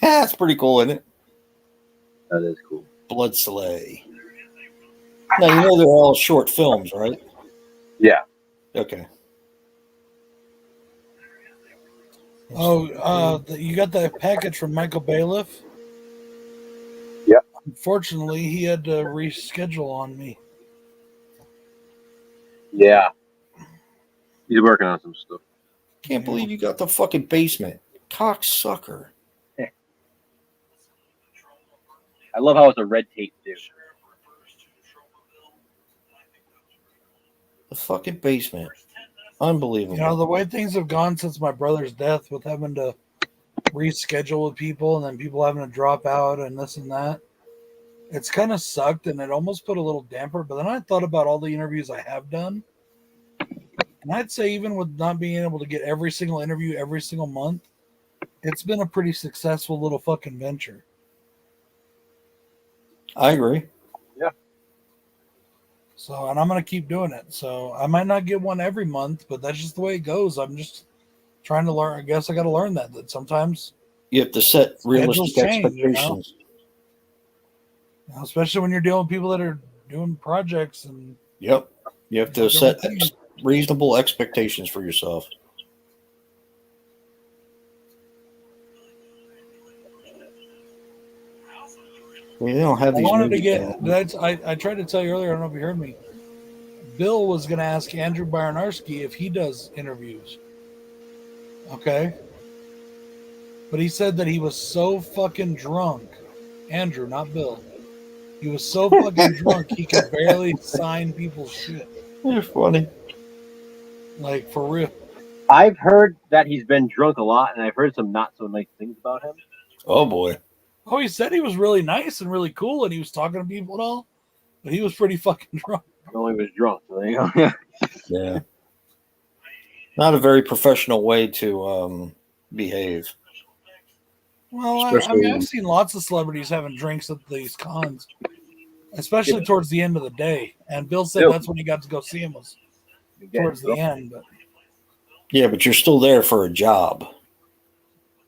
Yeah, it's pretty cool, isn't it? That is cool. Blood Sleigh. Now, you know they're all short films, right? Yeah. Okay. Oh, you got that package from Michael Bailiff? Yeah. Unfortunately, he had to reschedule on me. Yeah. He's working on some stuff. Can't believe you got the fucking basement. Cocksucker. I love how it's a red tape too. The fucking basement. Unbelievable. You know, the way things have gone since my brother's death with having to reschedule with people and then people having to drop out and this and that, it's kind of sucked and it almost put a little damper. But then I thought about all the interviews I have done. And I'd say even with not being able to get every single interview every single month, it's been a pretty successful little fucking venture. I agree. So, and I'm going to keep doing it. So I might not get one every month, but that's just the way it goes. I'm just trying to learn. I guess I got to learn that sometimes, You have to set realistic Schedules change, you know? expectations. especially when you're dealing with people that are doing projects and Yep. You have to Different set things. reasonable expectations for yourself. We don't have I these. wanted to movies get now. that's I tried to tell you earlier, I don't know if you heard me. Bill was gonna ask Andrew Baranarski if he does interviews. Okay. But he said that he was so fucking drunk. Andrew, not Bill. He was so fucking drunk he could barely sign people's shit. You're funny. Like for real. I've heard that he's been drunk a lot, and I've heard some not so nice things about him. Oh boy. Oh, he said he was really nice and really cool and he was talking to people and all, but he was pretty fucking drunk. No, he was drunk. So there you go. Yeah. Not a very professional way to behave. Well, I Especially- mean, I've seen lots of celebrities having drinks at these cons, especially towards the end of the day. And Bill said Yeah. that's when he got to go see him was towards the end. But Yeah, but you're still there for a job.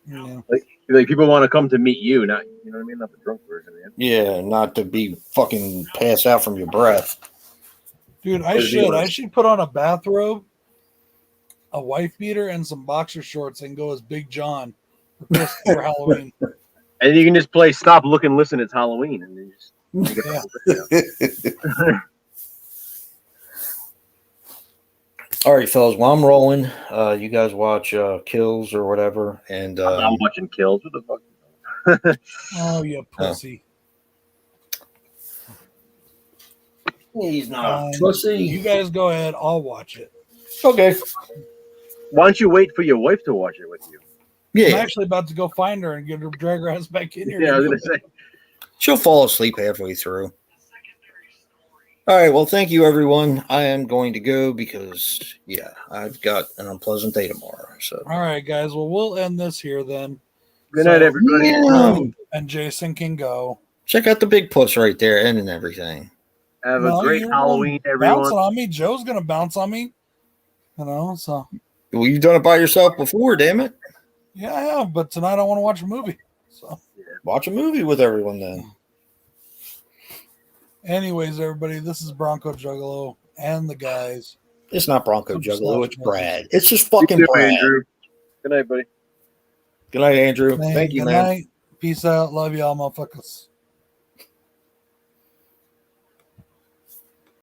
you know, Like people want to come to meet you, not you know what I mean, not the drunk version. Man. Yeah, not to be fucking pass out from your breath. dude, Or do I it. should put on a bathrobe, a wife beater, and some boxer shorts and go as Big John for Halloween. And you can just play "Stop, Look, and Listen." It's Halloween, and then just you get All right, fellas. While I'm rolling, you guys watch Kills or whatever, and I'm watching Kills. What the fuck? Oh, you pussy! he's not You guys go ahead. I'll watch it. Okay. Why don't you wait for your wife to watch it with you? I'm Yeah, actually about to go find her and get her, drag her ass back in here. Yeah, I was gonna say. she'll fall asleep halfway through. All right. Well, thank you, everyone. I am going to go because, yeah, I've got an unpleasant day tomorrow. So, All right, guys. Well, we'll end this here then. Good night, everybody. Yeah. And Jason can go. Check out the big puss right there and everything. Have a No, great you're Halloween, Bouncing everyone. on me. Joe's gonna bounce on me. You know, so Well, you've done it by yourself before, damn it. yeah, I have. But tonight I want to watch a movie. So, Watch a movie with everyone then. anyways, everybody, this is Bronco Juggalo and the guys. It's not Bronco Some Juggalo, it's stuff. Brad. It's just You fucking too, Brad. Andrew. Good night, buddy. Good night, Andrew. Thank you, Good man. night. Peace out. Love y'all, motherfuckers.